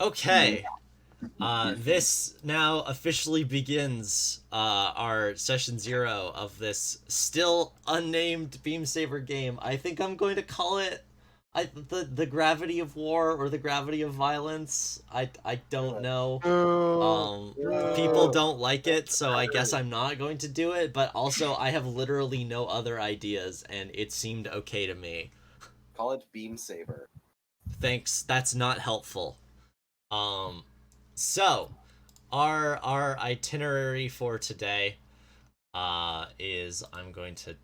Okay. This now officially begins our session 0 of this still unnamed Beam Saber game. I think I'm going to call it the gravity of war or the gravity of violence. I don't know. Boo. People Boo. don't like it, so I guess I'm not going to do it. But also, I have literally no other ideas, and it seemed okay to me. Call it Beam Saber. Thanks. That's not helpful. Um, so our itinerary for today is I'm going to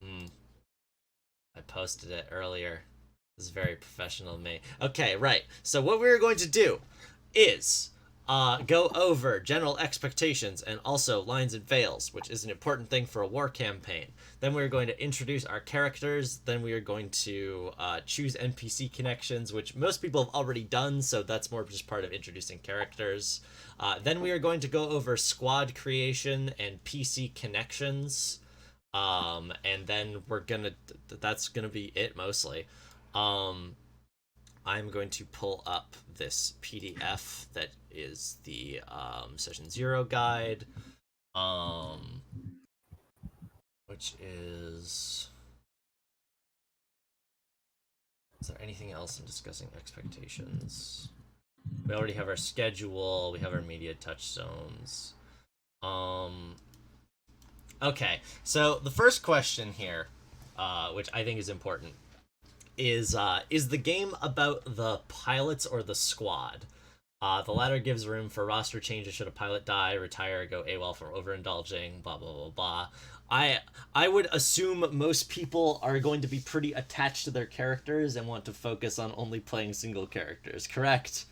I posted it earlier. This is very professional of me. Okay, right. So what we're going to do is go over general expectations and also lines and fails, which is an important thing for a war campaign. Then we're going to introduce our characters. Then we are going to choose NPC connections, which most people have already done, so that's more just part of introducing characters. Then we are going to go over squad creation and PC connections. And then that's gonna be it mostly. Um, I'm going to pull up this PDF that is the session 0 guide, um, which is there anything else in discussing expectations? We already have our schedule, we have our media touchstones. Okay, so the first question here, which I think is important, is the game about the pilots or the squad? The latter gives room for roster changes should a pilot die, retire, go AWOL from overindulging, blah blah blah blah. I would assume most people are going to be pretty attached to their characters and want to focus on only playing single characters, correct?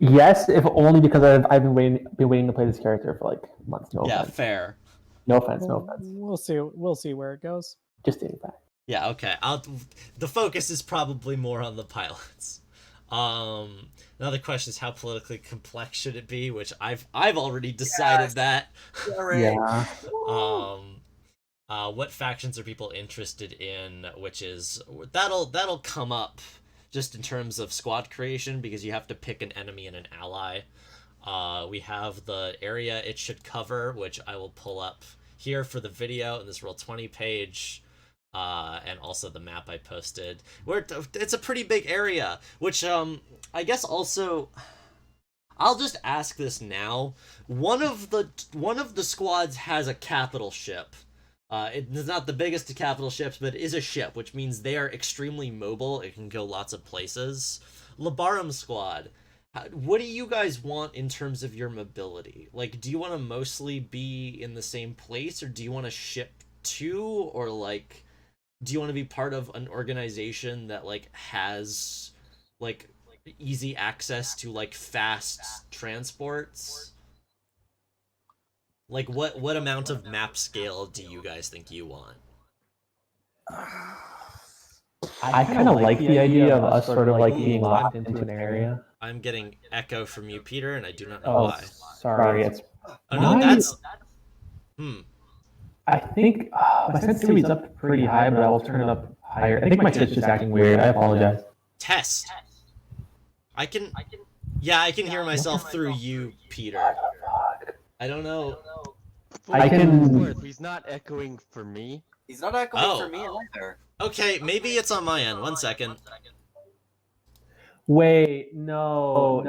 Yes, if only because I've been waiting to play this character for like months. No Yeah, offense. fair. No offense. No offense. We'll see. We'll see where it goes. Just stating fact. Yeah, okay. The focus is probably more on the pilots. Another question is how politically complex should it be, which I've already decided that. Yeah. What factions are people interested in, which is that'll come up just in terms of squad creation because you have to pick an enemy and an ally. We have the area it should cover, which I will pull up here for the video in this Roll20 page. And also the map I posted, where it's a pretty big area, which I guess also I'll just ask this now. One of the squads has a capital ship. It's not the biggest of capital ships, but it is a ship, which means they are extremely mobile. It can go lots of places. Labarum squad. What do you guys want in terms of your mobility? Like, do you want to mostly be in the same place, or do you want to ship to, or like do you want to be part of an organization that like has like easy access to like fast transports? Like what amount of map scale do you guys think you want? I kind of like the idea of us sort of like being locked into an area. I'm getting echo from you, Peter, and I do not know Oh, why. sorry. It's Oh no, that's I think my sensitivity's up pretty high, but I will turn it up higher. I think my shit's just acting weird. I apologize. Test. I can hear myself through you, Peter. I don't know. I can. He's not echoing for me. He's not echoing Oh. for me either. Okay, maybe it's on my end. 1 second. Wait, no.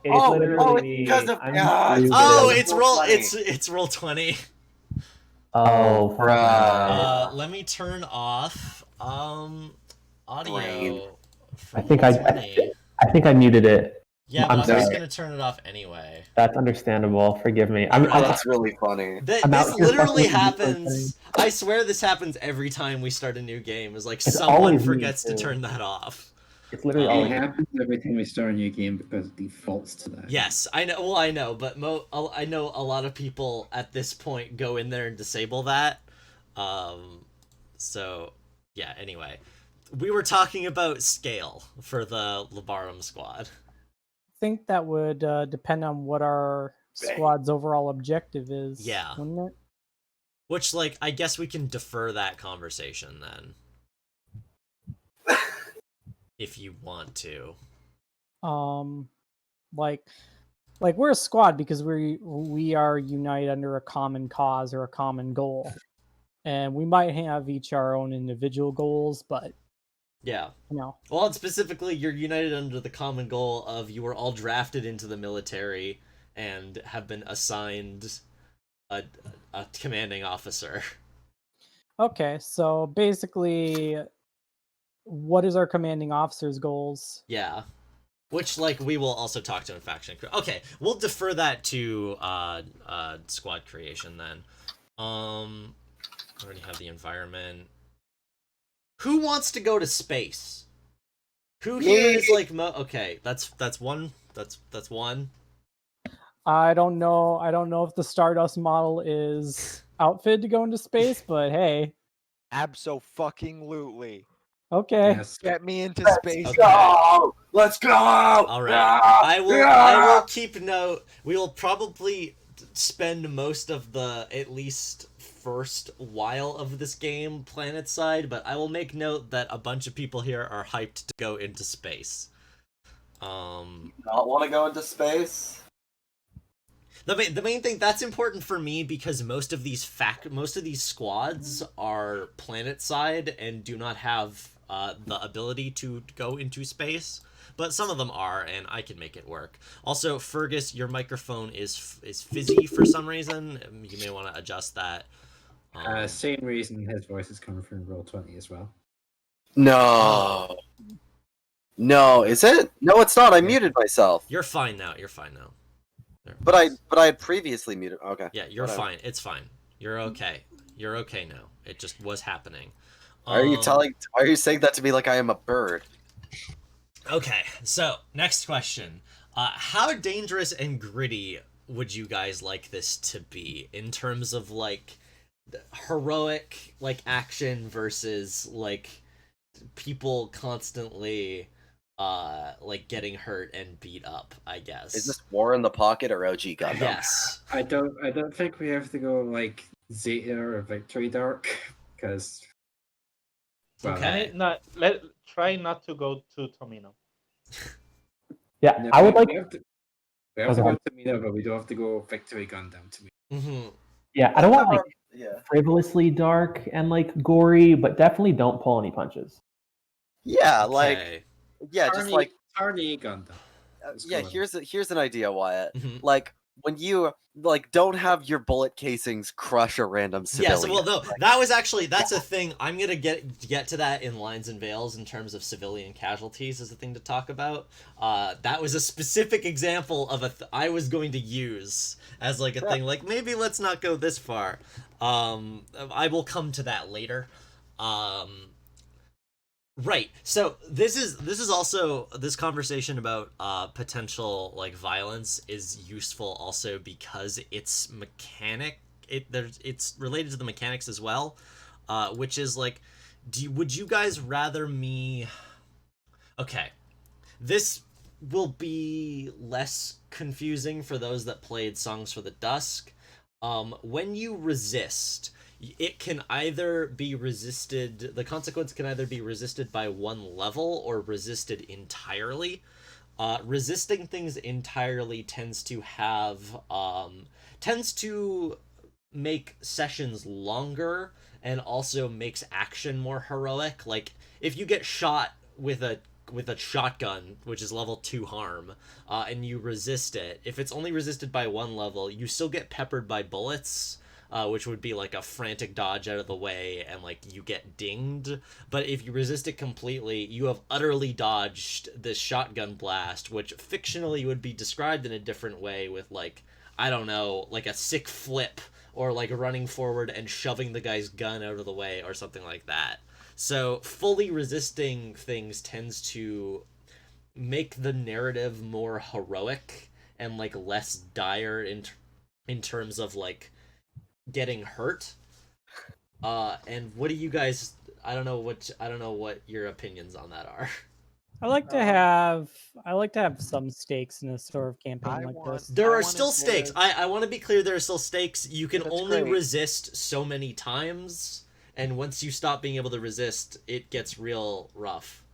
It's literally me. because of I'm stupid. Oh, It's it's roll 20. Oh, Bruh. Let me turn off audio. Brain. from I think roll 20. I think I muted it. Yeah, I'm but I'm just sorry. gonna turn it off anyway. That's understandable. Forgive me. That's really funny. This out here literally fucking happens. I swear this happens every time we start a new game. Is like It's someone always me, forgets to too. turn that off. It's literally It all. happens every time we start a new game because it defaults to that. Yes, I know. Well, I know, but I know a lot of people at this point go in there and disable that. So yeah. Anyway, we were talking about scale for the Labarum squad. I think that would depend on what our squad's overall objective is. Yeah. Wouldn't it? Which, like, I guess we can defer that conversation then. if you want to. Um, like we're a squad because we are united under a common cause or a common goal, and we might have each our own individual goals, but Yeah. you know, Well, and specifically, you're united under the common goal of you were all drafted into the military and have been assigned a commanding officer. okay. So basically, what is our commanding officer's goals? Yeah. Which, like, we will also talk to in faction. Okay, we'll defer that to squad creation then. I already have the environment. Who wants to go to space? Who here is like okay? That's one. That's one. I don't know. I don't know if the Stardust model is outfitted to go into space, but hey, Abso-fucking-lutely. okay. Yes. Get me into space. Okay. Go! Let's go! All right. I will keep note. We will probably spend most of the at least first while of this game planet side, but I will make note that a bunch of people here are hyped to go into space. Not want to go into space? The main thing that's important for me because most of these squads are planet side and do not have the ability to go into space, but some of them are, and I can make it work. Also, Fergus, your microphone is fizzy for some reason. You may want to adjust that. Same reason his voice is coming from Roll20 as well. No. No, is it? No, it's not. I muted myself. You're fine now. You're fine now. There. But I had previously muted. Okay. Yeah, you're whatever. fine. It's fine. You're okay. You're okay now. It just was happening. Why are you saying that to me like I am a bird? Okay, so next question. How dangerous and gritty would you guys like this to be in terms of like heroic like action versus like people constantly like getting hurt and beat up, I guess. Is this War in the Pocket or OG Gundam? Yes. I don't think we have to go like Zeta or Victory Dark because. Well, Okay. Try not to go to Tomino. Yeah, no, I would like. We have to go to Mina, but we don't have to go Victory Gundam to me. Mm-hmm. Yeah, I don't want like Yeah. frivolously dark and like gory, but definitely don't pull any punches. Yeah, Okay. like just like Tarny Gundam. yeah. Here's an idea, Wyatt. Mhm. Like when you like don't have your bullet casings crush a random civilian. Yes, well, no, that was actually that's a thing. I'm gonna get to that in Lines and Veils in terms of civilian casualties as a thing to talk about. That was a specific example of I was going to use as like a thing. Like maybe let's not go this far. I will come to that later. Right. So this is also this conversation about potential like violence is useful also because it's it's related to the mechanics as well, which is like would you guys rather me Okay. This will be less confusing for those that played Songs for the Dusk. When you resist, it can either be resisted, the consequence can either be resisted by one level or resisted entirely. Resisting things entirely tends to make sessions longer and also makes action more heroic. Like if you get shot with a shotgun, which is level 2 harm, and you resist it, if it's only resisted by one level, you still get peppered by bullets, which would be like a frantic dodge out of the way, and like you get dinged. But if you resist it completely, you have utterly dodged this shotgun blast, which fictionally would be described in a different way with like, I don't know, like a sick flip, or like running forward and shoving the guy's gun out of the way, or something like that. So fully resisting things tends to make the narrative more heroic and like less dire in terms of like getting hurt. And what do you guys? I don't know what your opinions on that are. I like to have some stakes in a sort of campaign like this. There are still stakes. I want to be clear. There are still stakes. You can only great. resist so many times. And once you stop being able to resist, it gets real rough.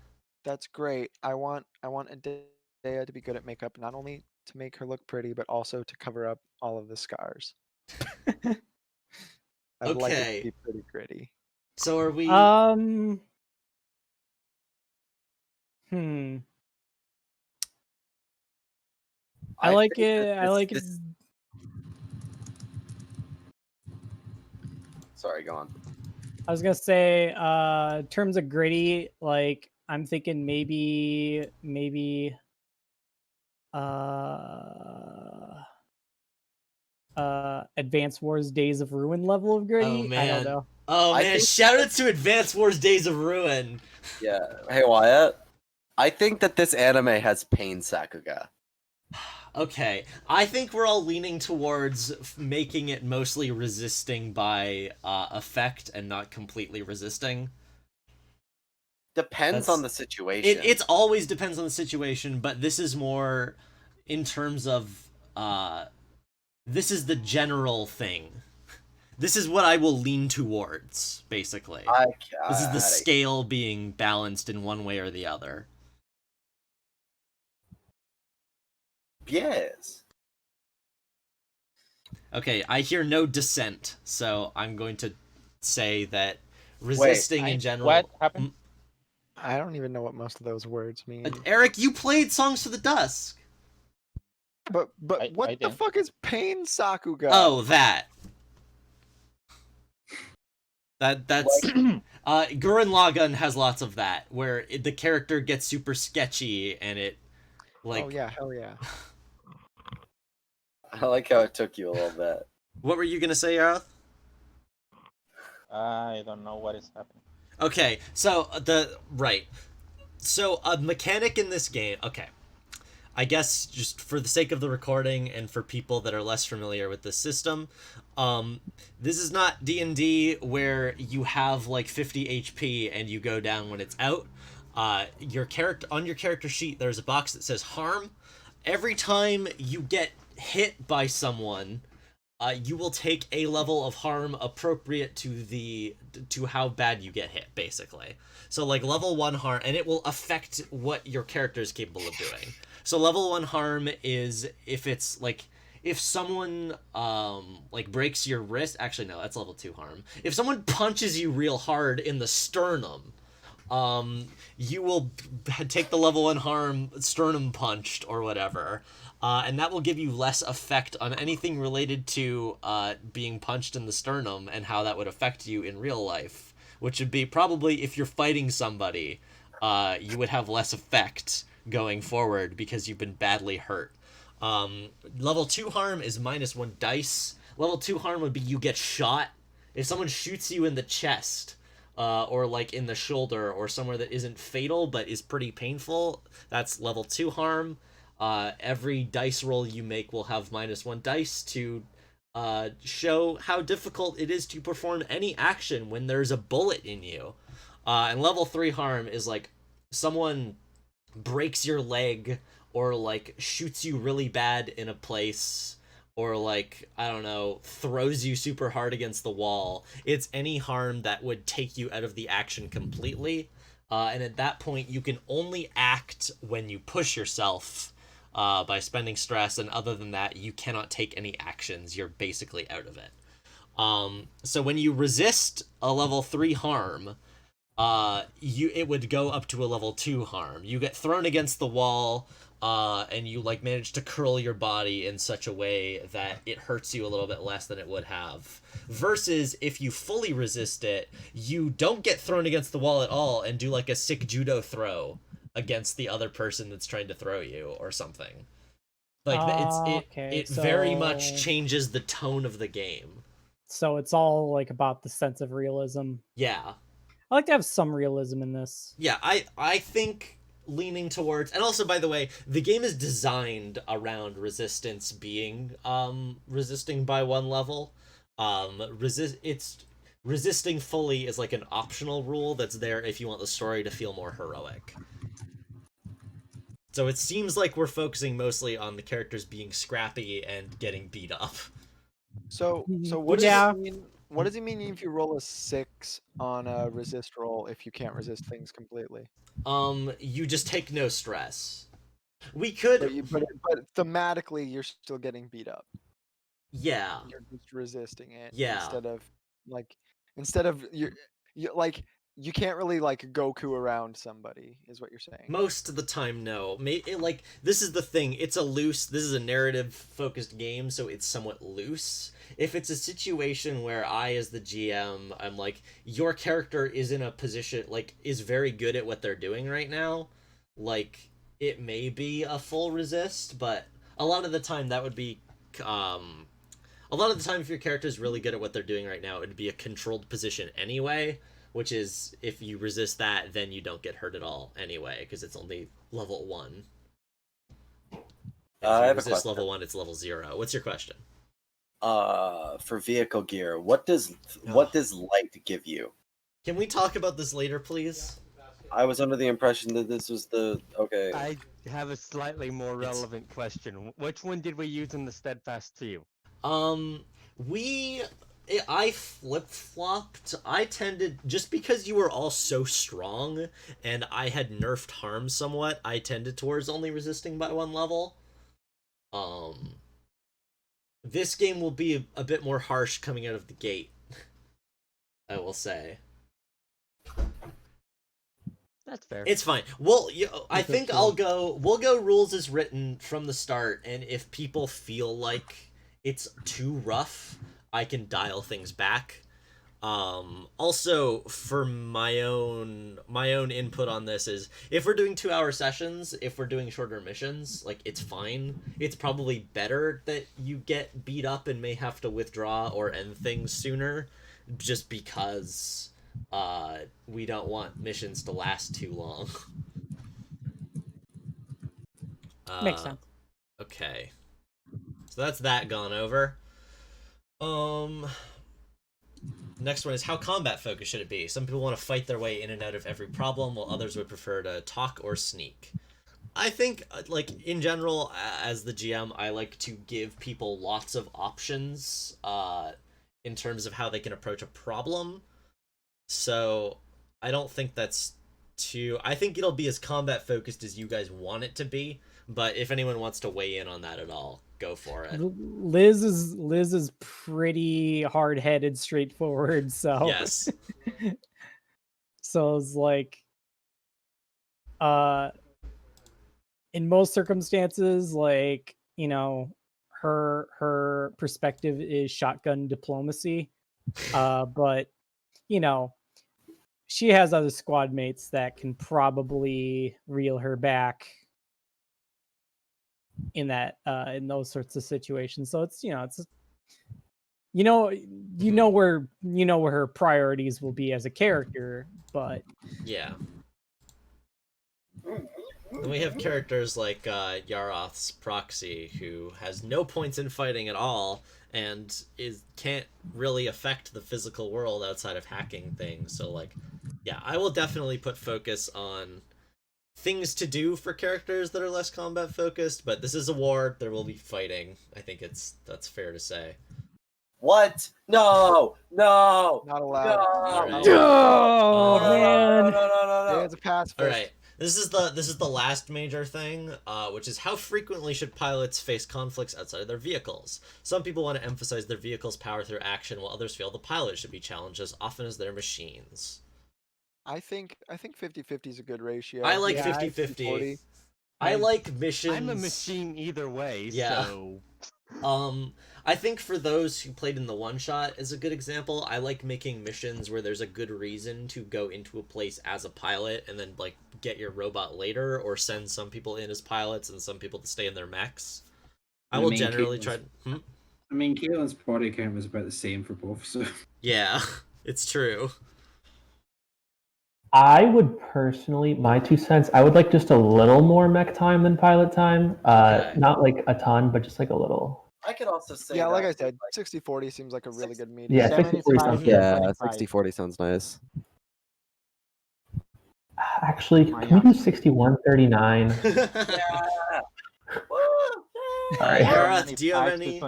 That's great. I want Adea to be good at makeup, not only to make her look pretty, but also to cover up all of the scars. I'd like it to Okay. be pretty gritty. So are we? Hmm. I I like think that it. I this- like it. this- Sorry, go on. I was gonna say, in terms of gritty, like I'm thinking maybe, Advance Wars Days of Ruin level of gritty. Oh I don't man. know. Oh I man! think- Shout out to Advance Wars Days of Ruin. Yeah. Hey, Wyatt. I think that this anime has pain Sakuga. Okay, I think we're all leaning towards making it mostly resisting by effect and not completely resisting. Depends That's- on the situation. It's always depends on the situation, but this is more in terms of this is the general thing. This is what I will lean towards, basically. This is the scale being balanced in one way or the other. Yes. Okay, I hear no dissent, so I'm going to say that resisting in general. What happened? I don't even know what most of those words mean. Eric, you played Songs to the Dusk. But I what the did. fuck is pain Sakuga? Oh, that. That's Gurren Lagann has lots of that, where the character gets super sketchy and it like. Oh yeah, hell yeah. I like how it took you a little bit. What were you gonna say, Arath? I don't know what is happening. Okay, so So a mechanic in this game. Okay, I guess just for the sake of the recording and for people that are less familiar with the system, this is not D&D where you have like 50 HP and you go down when it's out. Your character sheet, there's a box that says harm. Every time you get hit by someone, you will take a level of harm appropriate to how bad you get hit, basically. So like level 1 harm, and it will affect what your character is capable of doing. So level 1 harm is if it's like if someone like breaks your wrist. Actually, no, that's level 2 harm. If someone punches you real hard in the sternum, you will take the level 1 harm sternum punched or whatever. And that will give you less effect on anything related to being punched in the sternum and how that would affect you in real life, which would be probably if you're fighting somebody, you would have less effect going forward because you've been badly hurt. Level 2 harm is -1 dice. Level 2 harm would be you get shot. If someone shoots you in the chest, or like in the shoulder or somewhere that isn't fatal but is pretty painful, that's level 2 harm. Every dice roll you make will have -1 dice to show how difficult it is to perform any action when there's a bullet in you. And level 3 harm is like someone breaks your leg or like shoots you really bad in a place or like, I don't know, throws you super hard against the wall. It's any harm that would take you out of the action completely. And at that point, you can only act when you push yourself by spending stress, and other than that, you cannot take any actions. You're basically out of it. So when you resist a level 3 harm, it would go up to a level 2 harm. You get thrown against the wall, and you like manage to curl your body in such a way that it hurts you a little bit less than it would have. Versus if you fully resist it, you don't get thrown against the wall at all and do like a sick judo throw against the other person that's trying to throw you or something. Like it very much changes the tone of the game. So it's all like about the sense of realism. Yeah. I like to have some realism in this. Yeah, I think leaning towards, and also by the way, the game is designed around resistance being resisting by 1 level. Resisting fully is like an optional rule that's there if you want the story to feel more heroic. So it seems like we're focusing mostly on the characters being scrappy and getting beat up. So what Yeah. does it mean? What does he mean if you roll a 6 on a resist roll if you can't resist things completely? You just take no stress. We could, But thematically, you're still getting beat up. yeah, You're just resisting it Yeah. instead of you can't really like Goku around somebody is what you're saying. most of the time, no. Like, this is the thing. This is a narrative-focused game, so it's somewhat loose. If it's a situation where I, as the GM, I'm like, your character is in a position, like, is very good at what they're doing right now, like, it may be a full resist, but a lot of the time that would be, a lot of the time if your character is really good at what they're doing right now, it would be a controlled position anyway, which is, if you resist that, then you don't get hurt at all anyway, because it's only level 1. If I you have a resist question. level 1, it's level 0. What's your question? For vehicle gear, what does light give you? Can we talk about this later, please? I was under the impression that this was the okay. I have a slightly more relevant question. Which one did we use in the Steadfast 2? I flip-flopped. I tended, just because you were all so strong, and I had nerfed harm somewhat, I tended towards only resisting by 1 level. This game will be a bit more harsh coming out of the gate, I will say. That's fair. It's fine. Well, I think we'll go rules as written from the start, and if people feel like it's too rough, I can dial things back. Also, for my own input on this is, if we're doing 2-hour sessions, if we're doing shorter missions, like, it's fine. It's probably better that you get beat up and may have to withdraw or end things sooner, just because we don't want missions to last too long. Makes sense. Okay. So that's that gone over. Next one is, how combat focused should it be? Some people want to fight their way in and out of every problem, while others would prefer to talk or sneak. I think, like, in general, as the GM, I like to give people lots of options in terms of how they can approach a problem. So I don't think that's too... I think it'll be as combat focused as you guys want it to be, but if anyone wants to weigh in on that at all, go for it. Liz is pretty hard-headed, straightforward, so Yes. so it's like in most circumstances, like, you know, her perspective is shotgun diplomacy. But, you know, she has other squad mates that can probably reel her back in that in those sorts of situations. So it's, you know where her priorities will be as a character, but Yeah. And we have characters like Yaroth's proxy, who has no points in fighting at all, and can't really affect the physical world outside of hacking things. So, like, yeah, I will definitely put focus on things to do for characters that are less combat focused, but this is a war, there will be fighting. I think that's fair to say. What? No! Not allowed. Alright. oh man, No. There's a pacifist. Alright. This is the last major thing, which is, how frequently should pilots face conflicts outside of their vehicles? Some people want to emphasize their vehicle's power through action, while others feel the pilot should be challenged as often as their machines. I think 50-50 is a good ratio. I like Yeah, 50-50. I like missions. I'm a machine either way, Yeah. so... I think for those who played in the one-shot is a good example. I like making missions where there's a good reason to go into a place as a pilot and then, like, get your robot later, or send some people in as pilots and some people to stay in their mechs. I will generally try... I mean, Caitlin's body count was about the same for both, so... Yeah, it's true. I would personally, my 2 cents, I would like just a little more mech time than pilot time. Okay. Not like a ton, but just like a little. I could also say Yeah, like that, I said, 60-40 seems like a really good medium. Yeah, 60-40 sounds good. 60-40 sounds nice. Actually, can we do 61-39? Yara, do you have any...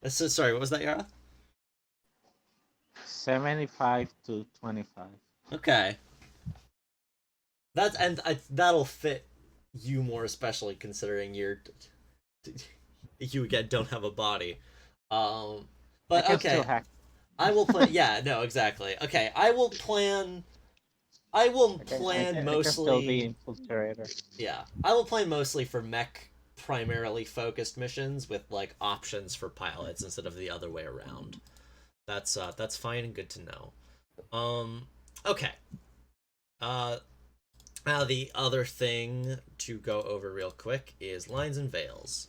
So, sorry, what was that, Yara? 75 to 25. Okay. That'll fit you more, especially considering you again don't have a body. I But can okay, still hack. I will plan. Yeah, no, exactly. Okay, I will plan. I will I plan can still be mostly. infiltrator. Yeah, I will plan mostly for mech primarily focused missions with like options for pilots instead of the other way around. That's fine and good to know. Okay. Uh, Now the other thing to go over real quick is lines and veils,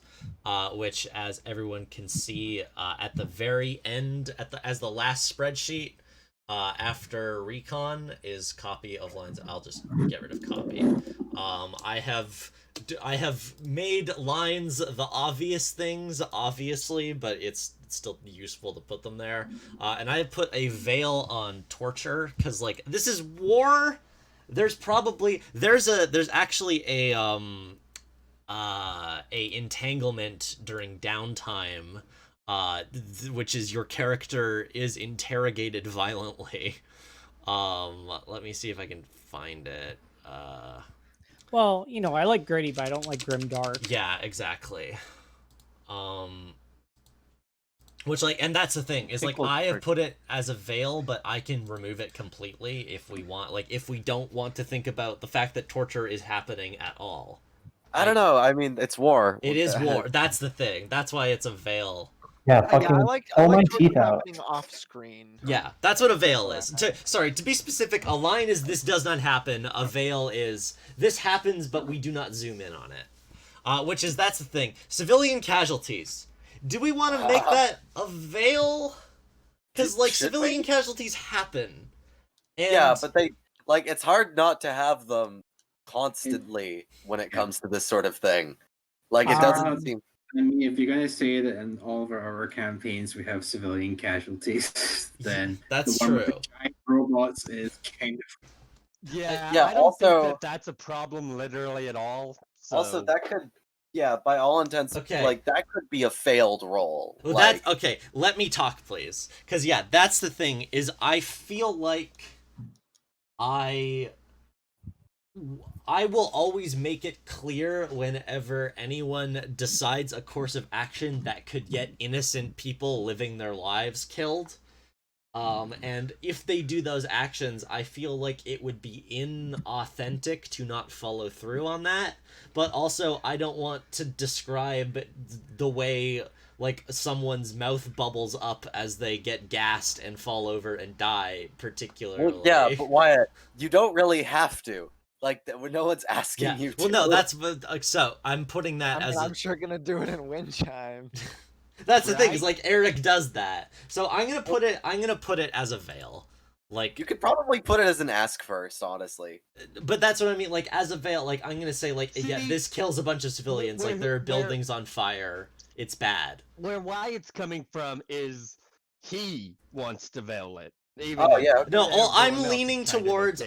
which, as everyone can see, at the very end, as the last spreadsheet, after recon is copy of lines. I'll just get rid of copy. I have made lines the obvious things, obviously, but it's still useful to put them there. And I have put a veil on torture because, like, this is war. There's actually a entanglement during downtime, which is your character is interrogated violently. Let me see if I can find it. Well, I like gritty, but I don't like grim dark. Yeah, exactly. Which, like, and that's the thing, is, like, I have put it as a veil, but I can remove it completely if we want, like, if we don't want to think about the fact that torture is happening at all. I don't know. I mean, it's war. It is war. That's the thing. That's why it's a veil. Yeah, Yeah, fucking I like pull my torture teeth out. happening off screen. Yeah, that's what a veil is. To be specific, a line is this does not happen. A veil is this happens, but we do not zoom in on it. That's the thing. Civilian casualties. Do we want to make that a veil? Because, like, civilian casualties happen. And... Yeah, but it's hard not to have them constantly when it comes to this sort of thing. Like, it doesn't seem... I mean, if you're going to say that in all of our campaigns we have civilian casualties, then that's the one with true. the giant robots is kind of... Yeah, yeah. I don't Also, think that's a problem literally at all. So... Also, that could, by all intents, like, that could be a failed roll. Well, like... okay, let me talk, please. Because, yeah, that's the thing, is I feel like I will always make it clear whenever anyone decides a course of action that could get innocent people living their lives killed. And if they do those actions, I feel like it would be inauthentic to not follow through on that. But also, I don't want to describe the way, like, someone's mouth bubbles up as they get gassed and fall over and die, particularly. Well, yeah, but Wyatt, you don't really have to. Like, no one's asking you to. Well, no, that's... So, I'm putting that I'm sure gonna do it in wind chime. That's the thing, is, like, Eric does that. So I'm gonna put it as a veil. Like, you could probably put it as an ask first, honestly. But that's what I mean, like, as a veil, like, I'm gonna say, like, yeah, this kills a bunch of civilians, like, there are buildings on fire, it's bad. Where Wyatt's coming from is he wants to veil it. No, I'm leaning towards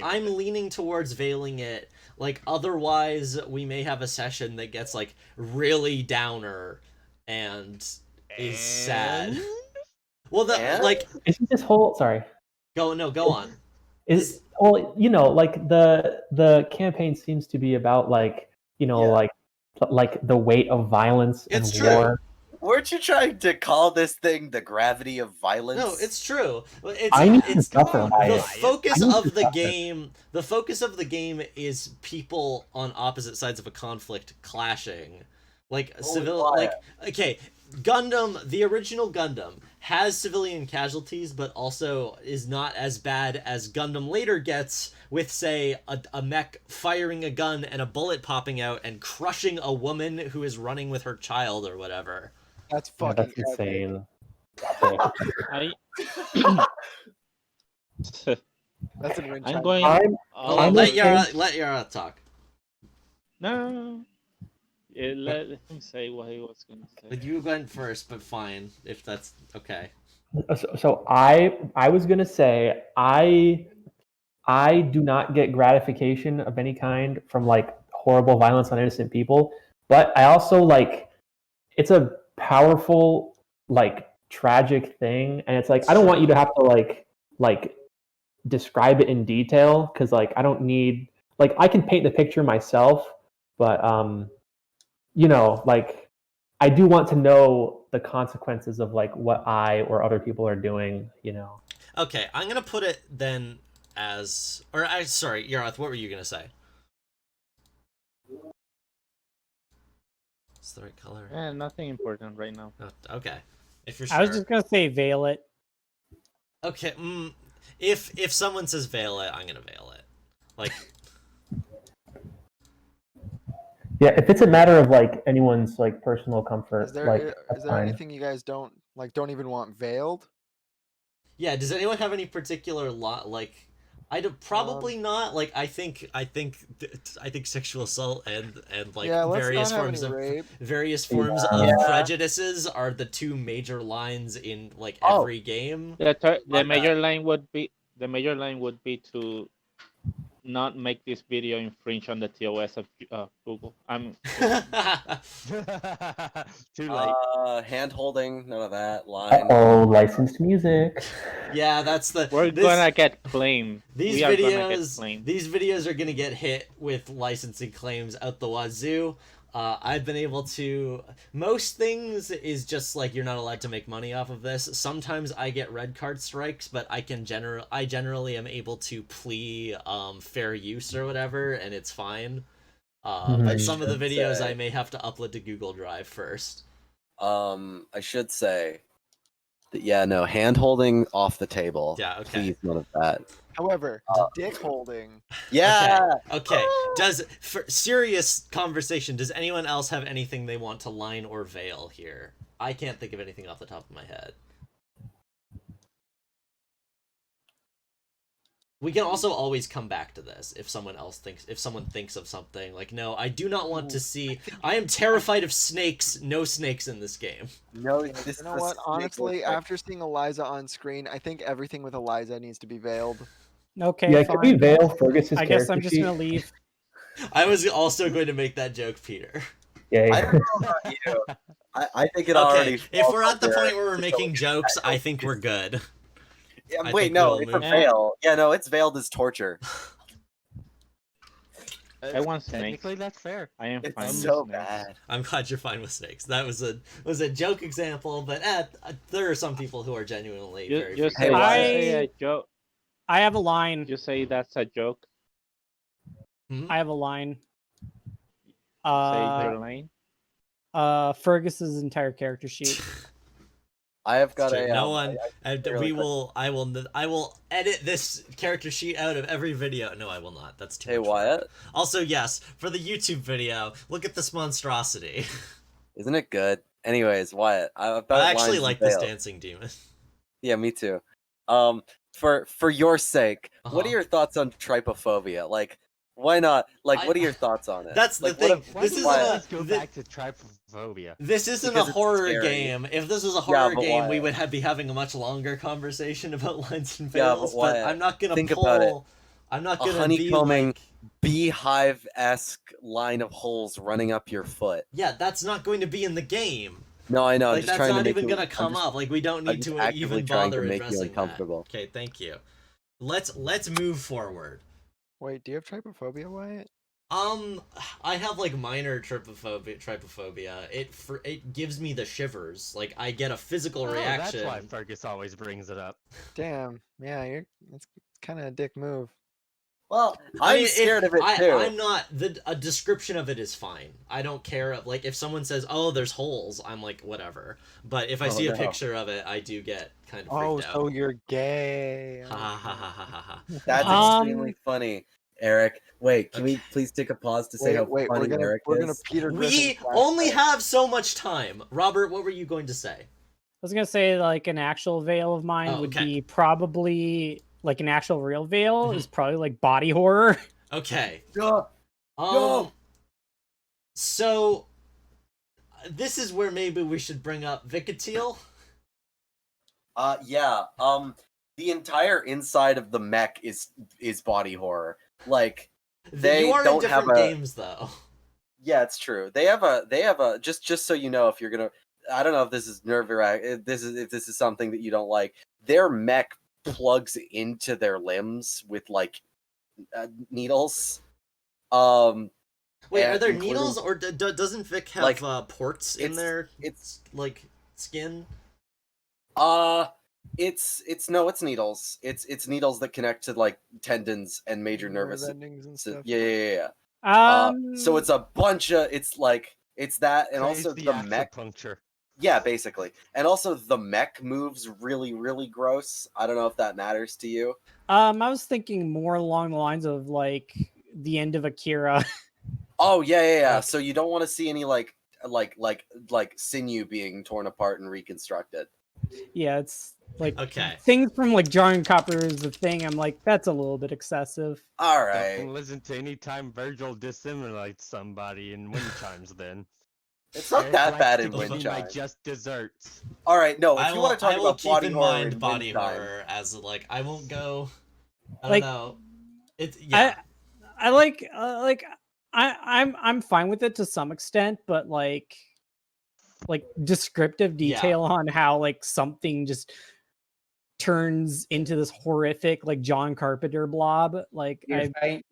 veiling it. Like, otherwise we may have a session that gets, like, really downer and is sad. Well, like, isn't this whole go on. Like the campaign seems to be about like the weight of violence and war. Weren't you trying to call this thing the gravity of violence? No, it's true. It's the focus of the game. The focus of the game is people on opposite sides of a conflict clashing. Like Gundam, the original Gundam, has civilian casualties, but also is not as bad as Gundam later gets, with, say, a mech firing a gun and a bullet popping out and crushing a woman who is running with her child or whatever. That's fucking insane. That's a wind chime. I'm going... let Yara talk. No. Let him say what he was going to say. But you went first, but fine, if that's okay. So I was gonna say I do not get gratification of any kind from like horrible violence on innocent people, but I also like it's a powerful, like, tragic thing, and it's like I don't want you to have to like like describe it in detail, because like I don't need, like I can paint the picture myself, but like I do want to know the consequences of like what I or other people are doing. Okay, I'm gonna put it then as, or I sorry, Yarath, what were you gonna say? It's the right color. Nothing important right now. Oh, okay, if you're sure. I was just gonna say veil it. Okay, if someone says veil it, I'm gonna veil it. Like, Yeah, if it's a matter of like anyone's like personal comfort, Is there like is that's there fine. anything you guys don't even want veiled? yeah, does anyone have any particular like? Probably not. Like, I think sexual assault and like Yeah, let's various not have forms any of rape. Yeah. prejudices are the two major lines in like Oh. every game. The major line would be to not make this video infringe on the TOS of Google. Too late. Hand holding, none of that. Line. Oh, licensed music. Yeah, that's the. We're gonna get claimed. These We are gonna get videos, claimed. these videos are gonna get hit with licensing claims out the wazoo. I've been able to. Most things is just like you're not allowed to make money off of this. Sometimes I get red card strikes, but I generally am able to plea fair use or whatever, and it's fine. But some of the videos I may have to upload to Google Drive first. I should say that, yeah, no, hand holding off the table. Yeah, okay. Please, none of that. However, dick holding. Yeah. Okay. For serious conversation, does anyone else have anything they want to line or veil here? I can't think of anything off the top of my head. We can also always come back to this if someone thinks of something like, no, I do not want to see. I am terrified of snakes. No snakes in this game. No, You know what? Honestly, after seeing Eliza on screen, I think everything with Eliza needs to be veiled. Okay, Yeah, fine. can we veil Fergus's I guess I'm character just sheet? gonna leave. I was also going to make that joke, Peter. Yeah. I don't know about you. I think it already. Okay, if we're at the falls point where we're under making jokes, I think we're good. Yeah, I wait, think no, we'll it's a move- veil. Yeah, no, it's veiled as torture. I want snakes. Technically, that's fair. I am fine It's with so snakes. bad. I'm glad you're fine with snakes. That was a joke example, but there are some people who are genuinely very. You Hey, say, why- say a joke. I have a line. You say that's a joke. I have a line. Say your line. Fergus's entire character sheet. I have got True. a. No one. really I will edit this character sheet out of every video. No, I will not. That's too Hey, much work. Wyatt, Also, yes, for the YouTube video, look at this monstrosity. isn't it good? Anyways, Wyatt, about I actually lines like and this veil. dancing demon. Yeah, me too. For your sake, what are your thoughts on trypophobia? Like, why not? Like, what are your thoughts on it? That's the Like, what thing. if- Why This do isn't we Wyatt, always go back to trypophobia? This isn't Because a it's horror scary. game. If this was a Yeah, horror but game, we Wyatt. would be having a much longer conversation about lines and Yeah, but veils. But Wyatt, I'm not gonna think pull. about it. I'm not A gonna be honeycombing like. beehive-esque line of holes running up your foot. Yeah, that's not going to be in the game. No, I know. I'm Like just that's trying to not make even you, gonna come up. Like we don't I'm need just to actively even trying to bother make you addressing uncomfortable. that. Okay, thank you. Let's move forward. Wait, do you have trypophobia, Wyatt? I have like minor trypophobia. It gives me the shivers. Like I get a physical reaction. That's why Fergus always brings it up. Damn. Yeah, it's kind of a dick move. Well, I I'm mean, scared of it too. I'm not. A description of it is fine. I don't care. Like if someone says, "Oh, there's holes," I'm like, whatever. But if I see a no. picture of it, I do get kind of Oh, freaked out. so you're gay. Ha ha ha ha ha ha. That's extremely funny, Eric. Wait, can we please take a pause to say how Wait, funny Eric we're is? gonna Peter We Griffin only flashback. have so much time. Robert, what were you going to say? I was gonna say like an actual veil of mine Oh, would okay. be probably like an actual real veil is probably like body horror. Okay. Go. So this is where maybe we should bring up Vicatil. Yeah. The entire inside of the mech is body horror. Like they You are in don't have different a. games though. Yeah, it's true. They have a just so you know, if you're gonna, I don't know if this is if this is something that you don't like. Their mech plugs into their limbs with like needles. Wait, are and there including- needles, or doesn't Vic have Like, ports in their like skin? It's no, it's needles. It's needles that connect to like tendons and major Nerve nervous. endings and stuff. Yeah. Um, So it's a bunch of it's that, and also Crazy the mech. acupuncture. Yeah, basically, and also the mech moves really, really gross. I don't know if that matters to you. I was thinking more along the lines of like the end of Akira. Oh yeah. Like- So you don't want to see any like sinew being torn apart and reconstructed. Yeah, it's like Okay. things from like Jarring Copper is the thing. I'm like, that's a little bit excessive. All right, Don't listen to any time Virgil dissimulates somebody in wind chimes. Then it's not Eric that likes bad to in give Wind me my Chime. just desserts. All right, no, if I you will, want to talk I will about keep body in horror mind in body Wind Chime, horror as like I won't go. I don't Like, know. It's yeah. I like I'm fine with it to some extent, but like descriptive detail on how like something just turns into this horrific like John Carpenter blob. Like You're fine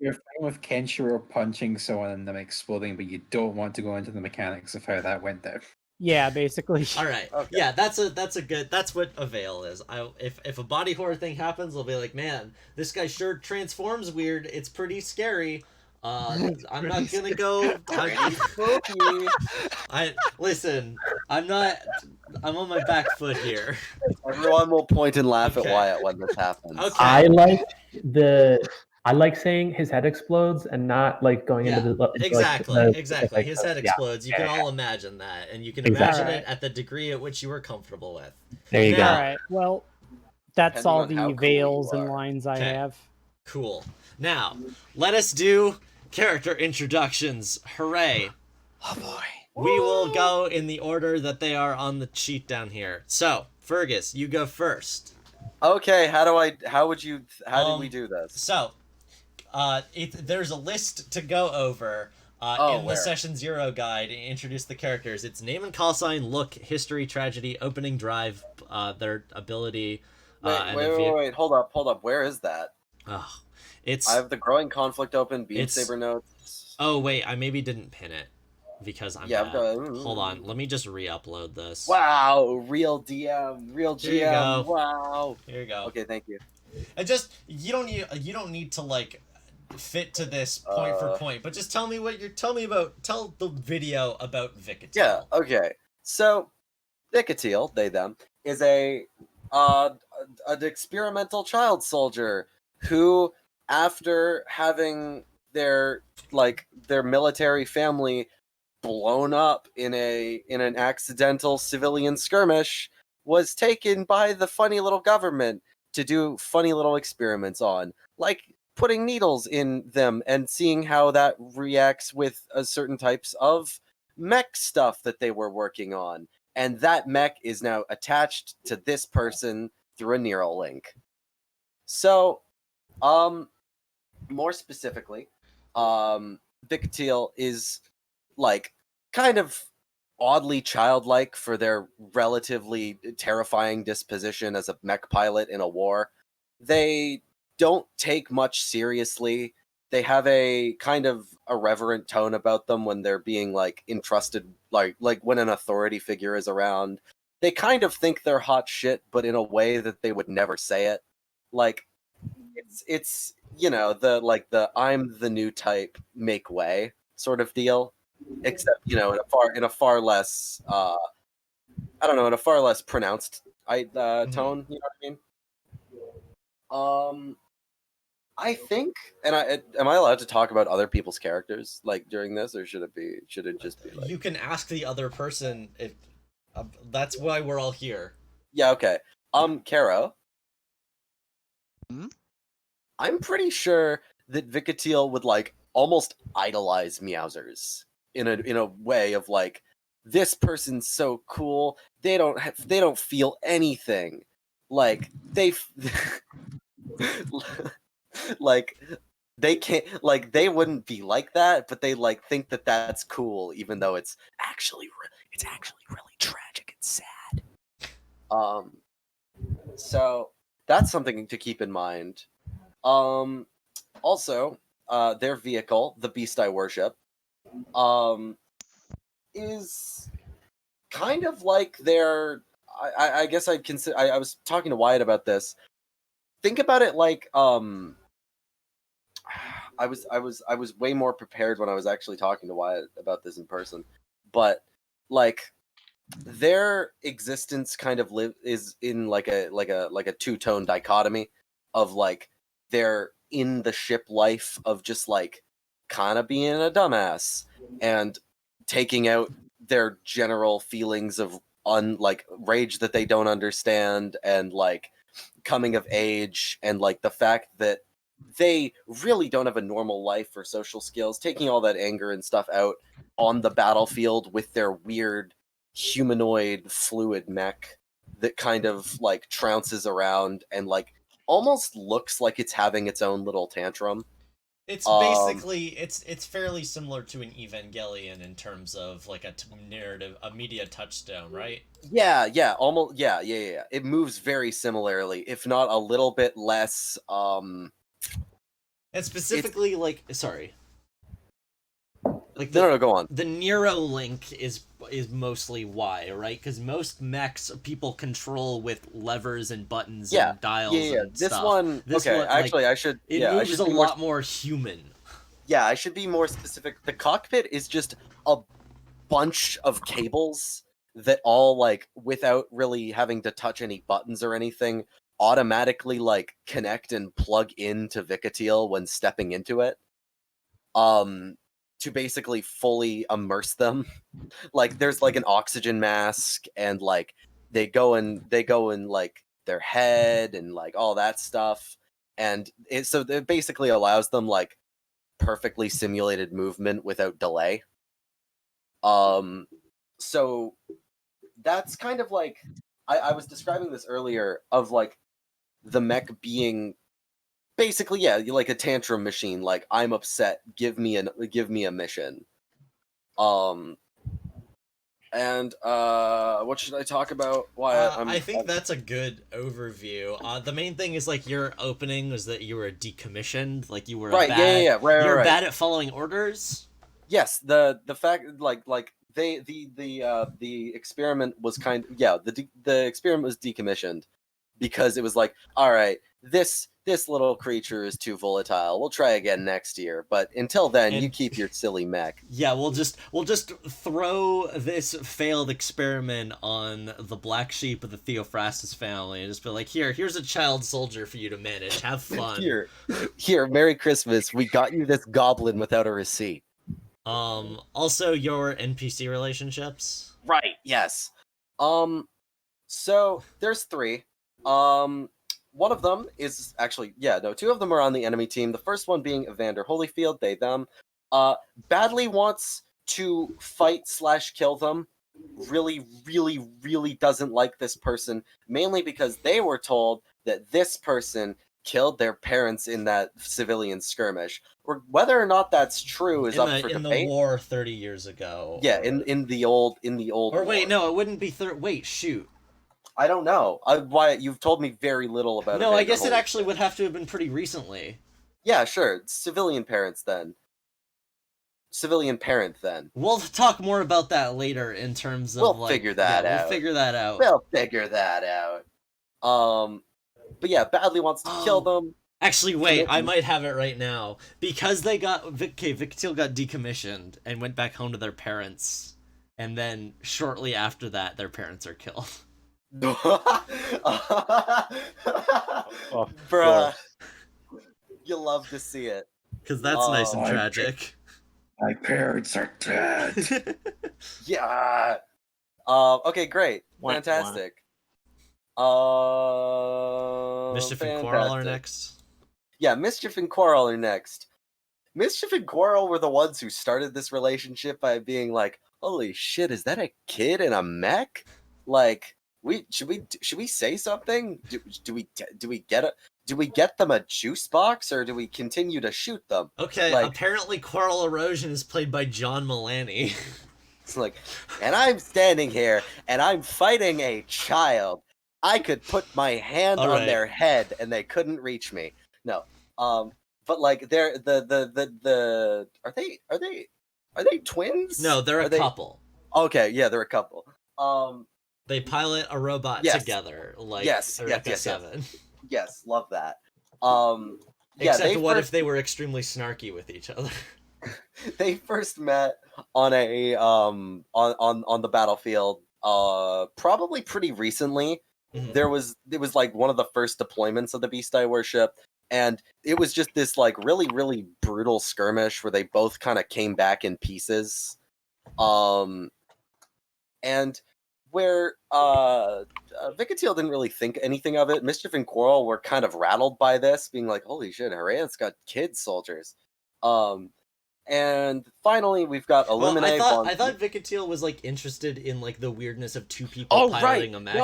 with Kenshiro punching someone and them exploding, but you don't want to go into the mechanics of how that went down. yeah, basically. All right. Okay. Yeah, that's a good. That's what a veil is. If a body horror thing happens, I'll be like, man, this guy sure transforms weird. It's pretty scary. I'm not gonna go. I listen. I'm on my back foot here. everyone will point and laugh Okay. at Wyatt when this happens. Okay. I like saying his head explodes and not like going Yeah, into the exactly. the Exactly. specifics His of- head yeah. explodes. You can Yeah. all imagine that, and you can Exactly. imagine it at the degree at which you were comfortable with. There you Now- go. All right. Well, that's Depending all on how the cool veils you and are. lines I Okay. have. Cool. Now, let us do character introductions. Hooray. Oh boy. We will go in the order that they are on the sheet down here. So, Fergus, you go first. Okay, how do we do this? So, there's a list to go over in the where? Session 0 guide. Introduce the characters. It's name and call sign, look, history, tragedy, opening drive, their ability. Wait, hold up. Where is that? Oh, it's. I have the growing conflict open, Beam It's- Saber notes. Oh wait, I maybe didn't pin it because I'm Yeah, bad. I've got- Hold on, let me just re-upload this. Wow, real DM, real Here you GM. go. Wow. Here you go. Okay, thank you. And just you don't need to like fit to this point for point, but just tell me tell the video about Vicatil. Yeah, okay. So, Nicotil, they them, is an experimental child soldier who, after having their military family blown up in an accidental civilian skirmish, was taken by the funny little government to do funny little experiments on, like putting needles in them and seeing how that reacts with certain types of mech stuff that they were working on. And that mech is now attached to this person through a neural link. So, more specifically, Vicatil is like kind of oddly childlike for their relatively terrifying disposition as a mech pilot in a war. They don't take much seriously. They have a kind of irreverent tone about them when they're being like entrusted, like when an authority figure is around. They kind of think they're hot shit, but in a way that they would never say it. Like it's the I'm the new type make way sort of deal, except in a far less in a far less pronounced tone. You know what I mean? I think, am I allowed to talk about other people's characters like during this, or should it just be like? You can ask the other person if that's why we're all here. Yeah, okay. Caro. Hmm? I'm pretty sure that Vicatil would like almost idolize Meowsers in a way of like, this person's so cool. They don't feel anything. Like like they can't, like they wouldn't be like that, but they like think that that's cool, even though it's actually really tragic and sad. So that's something to keep in mind. Also, their vehicle, the beast I worship, is kind of like their. I guess I'd consider. I was talking to Wyatt about this. Think about it like I was way more prepared when I was actually talking to Wyatt about this in person, but like their existence kind of is in like a two-tone dichotomy of like they're in the ship life of just like kind of being a dumbass and taking out their general feelings of like rage that they don't understand and like coming of age and like the fact that they really don't have a normal life or social skills, taking all that anger and stuff out on the battlefield with their weird humanoid fluid mech that kind of like trounces around and like almost looks like it's having its own little tantrum. It's basically it's fairly similar to an Evangelion in terms of like a narrative, a media touchstone, right? Yeah, almost, yeah. It moves very similarly, if not a little bit less. And specifically, like, sorry, like no, go on. The Nero link is mostly why, right? Because most mechs people control with levers and buttons and dials. And This stuff. one, This okay. one, Actually, I should. It yeah, moves I should a be lot more human. Yeah, I should be more specific. The cockpit is just a bunch of cables that all like, without really having to touch any buttons or anything, automatically like connect and plug into Vicatiel when stepping into it. To basically fully immerse them. Like there's like an oxygen mask and like they go in like their head and like all that stuff. And so it basically allows them like perfectly simulated movement without delay. So that's kind of like I was describing this earlier of like the mech being basically, yeah, like a tantrum machine. Like, I'm upset. Give me a mission. And what should I talk about? I think that's a good overview. The main thing is like your opening was that you were decommissioned, like you were right. Right. bad at following orders. Yes, the fact like the experiment was the experiment was decommissioned because it was like, all right, this little creature is too volatile. We'll try again next year, but until then, you keep your silly mech. Yeah, we'll just throw this failed experiment on the black sheep of the Theophrastus family and just be like, here's a child soldier for you to manage. Have fun. Here, Merry Christmas. We got you this goblin without a receipt. Also your NPC relationships. Right. Yes. So there's 3. One of them is actually, 2 of them are on the enemy team. The first one being Evander Holyfield, they, them. Badly wants to fight/kill them. Really, really, really doesn't like this person, mainly because they were told that this person killed their parents in that civilian skirmish. Whether or not that's true is up for debate. In the war 30 years ago. Yeah, in the old. Or wait, war. no, it wouldn't be. Wait, shoot. I don't know. Wyatt, you've told me very little about it. No, I guess it actually would have to have been pretty recently. Yeah, sure. Civilian parents then. Civilian parent then. We'll talk more about that later in terms of We'll figure that out. We'll figure that out. We'll figure that out. But yeah, badly wants to kill them. Actually, wait, I might have it right now. Because they got Vicatiel got decommissioned and went back home to their parents, and then shortly after that, their parents are killed. Bruh, you love to see it because that's nice and tragic. My parents are dead. Yeah. Okay, great, fantastic. Mischief and Quarrel are next. Yeah, Mischief and Quarrel are next. Mischief and Quarrel were the ones who started this relationship by being like, "Holy shit, is that a kid in a mech?" Like. Should we say something? Do we get them a juice box or do we continue to shoot them? Okay, apparently Quarrel Erosion is played by John Mulaney. It's like, and I'm standing here and I'm fighting a child I could put my hand All on right. their head and they couldn't reach me. No. But like they're the are they twins? No, they're Are a they couple. Okay, yeah, they're a couple. They pilot a robot Yes. together, like Yes, Eureka yes. 7. Yes, love that. Yeah, Except they what first, if they were extremely snarky with each other? they first met on a on the battlefield probably pretty recently. Mhm. It was like one of the first deployments of the Beast I Worship, and it was just this like really brutal skirmish where they both kind of came back in pieces. And where Vicatiel didn't really think anything of it. Mischief and Quarrel were kind of rattled by this, being like, "Holy shit, Harayant's got kid soldiers." And finally, we've got Well, Illuminae. I thought Vicatiel was like interested in like the weirdness of two people piloting a mech.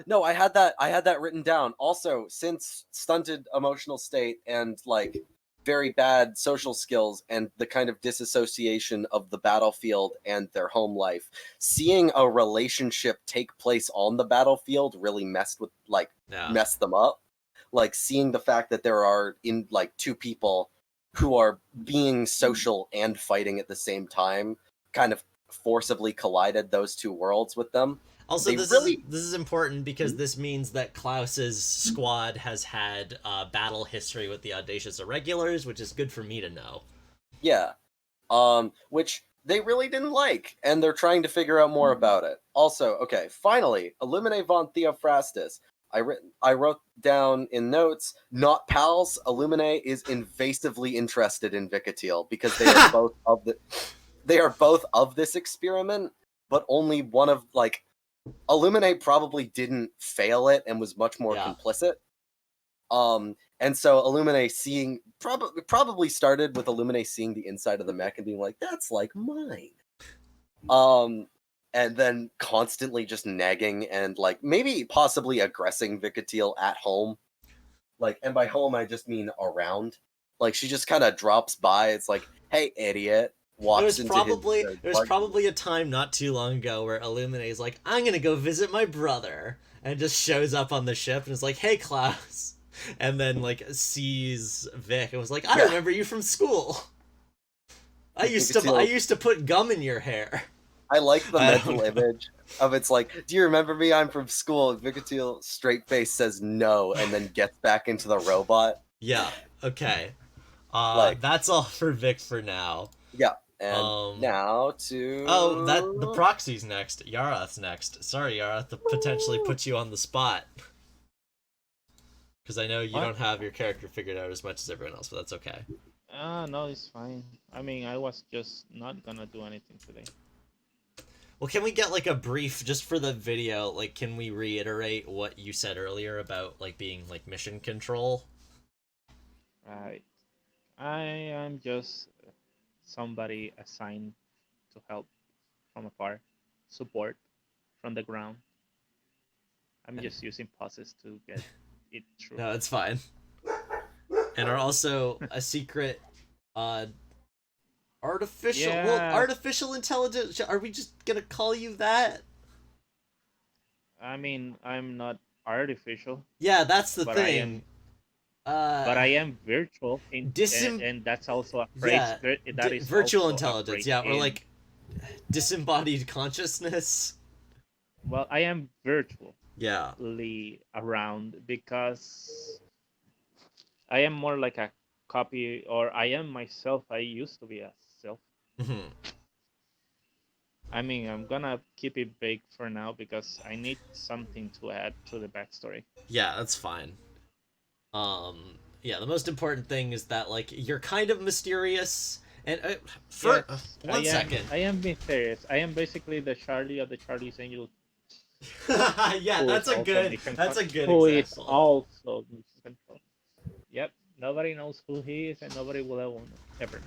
No, I had that written down. Also, since stunted emotional state and like very bad social skills and the kind of disassociation of the battlefield and their home life, seeing a relationship take place on the battlefield really messed them up. Like seeing the fact that there are in like two people who are being social and fighting at the same time kind of forcibly collided those two worlds with them. Also, They this really- is important because this means that Klaus's squad has had battle history with the Audacious Irregulars, which is good for me to know. Yeah. Which they really didn't like, and they're trying to figure out more about it. Also, okay, finally, Illuminae von Theophrastus. I wrote down in notes, not pals, Illuminae is invasively interested in Vicatiel because they are both of this experiment, but only one of like Illuminae probably didn't fail it and was much more complicit. And so Illuminae seeing probably started with Illuminae seeing the inside of the mech and being like, "That's like mine." And then constantly just nagging and like maybe possibly aggressing Vicatiel at home. Like, and by home I just mean around. Like she just kind of drops by. It's like, "Hey, idiot." Walks There into was probably a time not too long ago where Illuminae is like, "I'm gonna go visit my brother," and just shows up on the ship and is like, "Hey, Klaus," and then like sees Vic and was like, "I remember you from school. I used to put gum in your hair." I like the mental image of it's like, "Do you remember me? I'm from school." And Vicatiel straight face says no, and then gets back into the robot. Yeah. Okay. Like- That's all for Vic for now. Yeah. And now to the proxy's next. Yarath's next. Sorry, Yarath, to potentially put you on the spot. Because I know you don't have your character figured out as much as everyone else, but that's okay. No, it's fine. I mean, I was just not gonna do anything today. Well, can we get like a brief just for the video? Like, can we reiterate what you said earlier about like being like mission control? Right. I am just somebody assigned to help from afar, support from the ground. I'm just using pauses to get it through. No, it's fine. And are also a secret artificial intelligence. Are we just gonna call you that? I mean, I'm not artificial. Yeah, that's the but thing. But I am virtual, and that's also a phrase. Yeah, that is virtual also intelligence. Yeah, or like disembodied consciousness. Well, I am virtual. Yeah. Around because I am more like a copy, or I am myself. I used to be a self. Mm-hmm. I mean, I'm gonna keep it vague for now because I need something to add to the backstory. Yeah, that's fine. Yeah, the most important thing is that like you're kind of mysterious, and one second. I am mysterious. I am basically the Charlie of the Charlie's Angels. Yeah, that's a good example. Who is also mission control. Yep, nobody knows who he is, and nobody will ever.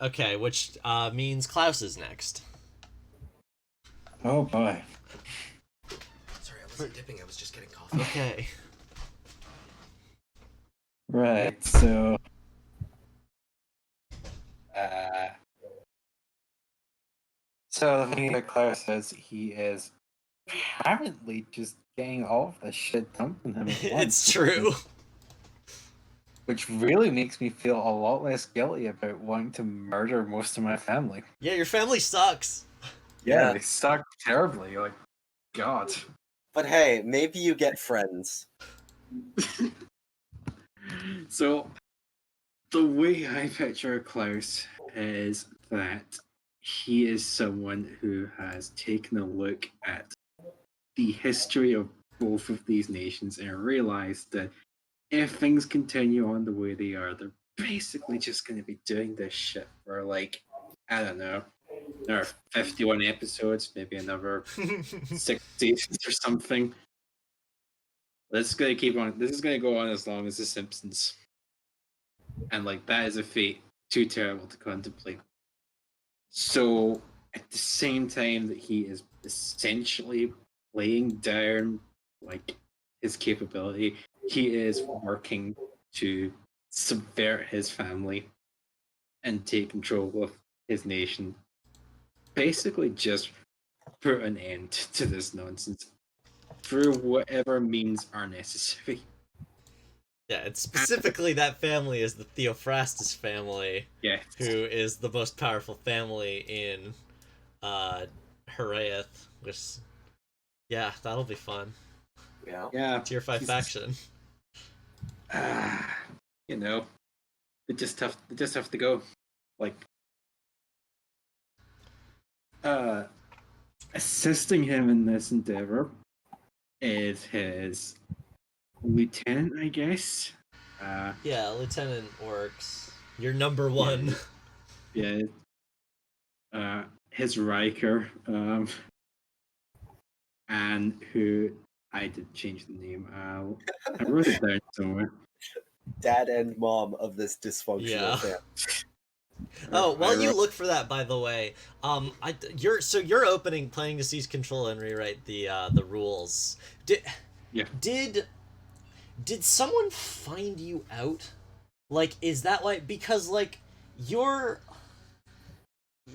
Okay, which means Klaus is next. Oh boy. Sorry, I wasn't dipping. I was just getting coffee. Okay. Right. So. So the thing that Claire says, he is apparently just getting all of this shit dumped on him at once. It's true. Which really makes me feel a lot less guilty about wanting to murder most of my family. Yeah, your family sucks. Yeah, Yeah. they suck terribly. Like, God. But hey, maybe you get friends. So, the way I picture Klaus is that he is someone who has taken a look at the history of both of these nations and realized that if things continue on the way they are, they're basically just going to be doing this shit for, like, I don't know, there are 51 episodes, maybe another 6 seasons or something. This is going to keep on. This is going to go on as long as The Simpsons. And, like, that is a fate too terrible to contemplate. So, at the same time that he is essentially laying down, like, his capability, he is working to subvert his family and take control of his nation. Basically, just put an end to this nonsense through whatever means are necessary. Yeah, and specifically that family is the Theophrastus family, Yeah. who is the most powerful family in Heraeth, which, yeah, that'll be fun. Yeah. Yeah. Tier 5 faction. You know, they just have to go. Like, assisting him in this endeavor is his lieutenant, I guess. Yeah, Lieutenant Orcs. Your number one. Yeah. His Riker, and who I did change the name. I wrote it down somewhere. Dad and mom of this dysfunctional Yeah. family. Oh, while I you wrote- look for that, by the way, you're opening, planning to seize control and rewrite the rules. Did someone find you out? Like, is that why? Because like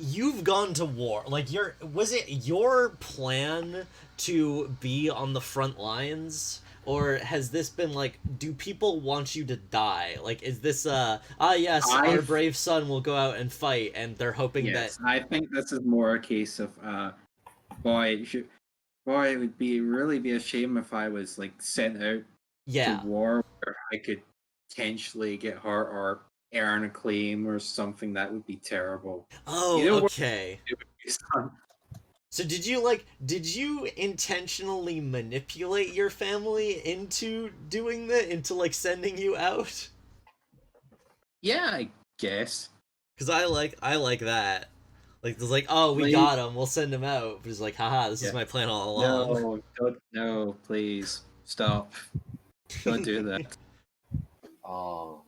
you've gone to war. Like, was it your plan to be on the front lines? Or has this been like, do people want you to die? Like, is this yes, our brave son will go out and fight, and they're hoping Yes, that... I think this is more a case of boy, it would really be a shame if I was like sent out Yeah. to war where I could potentially get hurt or earn a claim or something. That would be terrible. Oh, You know what- okay. So did you intentionally manipulate your family into doing that, into like sending you out? Yeah, I guess. Because I like that. Like, it's like, oh, we Like- got him, we'll send him out. But it's like, haha, this is my plan all along. No, please stop. Don't do that. Oh.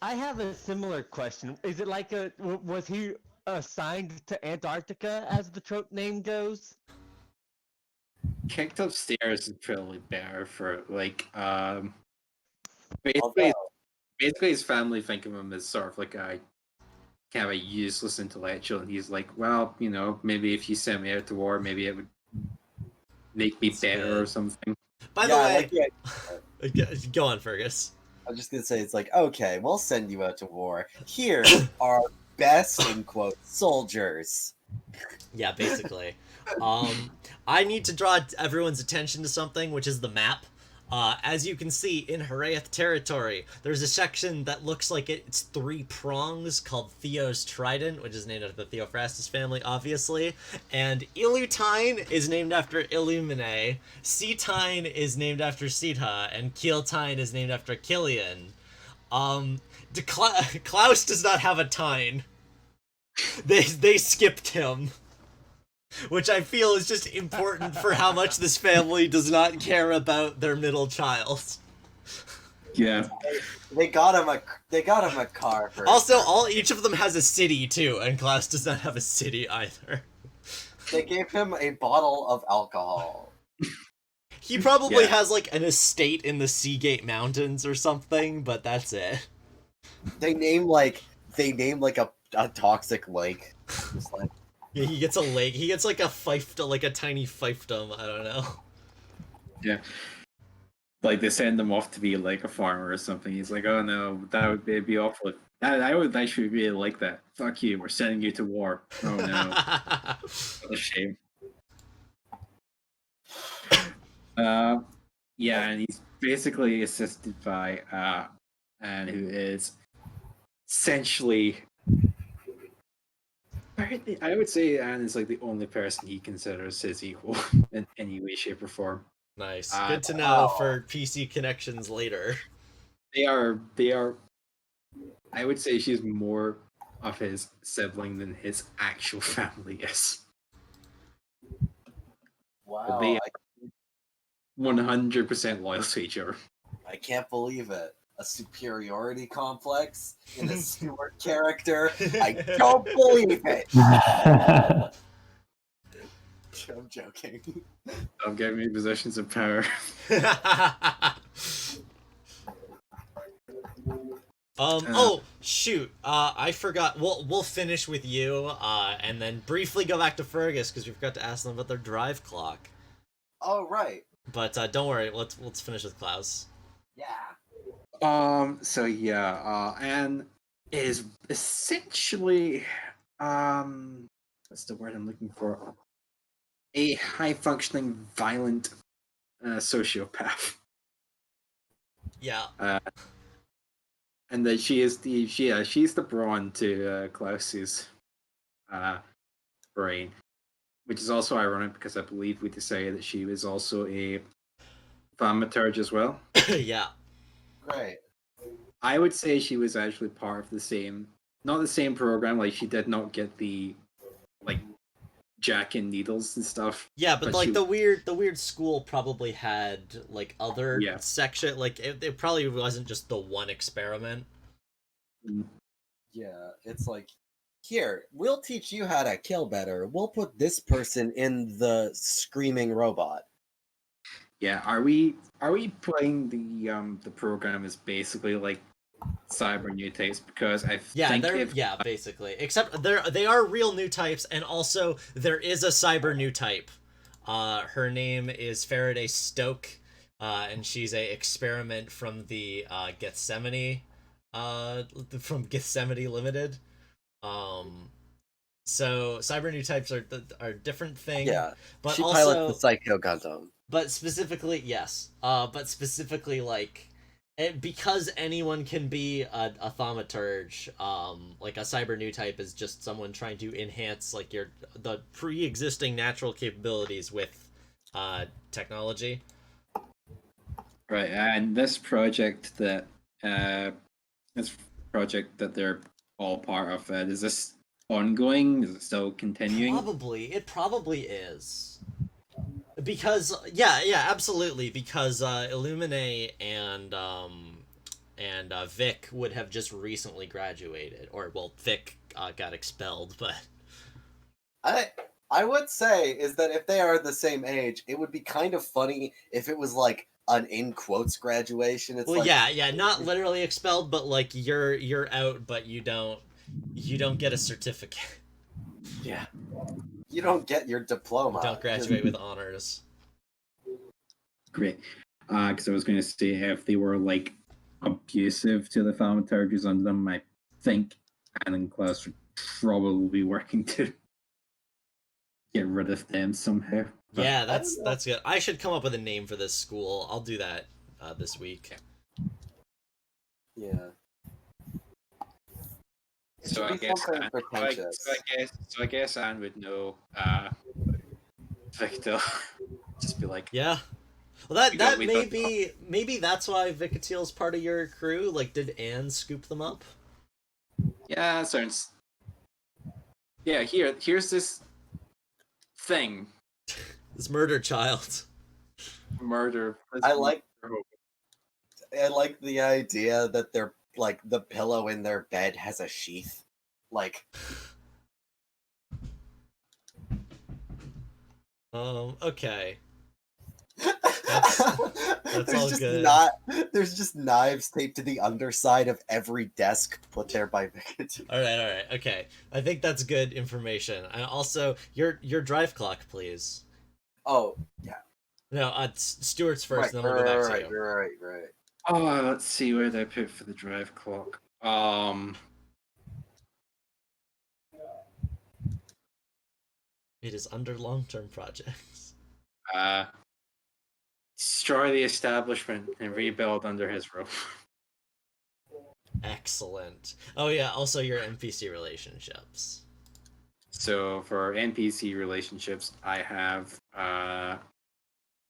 I have a similar question. Is it like was he assigned to Antarctica as the trope name goes? Kicked upstairs is probably better for like Although, basically his family think of him as sort of like a kind of a useless intellectual, and he's like, well, you know, maybe if you sent me out to war, maybe it would make me That's better good. or something. By yeah, the I way, like the go on, Fergus. I'm just gonna say, it's like, okay, we'll send you out to war. Here are best, in quotes, soldiers. Yeah, basically. I need to draw everyone's attention to something, which is the map. As you can see, in Heraeth territory, there's a section that looks like it's 3 prongs called Theo's Trident, which is named after the Theophrastus family, obviously. And Ilutine is named after Illumine, Seatine is named after Sita, and Keeltine is named after Killian. Klaus does not have a Tine. They skipped him. Which I feel is just important for how much this family does not care about their middle child. Yeah. They got him a car for Also, each of them has a city too, and Klaus does not have a city either. They gave him a bottle of alcohol. He probably Yeah. has like an estate in the Seagate Mountains or something, but that's it. They name like a toxic lake. Just like, Yeah, he gets a lake. He gets like a fiefdom, like a tiny fiefdom. I don't know. Yeah. Like they send him off to be like a farmer or something. He's like, oh no, that would be awful. I would actually really like that. Fuck you, we're sending you to war. Oh no, what a shame. Yeah, and he's basically assisted by Anne, who is essentially. I would say Anne is like the only person he considers his equal in any way, shape, or form. Nice. Good to know for PC connections later. They are. I would say she's more of his sibling than his actual family is. But Wow, they 100% loyal to each other. I can't believe it. A superiority complex in a Stewart character. I don't believe it. I'm joking. Don't give me positions of power. Oh shoot! I forgot. We'll finish with you, and then briefly go back to Fergus because we forgot to ask them about their drive clock. Oh right. But don't worry. Let's finish with Klaus. Yeah. So yeah. Anne is essentially what's the word I'm looking for? A high functioning, violent sociopath. Yeah. And that she's the brawn to Klaus's brain, which is also ironic because I believe we decided that she was also a thaumaturge as well. Yeah. Great. I would say she was actually part of the same, not the same program. Like she did not get the like jack in needles and stuff. Yeah, but like the weird school probably had like other section. Like it probably wasn't just the one experiment. Yeah, it's like, here, we'll teach you how to kill better. We'll put this person in the screaming robot. Yeah, are we playing the program as basically like cyber new types? Because I think basically. Except they are real new types, and also there is a cyber new type. Her name is Faraday Stoke, and she's a experiment from the Gethsemane Limited. So cyber new types are a different thing. Yeah, but she also pilots the Psycho Gundam. But specifically, yes. But specifically, like, because anyone can be a thaumaturge, like a cyber new type is just someone trying to enhance like the pre-existing natural capabilities with technology. Right, and this project that they're all part of, is this ongoing? Is it still continuing? It probably is. Because absolutely. Because Illumine and Vic would have just recently graduated, or well, Vic got expelled, but I would say is that if they are the same age, it would be kind of funny if it was like an in quotes graduation. It's not literally expelled, but like you're out, but you don't get a certificate. Yeah. You don't get your diploma. You don't graduate with honors. Great. Because I was going to say if they were like abusive to the thaumaturges under them, I think Anne and Klaus would probably be working to get rid of them somehow. But yeah, that's good. I should come up with a name for this school. I'll do that this week. Yeah. So I guess Anne would know Victor. Just be like, yeah. Well, that maybe that's why Vicatiel's part of your crew. Like, did Anne scoop them up? Yeah, sounds. Yeah, here's this thing. This murder child. Murder. I like the idea that they're like the pillow in their bed has a sheath. Like okay. That's there's all just good. there's just knives taped to the underside of every desk put there by Vic. All right, okay. I think that's good information. And also, your drive clock, please. Oh, yeah. No, Stuart's first, Right, then we'll go back to right, you. right. Oh, let's see, where did I put for the drive clock? It is under long-term projects. Destroy the establishment and rebuild under his roof. Excellent. Oh yeah, also your NPC relationships. So for NPC relationships, I have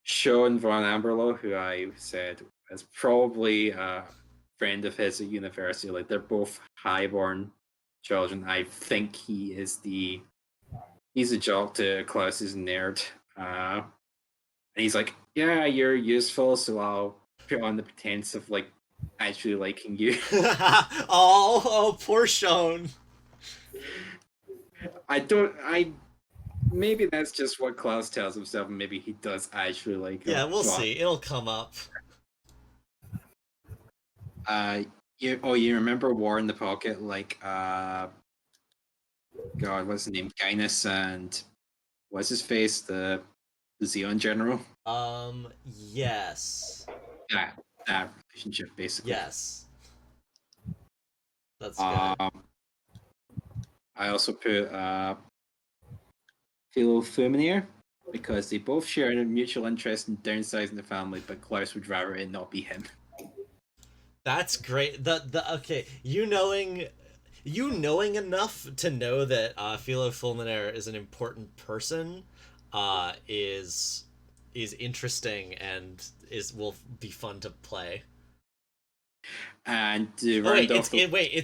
Sean von Amberlo, who I said is probably a friend of his at university. Like they're both highborn children. I think he's a jock to Klaus's nerd. And he's like, yeah, you're useful, so I'll put on the pretense of like actually liking you. Oh, poor Sean. Maybe that's just what Klaus tells himself, and maybe he does actually like him. Yeah, we'll see. It'll come up. You remember War in the Pocket, like God, what's his name? Guinness and what's his face? The Xeon General? Yes. Yeah, that relationship basically. Yes. That's good. I also put Philo Fuminaire, because they both share a mutual interest in downsizing the family, but Klaus would rather it not be him. That's great. Okay, you knowing enough to know that Philo Fulminaire is an important person is interesting and will be fun to play. And it's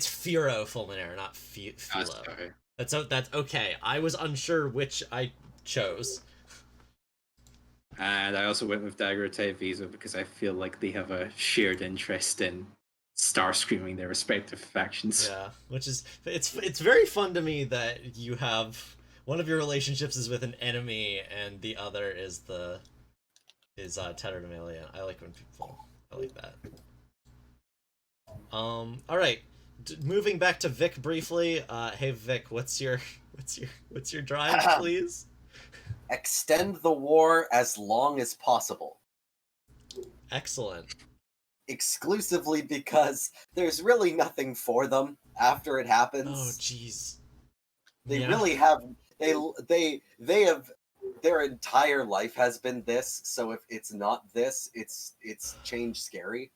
Firo Fulminaire, not Philo. Sorry. That's okay. I was unsure which I chose. And I also went with Daguerreotype Visa because I feel like they have a shared interest in Starscreaming their respective factions. Yeah, which is it's very fun to me that you have one of your relationships is with an enemy and the other is Tatterdemalion. I like that. All right, moving back to Vic briefly. Hey Vic, what's your drive, please? Extend the war as long as possible. Excellent. Exclusively because there's really nothing for them after it happens. Oh jeez. They really have they have their entire life has been this, so if it's not this, it's change scary.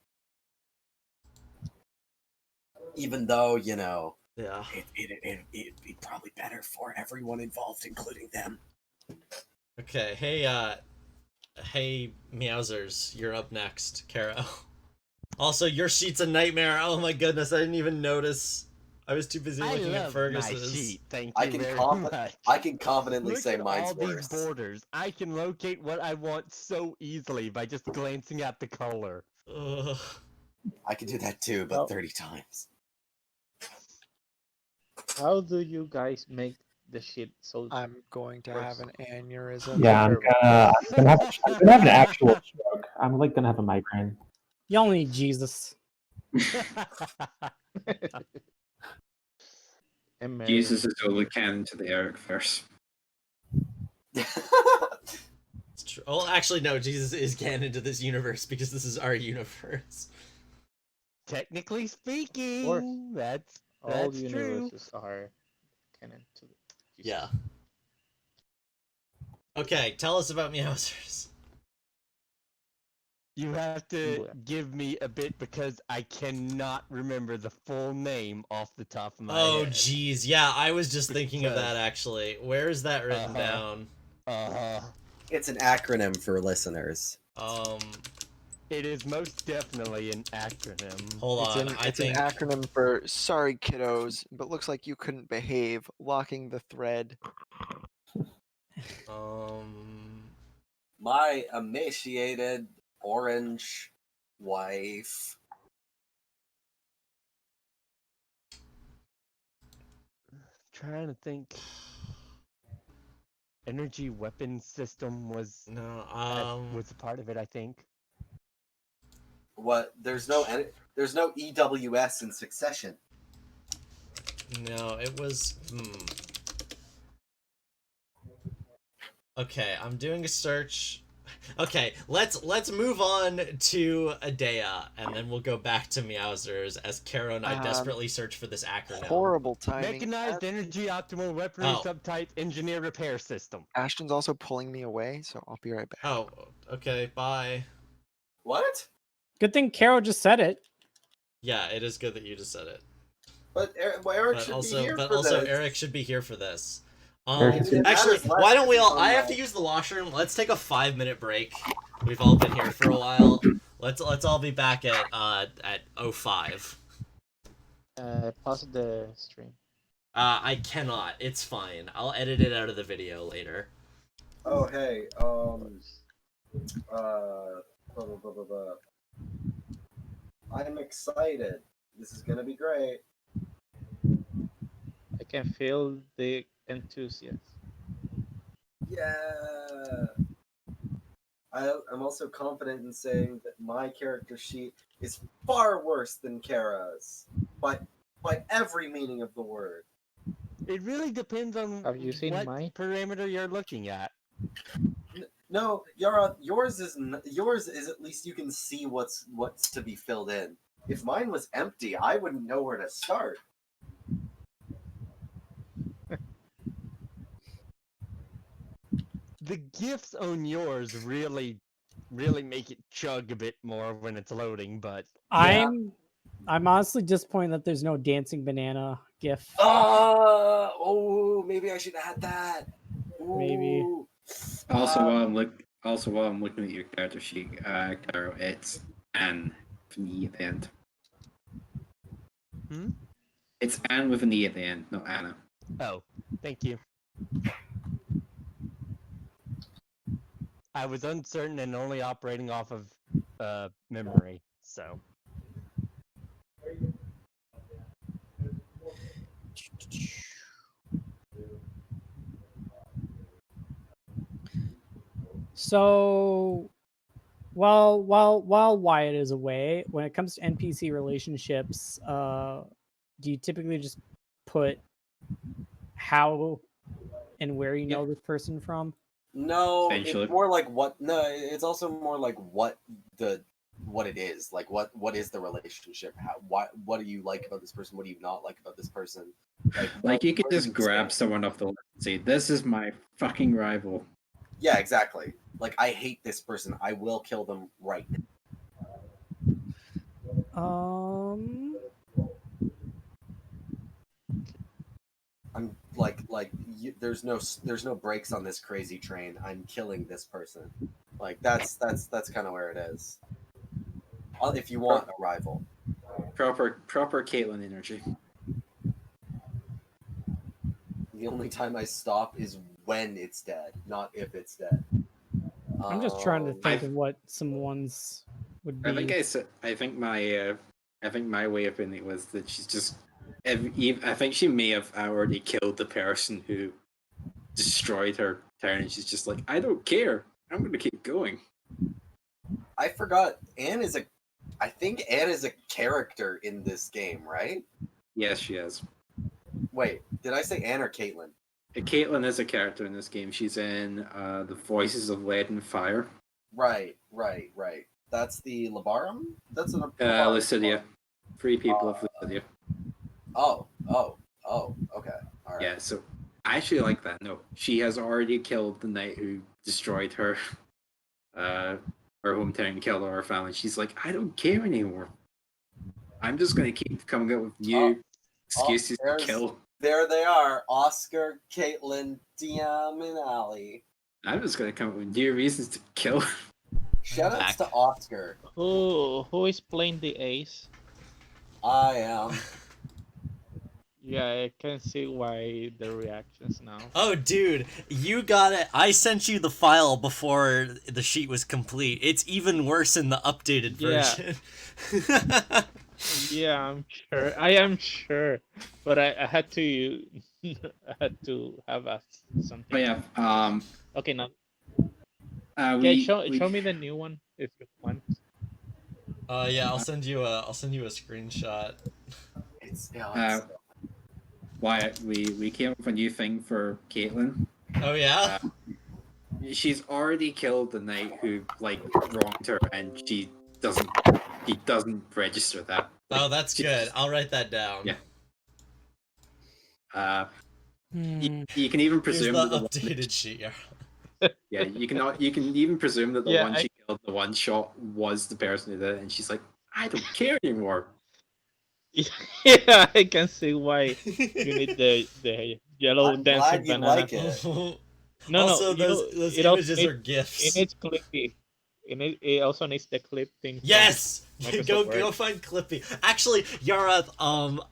Even though, yeah, it'd be probably better for everyone involved, including them. Okay, hey Meowsers, you're up next, Caro. Also, your sheet's a nightmare. Oh my goodness, I didn't even notice. I was too busy looking at Fergus's. My sheet. Thank you very much. I can confidently Look say at mine's all worse. these borders. I can locate what I want so easily by just glancing at the color. Ugh. I can do that too, but 30 times. How do you guys make the shit so? I'm going to have an aneurysm. Yeah, I'm gonna have an actual stroke. I'm like gonna have a migraine. Y'all need Jesus. Jesus is only canon to the Eric verse. It's true. Well, actually, no. Jesus is canon to this universe because this is our universe. Technically speaking, that's all true. universes are canon to Jesus. Yeah. Okay, tell us about Meowsers. You have to give me a bit because I cannot remember the full name off the top of my head. Oh, jeez. Yeah, I was just thinking of that, actually. Where is that written down? It's an acronym for listeners. It is most definitely an acronym. Hold on, It's an acronym for sorry kiddos, but looks like you couldn't behave, locking the thread. My emaciated orange wife. Trying to think. energy weapon system was No, was a part of it, I think. What? There's no EWS in Succession. no, it was. Okay, I'm doing a search. Okay, let's move on to Adea, and then we'll go back to Meowsers as Karo and I desperately search for this acronym. Horrible timing. Mechanized energy optimal weaponry Oh. subtype engineer repair system. Ashton's also pulling me away, so I'll be right back. Oh, okay, bye. What? Good thing Carol just said it. Yeah, it is good that you just said it. But Eric should be here for also this. Eric should be here for this. Eric should be- Actually, Matters why don't we all? less. I have to use the washroom. Let's take a 5-minute break. We've all been here for a while. Let's all be back at 05. Pause the stream. I cannot. It's fine. I'll edit it out of the video later. Oh hey, blah, blah, blah, blah, blah. I'm excited. This is gonna be great. I can feel the enthusiasm. Yeah. I'm also confident in saying that my character sheet is far worse than Kara's, by every meaning of the word. It really depends on Have you seen what mine? parameter you're looking at. No, Yara, yours is at least you can see what's to be filled in. If mine was empty, I wouldn't know where to start. The gifts on yours really make it chug a bit more when it's loading, but I'm honestly disappointed that there's no dancing banana gif. Oh, maybe I should add that. Maybe. Ooh. Also, while I'm looking at your character sheet, Carol, it's Anne with an E at the end. Hmm? It's Anne with an E at the end, not Anna. Oh, thank you. I was uncertain and only operating off of memory, so. So, while Wyatt is away, when it comes to NPC relationships, do you typically just put how and where you know this person from? No, Essentially. it's more like what. No, it's also more like what it is. Like what is the relationship? What do you like about this person? What do you not like about this person? Like you could what do just you grab say? someone off the list and say, "This is my fucking rival." Yeah, exactly. Like I hate this person. I will kill them right now. I'm there's no brakes on this crazy train. I'm killing this person. Like that's kind of where it is. If you want a rival. Proper Caitlyn energy. The only time I stop is when it's dead, not if it's dead. I'm just trying to think I've- of what some ones would be. I think I said. I think my way of putting it was that she's just. I think she may have already killed the person who destroyed her town, and she's just like, I don't care. I'm going to keep going. I forgot. I think Anne is a character in this game, right? Yes, she is. Wait, did I say Anne or Caitlyn? Caitlyn is a character in this game. She's in the Voices of Lead and Fire. Right. That's the Labarum? That's an Lucidia. 3 people of Lucidia. Oh, okay. All right. Yeah, so I actually like that. No, she has already killed the knight who destroyed her hometown and killed all her family. She's like, I don't care anymore. I'm just going to keep coming up with new excuses to kill. There they are. Oscar, Caitlyn, Diam, and Ali. I'm just going to come up with new reasons to kill. Shoutouts to Oscar. Who is playing the ace? I am. Yeah, I can see why the reactions now. Oh, dude, you got it. I sent you the file before the sheet was complete. It's even worse in the updated version. Yeah, I'm sure. I am sure, but I had to I had to have something. But yeah, Okay, now okay, we show me the new one if you want. Yeah, I'll send you a screenshot. It's yeah. uh, Wyatt, we came up with a new thing for Caitlyn. Oh yeah. She's already killed the knight who like wronged her, and doesn't she doesn't register that. Like, Oh, that's good. I'll write that down. Yeah. Hmm. You can even Here's presume the that the one updated sheet. yeah, you can even presume that the Yeah, one she killed, the one shot, was the person who did it, and she's like, I don't care anymore. Yeah, I can see why you need the yellow I'm dancing glad you banana. like it. No, Also, you know, those it also images needs are gifs. it needs Clippy. It also needs the clip thing. From Yes! Microsoft Go Word. find Clippy. Actually, Yara,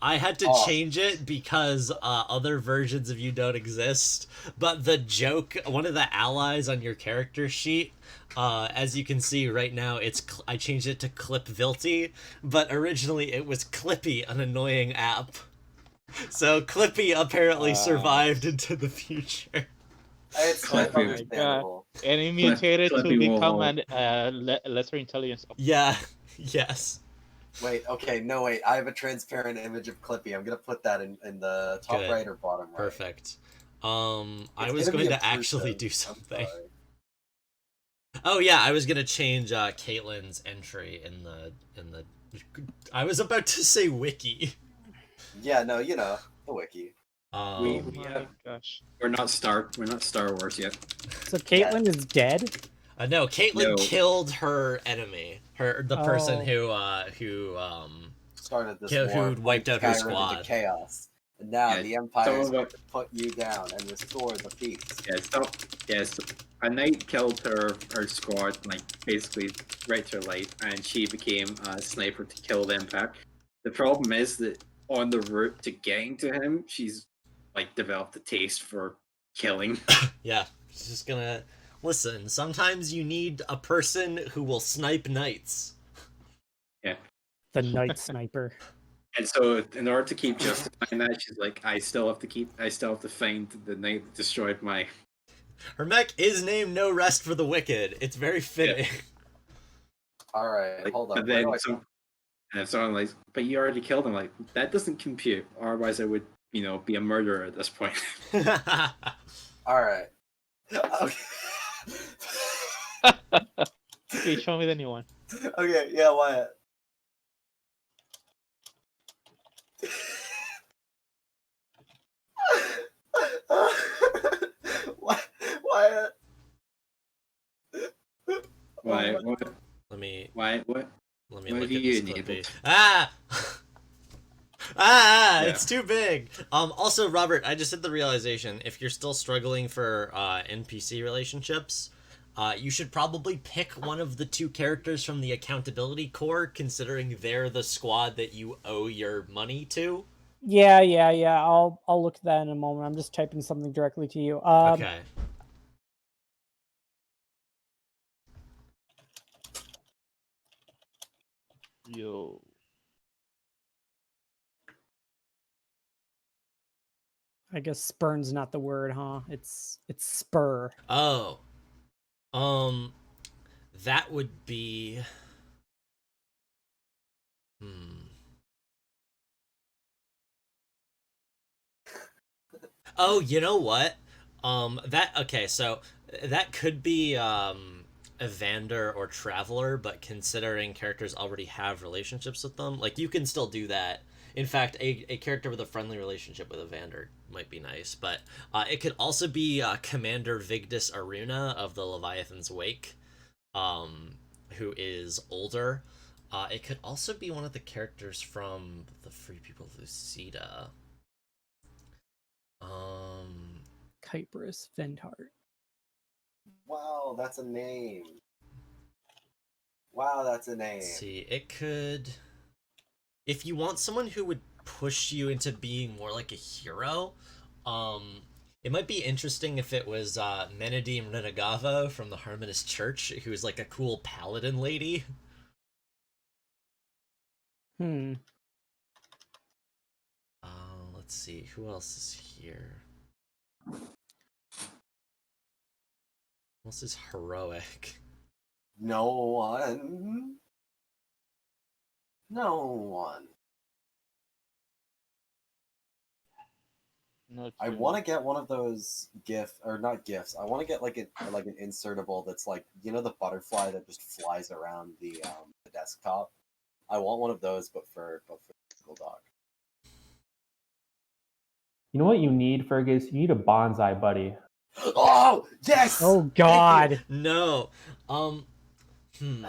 I had to Oh. change it because other versions of you don't exist. But the joke, one of the allies on your character sheet, as you can see right now, I changed it to Clipvilty, but originally it was Clippy, an annoying app. So Clippy apparently survived into the future. It's Clippy. Oh my god! understandable. And it mutated to Clippy become will- a lesser intelligence. Yeah, yes. Wait, okay, no wait. I have a transparent image of Clippy. I'm gonna put that in the top Good. right or bottom right. Perfect. I It's was gonna be going a to actually Prusso. do I'm something. sorry. Oh yeah, I was gonna change Caitlin's entry in the. I was about to say wiki. Yeah, no, you know the wiki. We, Oh my gosh! we're not Star Wars yet. So Caitlyn is dead. No, Caitlin No. killed her enemy, the person who Started this who war, wiped out her Skyrim squad. into chaos, and now Yeah, the Empire is some of going to put you down and restore the peace. Yes, a knight killed her squad, like basically right to her life, and she became a sniper to kill the Impact. The problem is that on the route to getting to him, she's like developed a taste for killing. Yeah, she's just gonna listen. Sometimes you need a person who will snipe knights. Yeah. The night sniper. And so, in order to keep justifying that, she's like, I still have to find the knight that destroyed my. Her mech is named No Rest for the Wicked. It's very fitting. All right, Like, hold on. but Where then do I some, and if someone like, but you already killed him. Like that doesn't compute. Otherwise, I would, be a murderer at this point. All right. Okay. Okay, show me the new one. Okay, yeah, Wyatt. Wyatt. Why? What? Let me Why? What? let me What look have at you this enabled? Clippy. Ah! Ah, Yeah. it's too big. Also, Robert, I just had the realization, if you're still struggling for NPC relationships, you should probably pick one of the two characters from the accountability core, considering they're the squad that you owe your money to. Yeah. I'll look at that in a moment. I'm just typing something directly to you. Okay. Yo. I guess spurn's not the word, huh? It's spur. Oh. That would be... Oh, you know what? So that could be Evander or Traveler, but considering characters already have relationships with them, like you can still do that. In fact, a character with a friendly relationship with Evander might be nice, but it could also be Commander Vigdis Aruna of the Leviathan's Wake, who is older. It could also be one of the characters from the Free People of Lucida. Kypris Vendhart. Wow, that's a name. Wow, that's a name. Let's see, it could... If you want someone who would push you into being more like a hero, it might be interesting if it was Menedim Renegavo from the Harmonist Church, who's like a cool paladin lady. Hmm. Let's see. Who else is here? Who else is heroic? No one. No one. Not I sure. want to get one of those or not gifts. I want to get like an insertable that's like the butterfly that just flies around the desktop. I want one of those, but for the Google Doc. You know what you need, Fergus? You need a bonsai buddy. Oh yes! Oh Thank you. God. No. Hmm.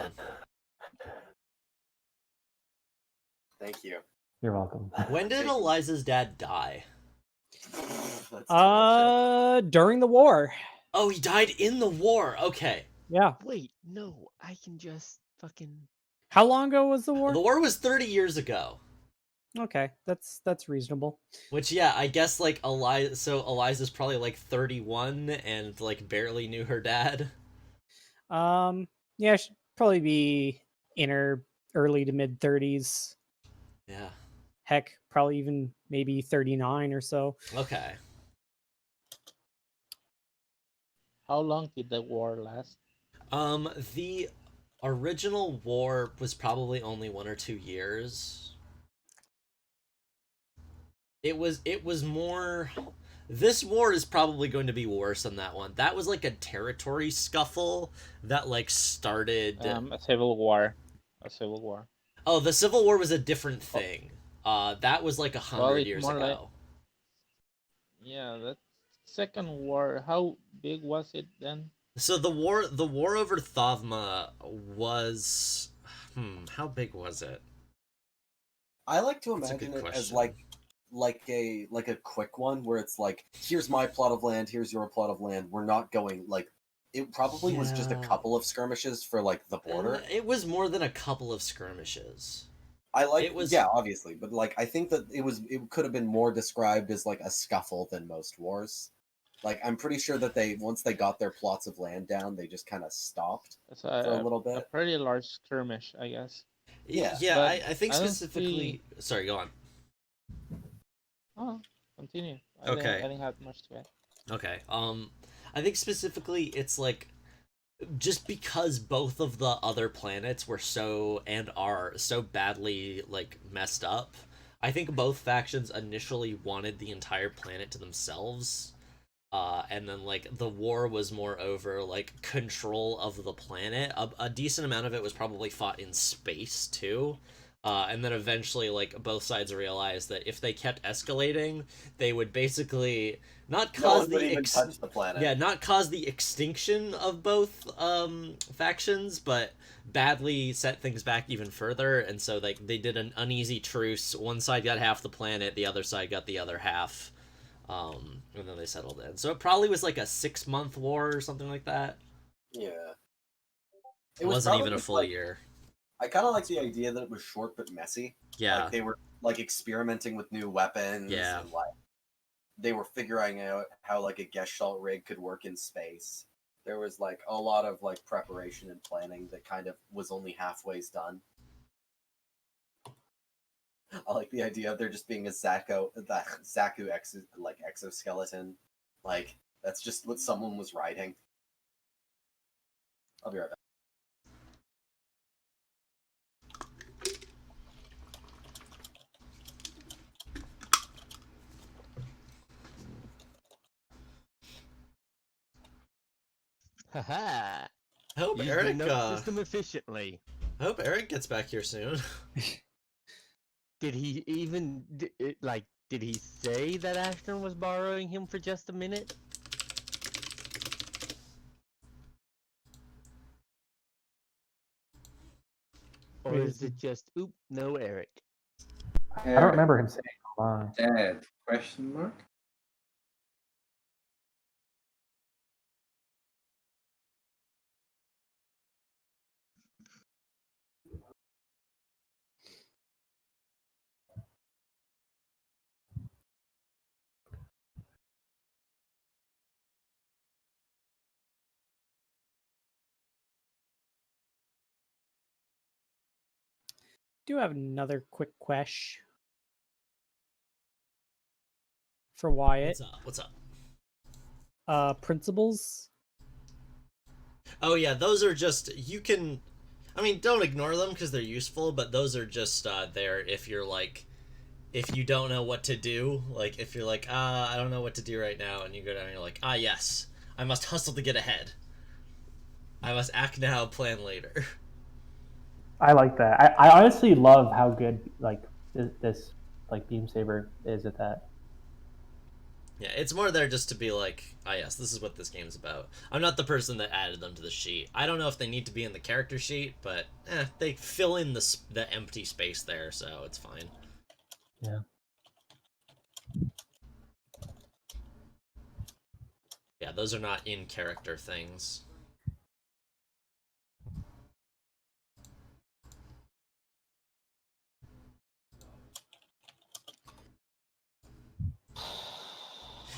Thank you. You're welcome. When did Eliza's dad die? That's too much. During the war. Oh, he died in the war. Okay. Yeah. Wait, no, I can just fucking. How long ago was the war? The war was 30 years ago. Okay, that's reasonable. Which, yeah, I guess, like, Eliza's probably, like, 31 and, like, barely knew her dad. Yeah, she'd probably be in her early to mid 30s. Yeah. Heck, probably even maybe 39 or so. Okay. How long did the war last? The original war was probably only 1 or 2 years. It was more. This war is probably going to be worse than that one. That was like a territory scuffle that like started. A civil war. A civil war. Oh, the Civil War was a different thing. That was like 100 it's years more ago. like. Yeah, that second war. How big was it then? So the war over Thavma was, how big was it? I like to That's a imagine good it as question. like a quick one where it's like, here's my plot of land, here's your plot of land. We're not going like it probably was just a Yeah. couple of skirmishes for like the border. It was more than a couple of skirmishes. It was yeah, obviously, but like I think that it could have been more described as like a scuffle than most wars. Like I'm pretty sure that once they got their plots of land down, they just kind of stopped It's for a little a bit. pretty large skirmish, I guess. Yeah. Yeah, But I think I don't specifically. Sorry, go on. Oh, continue. Okay. I didn't have much to add. Okay. I think specifically it's like just because both of the other planets were and are so badly like messed up. I think both factions initially wanted the entire planet to themselves. And then like the war was more over like control of the planet. A decent amount of it was probably fought in space too. And then eventually like both sides realized that if they kept escalating, they would basically not cause touch the planet. Yeah, not cause the extinction of both factions, but badly set things back even further. And so like they did an uneasy truce. One side got half the planet, the other side got the other half. And then they settled in. So it probably was like a 6-month war or something like that. Yeah. It wasn't even a full year. I kind of like the idea that it was short but messy. Yeah. Like they were like experimenting with new weapons. Yeah. And like they were figuring out how like a Gestalt rig could work in space. There was like a lot of like preparation and planning that kind of was only halfway's done. I like the idea of there just being a Zaku exoskeleton. Like that's just what someone was riding. I'll be right back. Haha. I hope Use Eric the note system efficiently. I hope Eric gets back here soon. Did he even did he say that Ashton was borrowing him for just a minute? Or is it just oop, no Eric? I don't remember him saying how long. Dead? Question mark. do have another quick question for Wyatt. What's up? Principles. Oh yeah, those are just you can. I mean, don't ignore them because they're useful, but those are just there if you're like, if you don't know what to do. Like if you're like, I don't know what to do right now, and you go down and you're like, yes, I must hustle to get ahead. I must act now, plan later. I like that. I honestly love how good like this like beam saber is at that. Yeah, it's more there just to be like, yes, this is what this game's about. I'm not the person that added them to the sheet. I don't know if they need to be in the character sheet, but they fill in the empty space there, so it's fine. Yeah. Yeah, those are not in character things.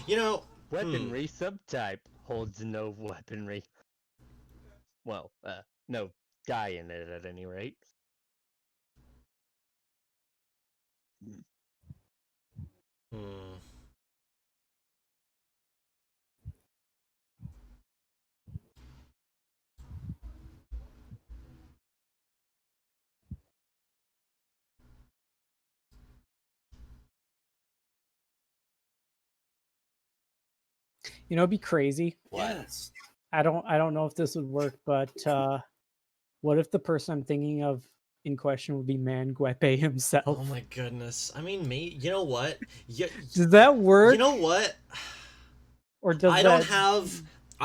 You know, Weaponry subtype holds no weaponry. Well, no guy in it at any rate. hmm. You know, it'd be crazy. What? I don't know if this would work, but what if the person I'm thinking of in question would be Manguepe himself? Oh my goodness. I mean, you know what? Does that work? You know what? Or does I that...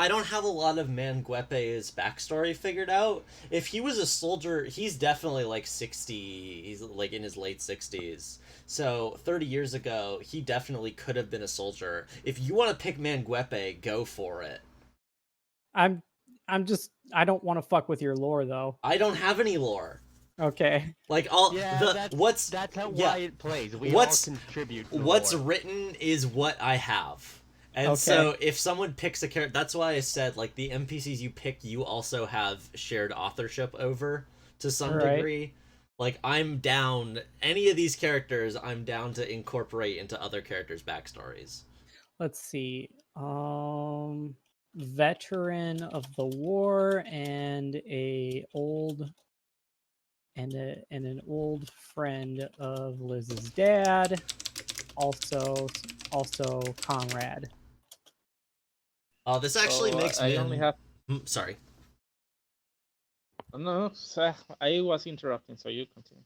don't have a lot of Manguepe's backstory figured out. If he was a soldier, he's definitely like 60. He's like in his late 60s. So 30 years ago, he definitely could have been a soldier. If you want to pick Manguepe, go for it. I'm just, I don't want to fuck with your lore though. I don't have any lore. Okay. Like that's how Wyatt plays. We all contribute. What's written is what I have. And so if someone picks a character, that's why I said like the NPCs you pick, you also have shared authorship over to some degree. Like I'm down any of these characters, I'm down to incorporate into other characters' backstories. Let's see. Veteran of the war and an old friend of Liz's dad. Also Conrad. This actually makes I only have. Sorry. No, I was interrupting, so you continue.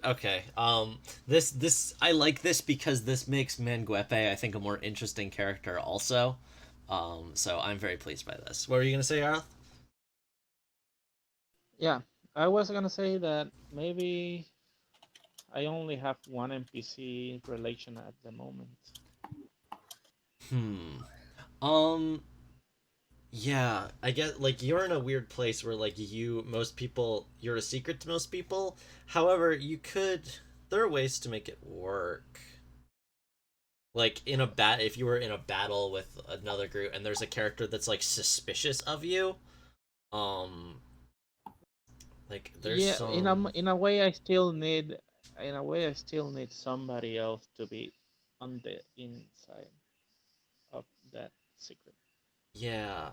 Okay. This I like this because this makes Manguepe, I think, a more interesting character also. So I'm very pleased by this. What were you gonna say, Arath? Yeah, I was gonna say that maybe I only have one NPC relation at the moment. Yeah, I get like you're in a weird place where like you're a secret to most people. However, there are ways to make it work. Like if you were in a battle with another group and there's a character that's like suspicious of you, like there's some... in a way I still need somebody else to be on the inside of that secret. Yeah.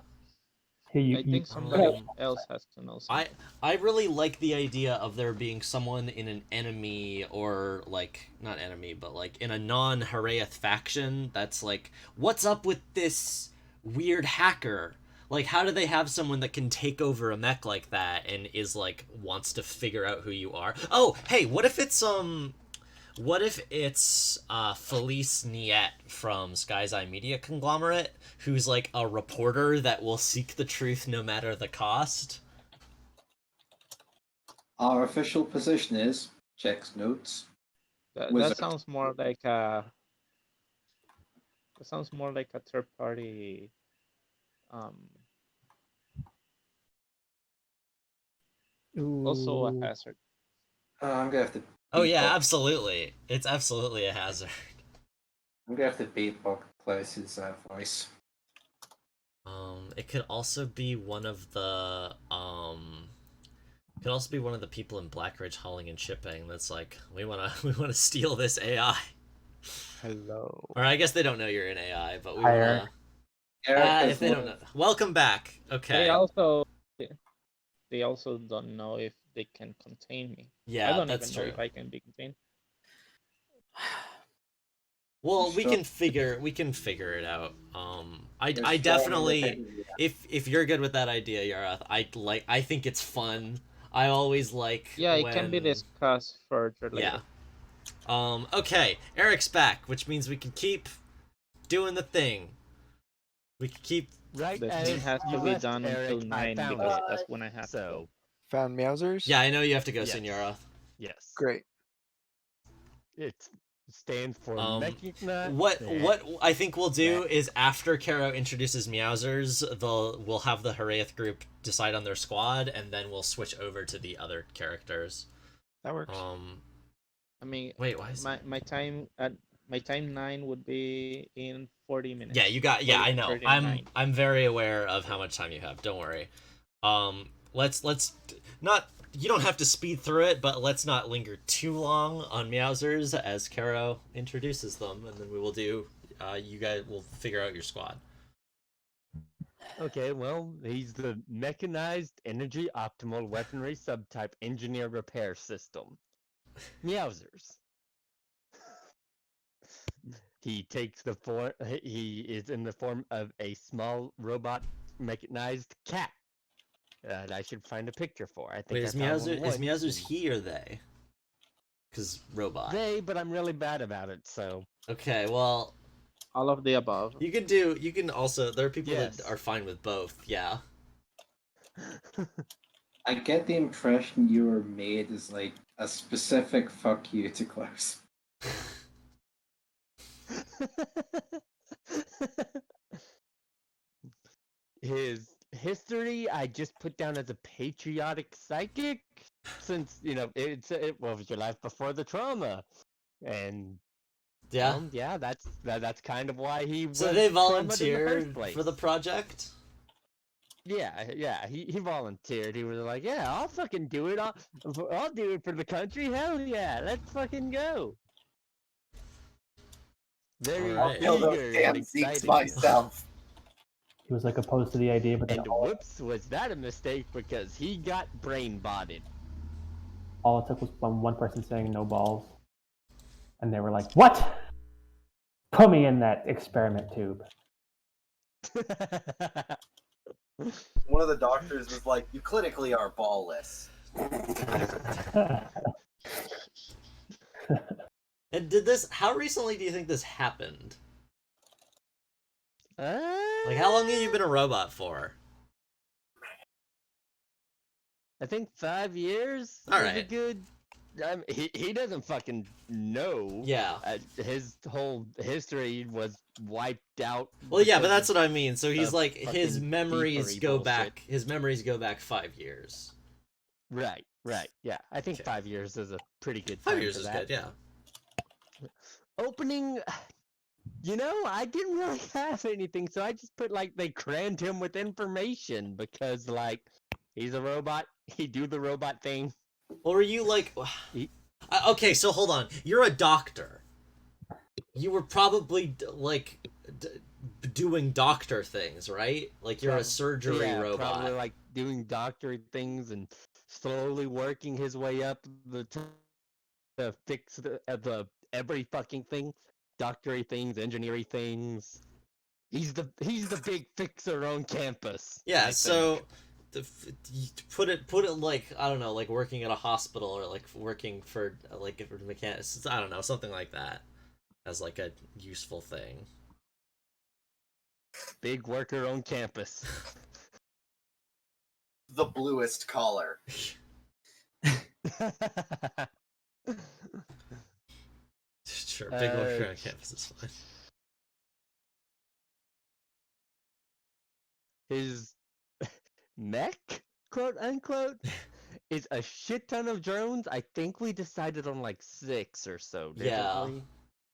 I think somebody else has to know something. I really like the idea of there being someone in an enemy, or like not enemy, but like in a non-Haraeth faction that's like, what's up with this weird hacker? Like, how do they have someone that can take over a mech like that and is like wants to figure out who you are? Oh, hey, what if it's Felice Niet from Sky's Eye Media Conglomerate, who's like a reporter that will seek the truth no matter the cost? Our official position is, checks notes. That sounds more like a third party also a hazard. I'm gonna have to. Oh yeah, absolutely. It's absolutely a hazard. I'm gonna have to beatbox Klaus's voice. It could also be one of the Could also be one of the people in Blackridge hauling and shipping. That's like, we wanna steal this AI. Hello. Or I guess they don't know you're in AI, but we Hi, wanna. Eric If they don't know, welcome back. Okay. They also don't know if they can contain me. Yeah, I don't that's even know true. if I can be contained. Well, we Sure. can figure it out. I There's definitely, strong if you're good with that idea, Yarath, I think it's fun. I always like Yeah, it when, can be discussed further yeah. later. Okay, Eric's back, which means we can keep doing the thing. We can keep. Right The as thing has you to be left, done Eric, until I 9 found because it. that's when I have to go. So Found Meowsers? Yeah, I know you have to go Yes. soon, Yarath. yes, Great. it stands for mechanized. What I think we'll do is after Caro introduces Meowsers, we'll have the Haraeth group decide on their squad, and then we'll switch over to the other characters. That works. I mean, Wait, why is my time 9 would be in 40 minutes. Yeah, you got. Yeah, I know. 39. I'm very aware of how much time you have. Don't worry. Let's not. You don't have to speed through it, but let's not linger too long on Meowsers as Caro introduces them, and then we will do. You guys will figure out your squad. Okay, well, he's the mechanized energy optimal weaponry subtype engineer repair system. Meowsers. He takes the form. He is in the form of a small robot mechanized cat. That I should find a picture for. I think Wait, I is found one Meowsers once, he or they? Because robot. They, but I'm really bad about it. So Okay, well, All of the above. you can also. There are people Yes. that are fine with both. Yeah. I get the impression you were made as like a specific fuck you to Klaus. His history I just put down as a patriotic psychic, since it was your life before the trauma, and Yeah. yeah, that's kind of why he So was they traumatized in the volunteered first place. for the project. Yeah, he volunteered. He was like, yeah, I'll fucking do it. I'll do it for the country. Hell yeah, let's fucking go. Very Alright. Kill those eager damn and Zeeks excited. myself. He was like opposed to the idea, but then And whoops, was that a mistake because he got brain botted. all it took was one person saying no balls, and they were like, "What? Put me in that experiment tube." One of the doctors was like, "You clinically are ballless." And did this? How recently do you think this happened? Like, how long have you been a robot for? I think 5 years. All is a right. good. He doesn't fucking know. Yeah. His whole history was wiped out. Well, yeah, but because that's what I mean. So he's of like his fucking memories thievery go bullshit. back. His memories go back 5 years. Right. Yeah, I think Okay. 5 years is a pretty good time 5 years for is that. good. Yeah. Opening. I didn't really have anything, so I just put like they crammed him with information because like he's a robot. He do the robot thing. Or were you like? He- Okay, so hold on. You're a doctor. You were probably doing doctor things, right? Like you're a surgery yeah, robot. probably like doing doctor things and slowly working his way up to fix the every fucking thing, doctory things, engineering things. He's the big fixer on campus. Yeah, I so think. put it like, I don't know, like working at a hospital or like working for like a mechanic. I don't know, something like that as like a useful thing. Big worker on campus. The bluest collar. Sure, big worker on campus is fine. His mech, quote unquote, is a shit ton of drones. I think we decided on like 6 or so, didn't Yeah. we?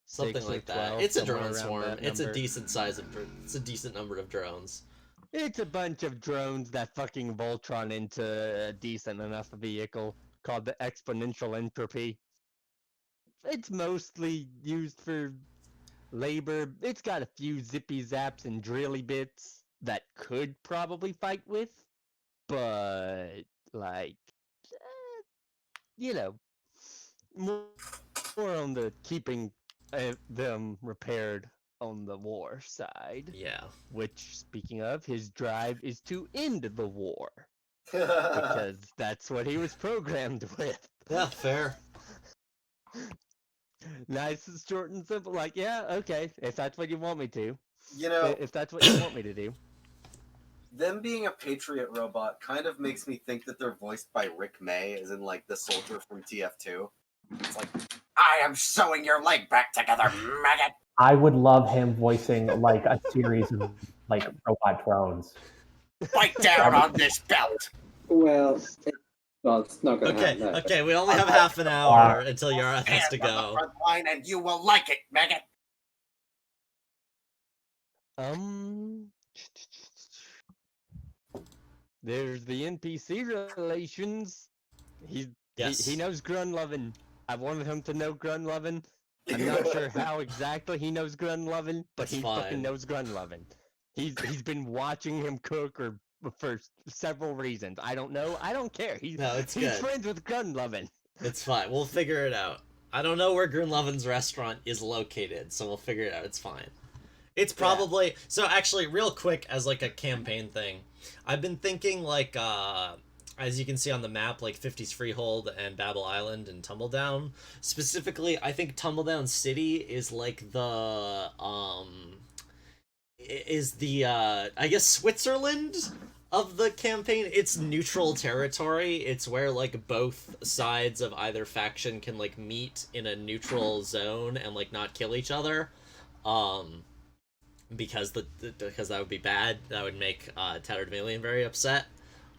Something 6 or like that. 12, it's a somewhere drone around swarm. that It's a number. decent size of. It's a decent number of drones. It's a bunch of drones that fucking Voltron into a decent enough vehicle called the Exponential Entropy. It's mostly used for labor. It's got a few zippy zaps and drilly bits that could probably fight with, but like, you know, more, more on the keeping them repaired on the war side. Yeah. Which, speaking of, his drive is to end the war. Because that's what he was programmed with. Yeah, fair. Nice and short and simple. Like, yeah, okay, if that's what you want me to. You know, If that's what you want me to do. them being a Patriot robot kind of makes me think that they're voiced by Rick May, as in like the soldier from TF2. It's like, I am sewing your leg back together, maggot. I would love him voicing like a series of like robot drones. Bite down on this belt. Well, it's not going to Okay, happen. okay, we only have half an hour until Yara has to Stand on the go. front line and you will like it, maggot. There's the NPC relations. Yes. He knows Grunlovin. I wanted him to know Grunlovin. I'm not sure how exactly he knows Grunlovin, but That's he fine. fucking knows Grunlovin. He's been watching him cook for several reasons. I don't know. I don't care. No, it's he's good. friends with Grunlovin. It's fine. We'll figure it out. I don't know where Grunlovin's restaurant is located, so we'll figure it out. It's fine. It's probably... So, actually, real quick, as, like, a campaign thing, I've been thinking, like, as you can see on the map, like, 50s Freehold and Babel Island and Tumbledown. Specifically, I think Tumbledown City is, like, the, I guess, Switzerland of the campaign. It's neutral territory. It's where, like, both sides of either faction can, like, meet in a neutral zone and, like, not kill each other. Because because that would be bad. That would make Tattered Valiant very upset.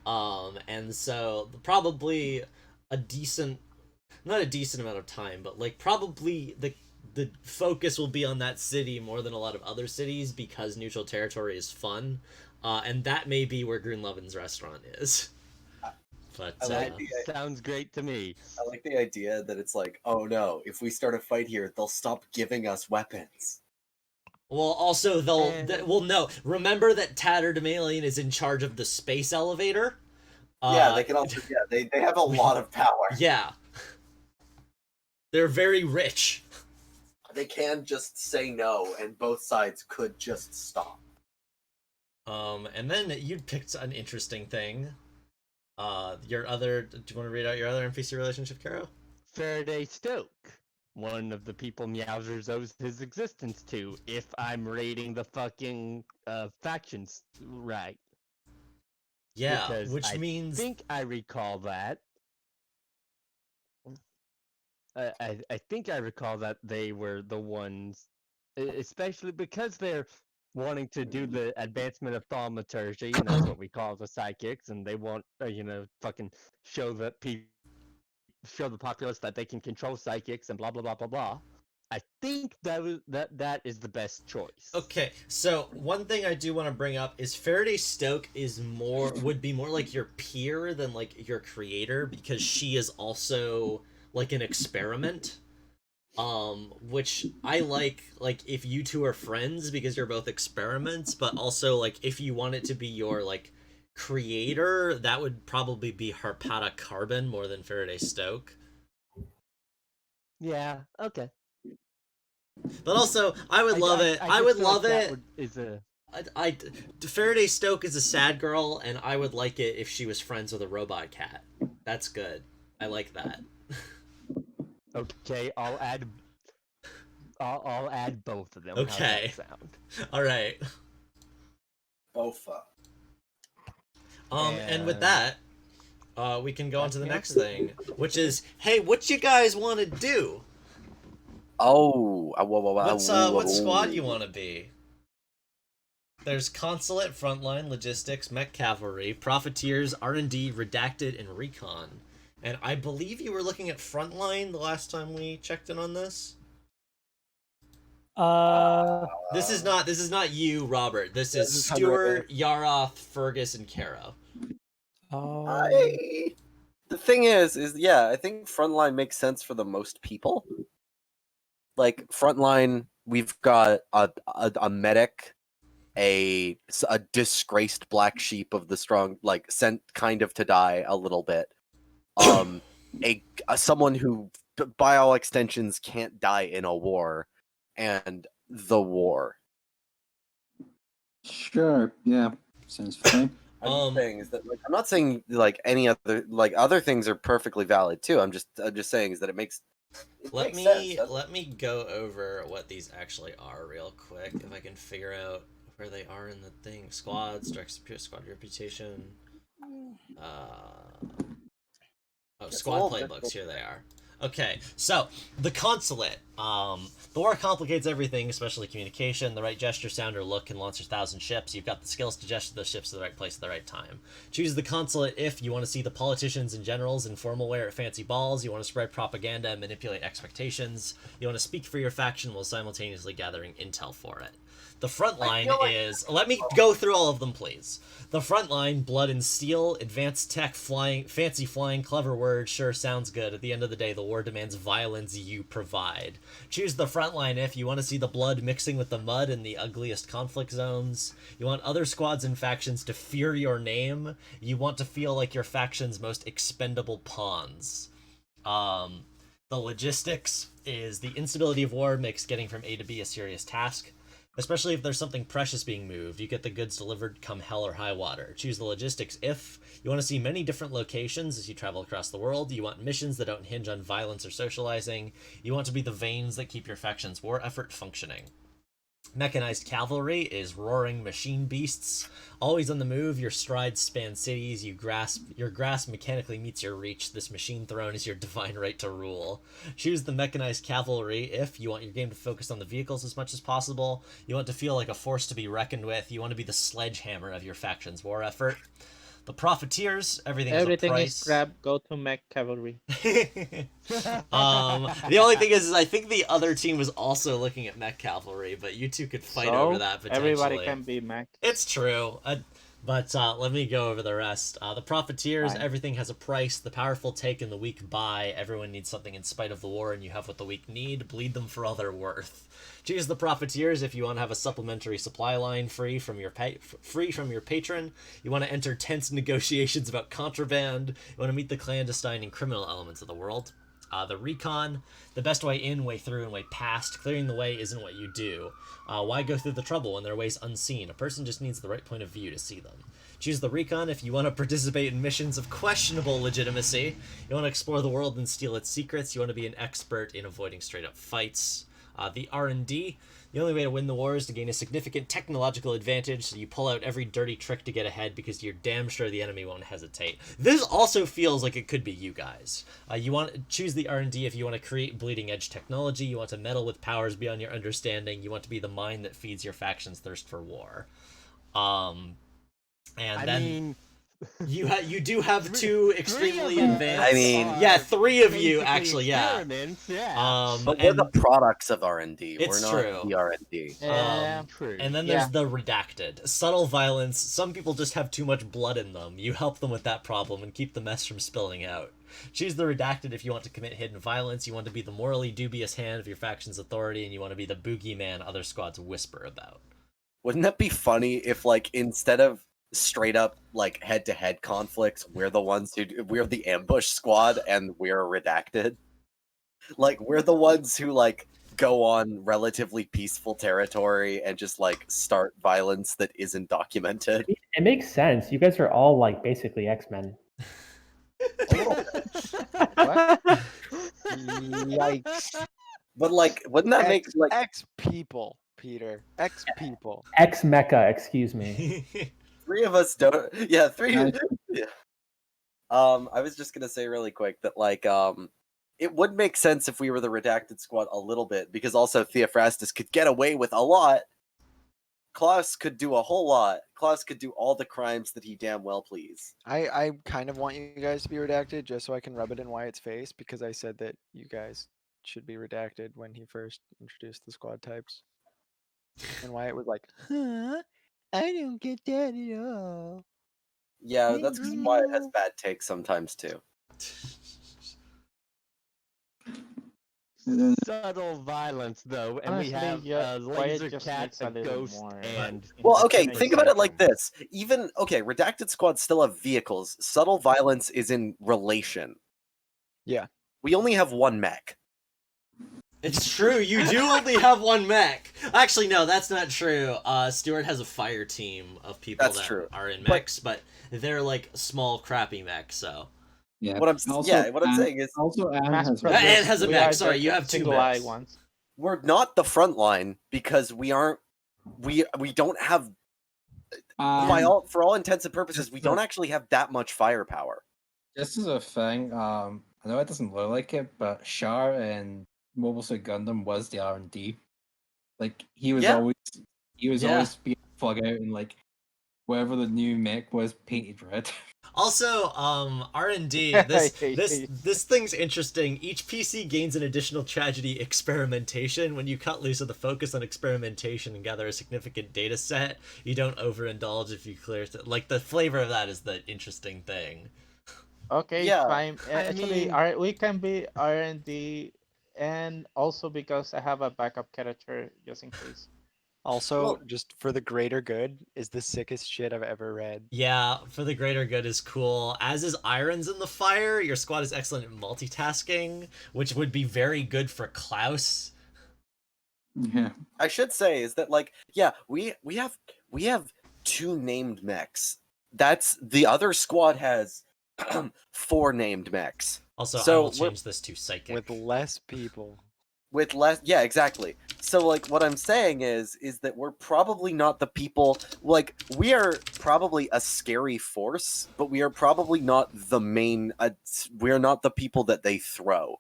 And so probably not a decent amount of time, but like probably the focus will be on that city more than a lot of other cities because neutral territory is fun, and that may be where Grunlovin's restaurant is. But sounds great to me. I like the idea that it's like, oh no, if we start a fight here, they'll stop giving us weapons. Well, also no. Remember that Tattered Alien is in charge of the space elevator. Yeah, they can also. Yeah, they have a lot of power. Yeah, they're very rich. They can just say no, and both sides could just stop. And then you picked an interesting thing. Your other. Do you want to read out your other NPC relationship, Caro? Faraday Stoke. One of the people Meowsers owes his existence to, if I'm rating the fucking factions right. Yeah, Because which means... I think I recall that. I think I recall that they were the ones, especially because they're wanting to do the advancement of thaumaturgy, and that's what we call the psychics, and they want, fucking show that people. Show the populace that they can control psychics and blah blah blah blah blah. I think that is the best choice. Okay, so one thing I do want to bring up is Faraday Stoke would be more like your peer than like your creator, because she is also like an experiment. Which I like if you two are friends because you're both experiments, but also like if you want it to be your like creator, that would probably be Harpata Carbon more than Faraday Stoke. Yeah, okay. But also, I would love it. I would love it. Faraday Stoke is a sad girl, and I would like it if she was friends with a robot cat. That's good. I like that. Okay, I'll add both of them. Okay. How's that sound? All right. Bofa. And with that, we can go on to the next thing, which is, hey, what you guys want to do? Oh, what squad you want to be? There's Consulate, Frontline, Logistics, Mech Cavalry, Profiteers, R&D, Redacted, and Recon. And I believe you were looking at Frontline the last time we checked in on this. This is not you, Robert. This is this is Stuart, Yaroth, Fergus, and Kara. The thing is yeah, I think frontline makes sense for the most people. Like frontline, we've got a medic, a disgraced black sheep of the strong, like sent kind of to die a little bit. A someone who, by all extensions, can't die in a war, and the war. Sure, yeah, sounds fine. I'm saying is that, like, I'm not saying like any other, like, other things are perfectly valid too. I'm just saying is that it makes Let makes sense, let me go over what these actually are real quick, if I can figure out where they are in the thing. Squads, direct squad reputation. Squad playbooks. Here they are. Okay, so the consulate. The war complicates everything, especially communication. The right gesture, sound, or look can launch 1,000 ships. You've got the skills to gesture those ships to the right place at the right time. Choose the consulate if you want to see the politicians and generals in formal wear at fancy balls. You want to spread propaganda and manipulate expectations. You want to speak for your faction while simultaneously gathering intel for it. The front line is... Let me go through all of them, please. The front line, blood and steel, advanced tech, flying, fancy flying, clever word, sure, sounds good. At the end of the day, the war demands violence, you provide. Choose the front line if you want to see the blood mixing with the mud in the ugliest conflict zones. You want other squads and factions to fear your name. You want to feel like your faction's most expendable pawns. The logistics is the instability of war makes getting from A to B a serious task. Especially if there's something precious being moved, you get the goods delivered come hell or high water. Choose the logistics if you want to see many different locations as you travel across the world. You want missions that don't hinge on violence or socializing. You want to be the veins that keep your faction's war effort functioning. Mechanized cavalry is roaring machine beasts. Always on the move, your strides span cities, your grasp mechanically meets your reach. This machine throne is your divine right to rule. Choose the mechanized cavalry if you want your game to focus on the vehicles as much as possible. You want to feel like a force to be reckoned with. You want to be the sledgehammer of your faction's war effort. The profiteers, everything is scrap. Go to mech cavalry. The only thing is I think the other team was also looking at mech cavalry, but you two could fight over that potentially. Everybody can be mech. It's true. But let me go over the rest. The profiteers, everything has a price. The powerful take and the weak buy. Everyone needs something in spite of the war, and you have what the weak need. Bleed them for all they're worth. Choose the profiteers if you want to have a supplementary supply line free from your patron. You want to enter tense negotiations about contraband. You want to meet the clandestine and criminal elements of the world. The recon, the best way in, way through, and way past. Clearing the way isn't what you do. Why go through the trouble when there are ways unseen? A person just needs the right point of view to see them. Choose the recon if you want to participate in missions of questionable legitimacy. You want to explore the world and steal its secrets. You want to be an expert in avoiding straight-up fights. The R&D, the only way to win the war is to gain a significant technological advantage, so you pull out every dirty trick to get ahead because you're damn sure the enemy won't hesitate. This also feels like it could be you guys. You want to choose the R&D if you want to create bleeding-edge technology, you want to meddle with powers beyond your understanding, you want to be the mind that feeds your faction's thirst for war. You do have two extremely advanced. I mean, yeah, three of you actually, yeah. But we're the products of R&D. It's we're true. not the R&D. True. And then there's the redacted. Subtle violence. Some people just have too much blood in them. You help them with that problem and keep the mess from spilling out. Choose the redacted if you want to commit hidden violence. You want to be the morally dubious hand of your faction's authority, and you want to be the boogeyman other squads whisper about. Wouldn't that be funny if, like, instead of straight up, like, head-to-head conflicts, we're the ambush squad and we're redacted? Like, we're the ones who, like, go on relatively peaceful territory and just, like, start violence that isn't documented. It makes sense. You guys are all like basically X-Men. Yikes. But, like, wouldn't that make, like... X people, Peter. X people. X-Mecha, excuse me. Three of us don't... Yeah, three... Yeah. I was just gonna say really quick that, like, it would make sense if we were the redacted squad a little bit, because also Theophrastus could get away with a lot. Klaus could do a whole lot. Klaus could do all the crimes that he damn well please. I kind of want you guys to be redacted just so I can rub it in Wyatt's face because I said that you guys should be redacted when he first introduced the squad types. And Wyatt was like, huh? I don't get that at all. Yeah, that's because Wyatt has bad takes sometimes too. Subtle violence, though, and Honestly, we have yeah, Wyatt laser just cat, needs a a little ghost, more and Well, okay, Interesting. think about it like this. Even, okay, Redacted Squads still have vehicles. Subtle violence is in relation. Yeah. We only have one mech. It's true, you do only have one mech. Actually, no, that's not true. Stuart has a fire team of people That's that true. are in But- mechs, but they're like small, crappy mechs, so. Yeah. What I'm saying is Also, Anne Mass has produce, Anne has a we mech, are sorry, the you have two single eye mechs. ones. we're not the front line because we don't have for all intents and purposes we don't actually have that much firepower. This is a thing. I know it doesn't look like it, but Shar and Mobile Suit Gundam was the R&D. Like he was Yeah. always being flung out and like wherever the new mech was painted red. Also, R&D, this thing's interesting. Each PC gains an additional tragedy experimentation. When you cut loose of the focus on experimentation and gather a significant data set, you don't overindulge if you clear... Like, the flavor of that is the interesting thing. Okay, Yeah, fine. I Actually, mean- we can be R&D, and also because I have a backup character just in case. Also, Well- just for the greater good, is the sickest shit I've ever read. Yeah, for the greater good is cool. As is Irons in the Fire. Your squad is excellent at multitasking, which would be very good for Klaus. Yeah. I should say is that like we have two named mechs. That's the other squad has 4 named mechs. Also, I So will we're- change this to Psychic. With less people. With less, yeah, exactly. So like what I'm saying is that we're probably not the people, like we are probably a scary force, but we are probably not the main, we're not the people that they throw.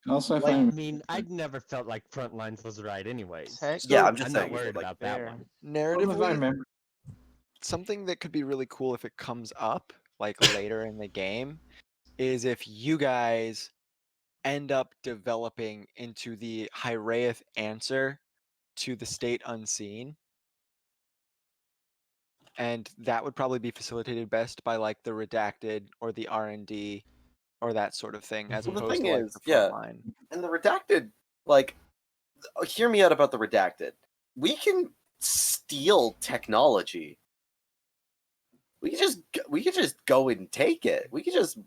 Also, if I I'm mean, I'd never felt like Frontlines was right anyways. Heck, Yeah, I'm just I'm saying, not worried like, about that fair. one. if I Narratively, remember, something that could be really cool if it comes up, like later in the game, is if you guys end up developing into the Hiraeth answer to the state unseen. And that would probably be facilitated best by like the redacted or the R&D or that sort of thing, as Well, the opposed thing to like is, the yeah. front line. And the redacted, like, hear me out about the redacted. We can steal technology. We could just go and take it. We just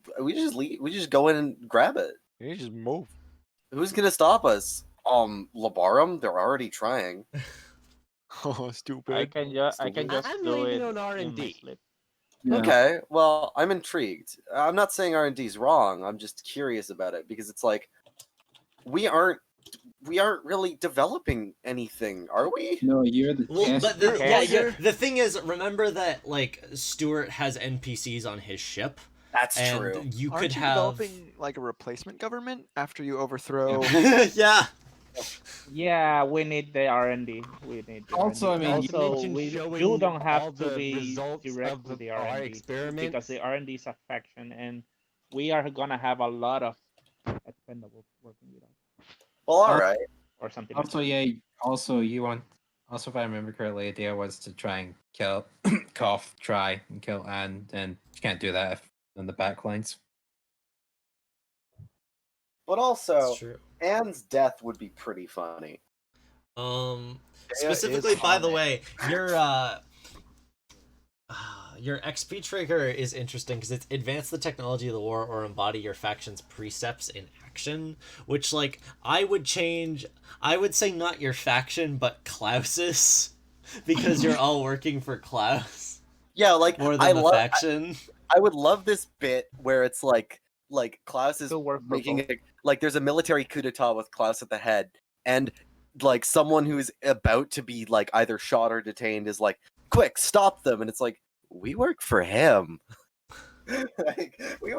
go in and grab it. You just move. Who's gonna stop us? Labarum, they're already trying. Oh, stupid. I can just I'm do leaning it on in my R&D. sleep. yeah. Okay, well, I'm intrigued. I'm not saying R&D's wrong. I'm just curious about it because it's like we aren't really developing anything, are we? No, you're the Well, test. but the, Okay. yeah, Well, the thing is, remember that like Stuart has NPCs on his ship, That's and true. you Aren't could you have developing like a replacement government after you overthrow? yeah. Yeah, we need the R&D. We need the Also, R&D. I mean, Not to also, mention you showing don't all have to the be results direct of with the our R&D because experiments. the R&D is a faction, and we are gonna have a lot of expendables working with us Well, all right. or something. Like Also, yeah. Also, you want. Also, if I remember correctly, the idea was to try and kill, try and kill Anne, and you can't do that in the backlines. But also, It's true. Anne's death would be pretty funny. Specifically, is by the on it. way, your XP trigger is interesting because it's advance the technology of the war or embody your faction's precepts in action, which like I would say not your faction but Klaus's because you're all working for Klaus Yeah, like more I than the love. faction. I would love this bit where it's like Klaus is To work for making both. it like there's a military coup d'etat with Klaus at the head, and like someone who's about to be like either shot or detained is like, "Quick, stop them!" And it's like, we work for him. Like we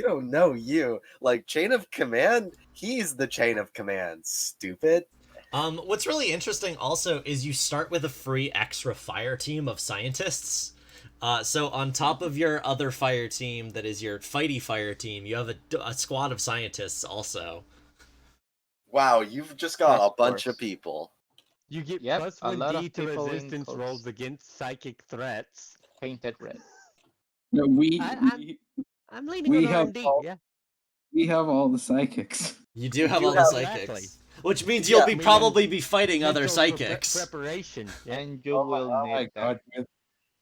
don't know you. Like chain of command, he's the chain of command. Stupid. What's really interesting also is you start with a free extra fire team of scientists. So on top of your other fire team that is your fighty fire team, you have a squad of scientists also. Wow, you've just got Task a bunch force. of people. You get Yep, plus a 1 lot D of to people in resistance clothes. rolls against psychic threats. Painted red. No, I'm leaning we on have R&D. all- Yeah. we have all the psychics. You do We have do all the have- psychics, Exactly. which means Yeah, you'll I be mean, probably be fighting other Mental psychics. preparation. Yeah. And you Oh will my need them. god!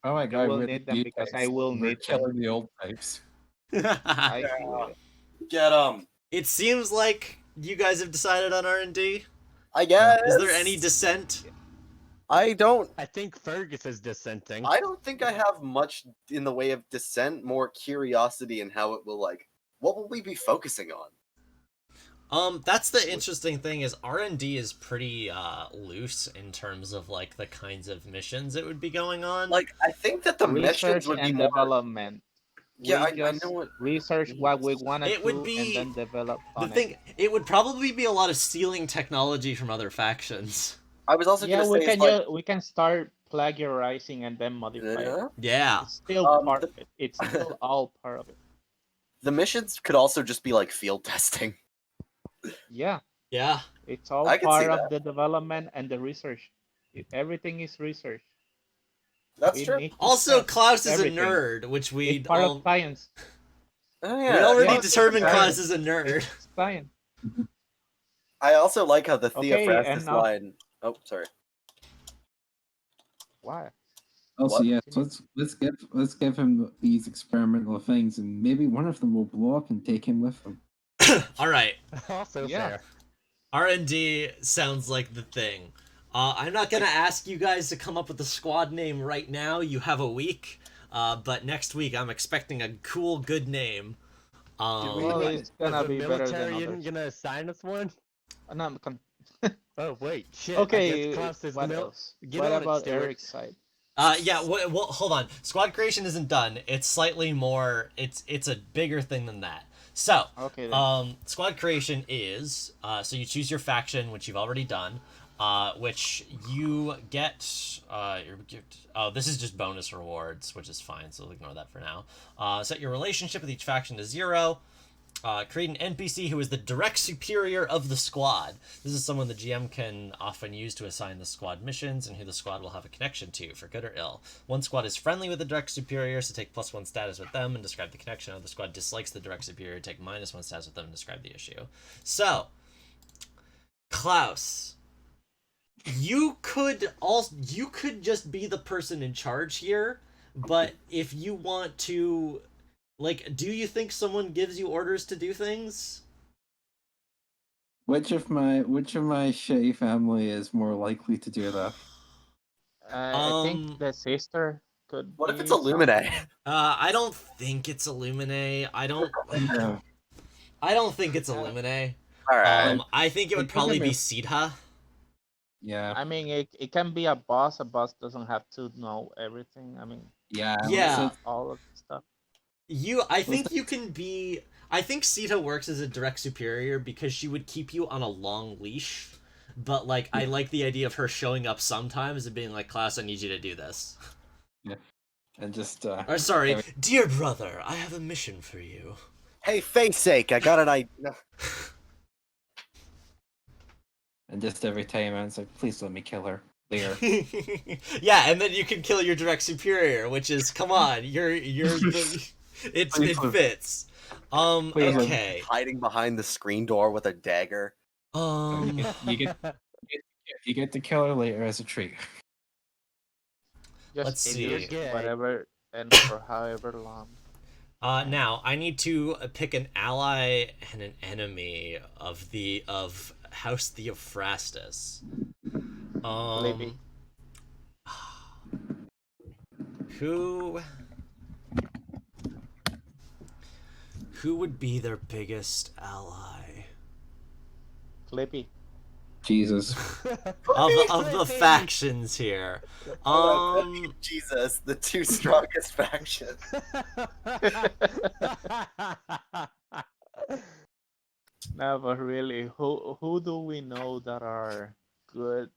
Oh my You god! will We're need the them new because types. I will We're need them. killing the old types. I Yeah. feel it. Get them. It seems like you guys have decided on R&D. I guess. Is there any dissent? I don't. I think Fergus is dissenting. I don't think I have much in the way of dissent. More curiosity in how it will What will we be focusing on? That's the interesting thing is R&D is pretty loose in terms of like the kinds of missions it would be going on. Like, I think that the missions Research would be and more. development. Yeah, We I just know what. research what we want to It would do be- and then develop the on thing, it would probably be a lot of stealing technology from other factions. I was also it. Yeah, gonna we say, can it's like, we can start plagiarizing and then modify it. yeah, Yeah. It's still part the- of it. It's still all part of it. the missions could also just be like field testing. Yeah, Yeah. it's all I can see part of the development and the research. Everything is research. That's We true. need to Also, test Klaus is everything. a nerd, which we It's part all of science. Oh we yeah. already yeah. determined Science. Klaus is a nerd. It's science. I also like how the Okay, Theophrastus and now- line. Oh, sorry. Why? Also, What? yes, let's give him these experimental things, and maybe one of them will blow up and take him with them. All right. Also Yeah. fair. R&D sounds like the thing. I'm not gonna ask you guys to come up with a squad name right now. You have a week. But next week I'm expecting a cool, good name. Well, it's gonna Is the be better than military others. gonna assign us one? No, Oh wait, shit. okay, I guess Klaus is what the else? Get What on it, about Stuart. Eric's side? Yeah. Well, hold on. Squad creation isn't done. It's slightly more. It's a bigger thing than that. So, Okay, then. squad creation is so you choose your faction, which you've already done. Which you get. Oh, this is just bonus rewards, which is fine. So we'll ignore that for now. Set your relationship with each faction to 0. Create an NPC who is the direct superior of the squad. This is someone the GM can often use to assign the squad missions and who the squad will have a connection to, for good or ill. One squad is friendly with the direct superior, so take +1 status with them and describe the connection. Another squad dislikes the direct superior, take -1 status with them and describe the issue. So, Klaus, you could just be the person in charge here, but if you want to, like, do you think someone gives you orders to do things? Which of my shitty family is more likely to do that? I think the sister could. What if be it's Illuminae? something. I don't think it's Illuminae. I don't think it's Illuminae. All right. I think it would Like, probably be remember- Sidha. Yeah, I mean, it can be a boss. A boss doesn't have to know everything. I mean, yeah, Yeah. so- all of the stuff. I think you can be. I think Sita works as a direct superior because she would keep you on a long leash. But like, I like the idea of her showing up sometimes and being like, "Class, I need you to do this." and just Or sorry, Every- dear brother, I have a mission for you. Hey, face sake, I got an idea. and just every time it's like, please let me kill her later. Yeah, and then you can kill your direct superior, which is, come on, you're it fits. Please, Okay. Hiding behind the screen door with a dagger. you get to kill her later as a treat. Just Let's induce see. whatever and for however long. Now I need to pick an ally and an enemy of House Theophrastus. Libby. Who would be their biggest ally Clippy. Jesus. of the factions here? Jesus, the two strongest factions. No, but really, who do we know that are good?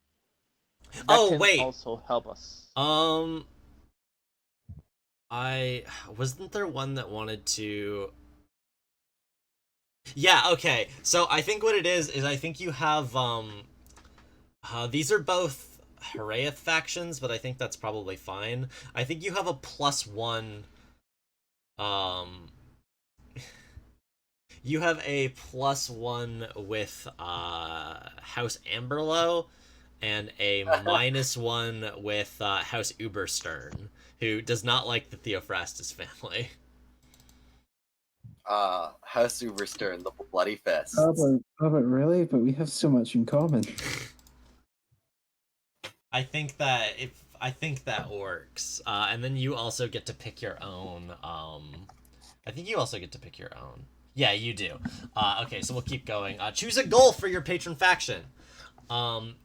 That Oh, can wait. also help us. I wasn't there one that wanted to. Yeah, okay. So I think what it is I think you have these are both Heraeth factions, but I think that's probably fine. I think you have a +1 um you have a +1 with House Amberlow and a -1 with House Uberstern, who does not like the Theophrastus family. House Uberstern, the Bloody Fists. But really? But we have so much in common. I think that works. And then you also get to pick your own. I think you also get to pick your own. Yeah, you do. Okay, so we'll keep going. Choose a goal for your patron faction.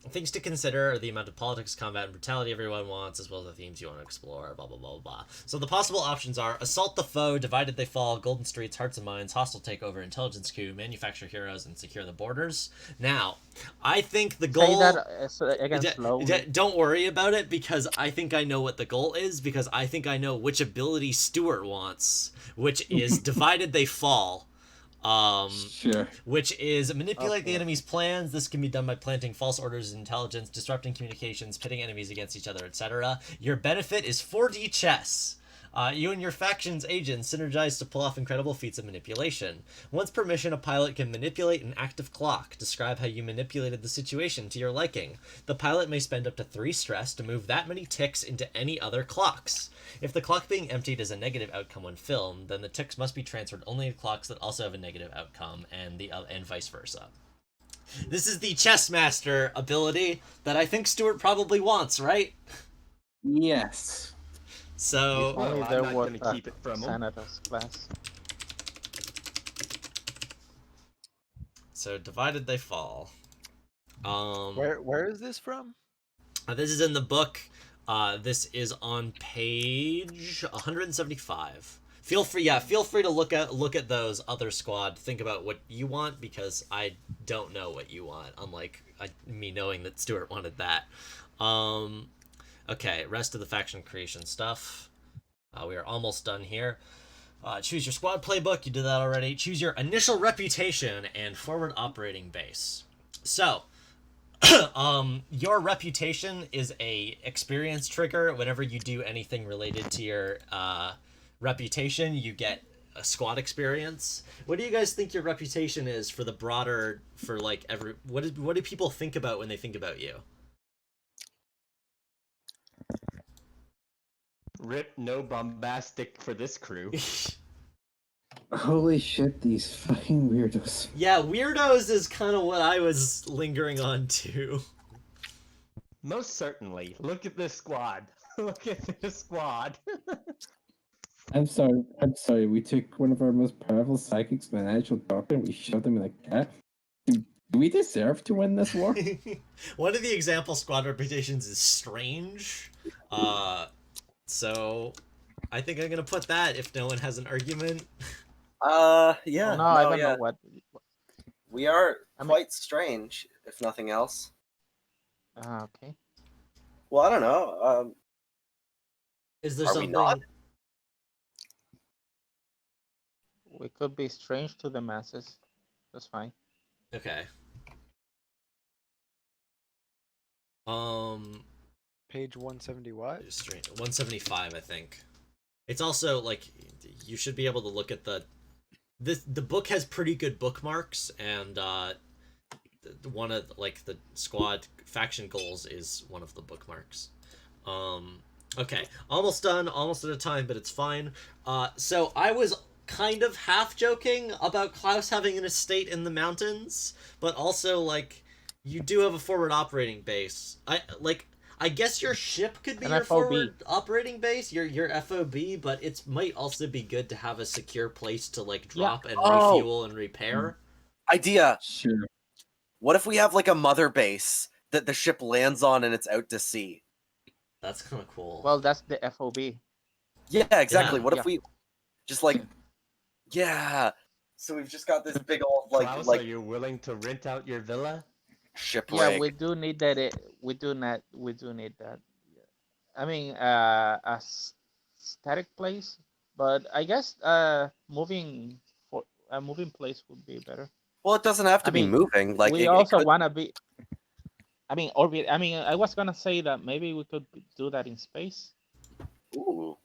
Things to consider are the amount of politics, combat, and brutality everyone wants, as well as the themes you want to explore, blah, blah, blah, blah. So the possible options are Assault the Foe, Divided They Fall, Golden Streets, Hearts and Minds, Hostile Takeover, Intelligence Coup, Manufacture Heroes, and Secure the Borders. Now, I think the goal... Say that again slowly. Don't worry about it, because I think I know what the goal is, because I think I know which ability Stuart wants, which is Divided They Fall. Sure. Which is manipulate the enemy's plans. This can be done by planting false orders of intelligence, disrupting communications, pitting enemies against each other, etc. Your benefit is 4D chess. You and your faction's agents synergize to pull off incredible feats of manipulation. Once per mission, a pilot can manipulate an active clock. Describe how you manipulated the situation to your liking. The pilot may spend up to 3 stress to move that many ticks into any other clocks. If the clock being emptied is a negative outcome when filmed, then the ticks must be transferred only to clocks that also have a negative outcome, and vice versa. This is the chess master ability that I think Stuart probably wants, right? Yes. So Well, Only I'm there not was gonna keep it from him. Senator's class. So Divided They Fall. Where is this from? This is in the book. This is on page 175. Feel free to look at those other squad. Think about what you want, because I don't know what you want. Unlike me knowing that Stuart wanted that. Okay, rest of the faction creation stuff. We are almost done here. Choose your squad playbook. You did that already. Choose your initial reputation and forward operating base. So, your reputation is a experience trigger. Whenever you do anything related to your reputation, you get a squad experience. What do you guys think your reputation is for the broader, for like every, what do people think about when they think about you? Rip, no bombastic for this crew. Holy shit, these fucking weirdos. Yeah, weirdos is kind of what I was lingering on too. Most certainly. Look at this squad. Look at this squad. I'm sorry. We took one of our most powerful psychics, an actual doctor, and we shoved him in a cat. Do we deserve to win this war? One of the example squad reputations is strange. So I think I'm gonna put that if no one has an argument. Yeah. No, I don't know what. We are I mean- quite strange, if nothing else. Okay. Well, I don't know. Is there Are we something? not? We could be strange to the masses. That's fine. Okay. Page 170 what? 175, I think. It's also like you should be able to look at the book has pretty good bookmarks, and one of like the squad faction goals is one of the bookmarks. Okay, almost done, almost at a time, but it's fine. So I was kind of half joking about Klaus having an estate in the mountains, but also like you do have a forward operating base. I guess your ship could be An your FOB. forward operating base, your FOB, but it might also be good to have a secure place to like drop and Oh. refuel and repair. Idea. Sure. What if we have like a mother base that the ship lands on and it's out to sea? That's kind of cool. Well, that's the FOB. Yeah, exactly. Yeah. What if we just like, yeah. So we've just got this big old Klaus, like are you willing to rent out your villa? shipwreck. Yeah, we do need that. We do need that. I mean, static place, but I guess moving for a moving place would be better. Well, it doesn't have to I be mean, moving. Like we it also could. wanna be. I mean, orbit. I mean, I was gonna say that maybe we could do that in space. Ooh.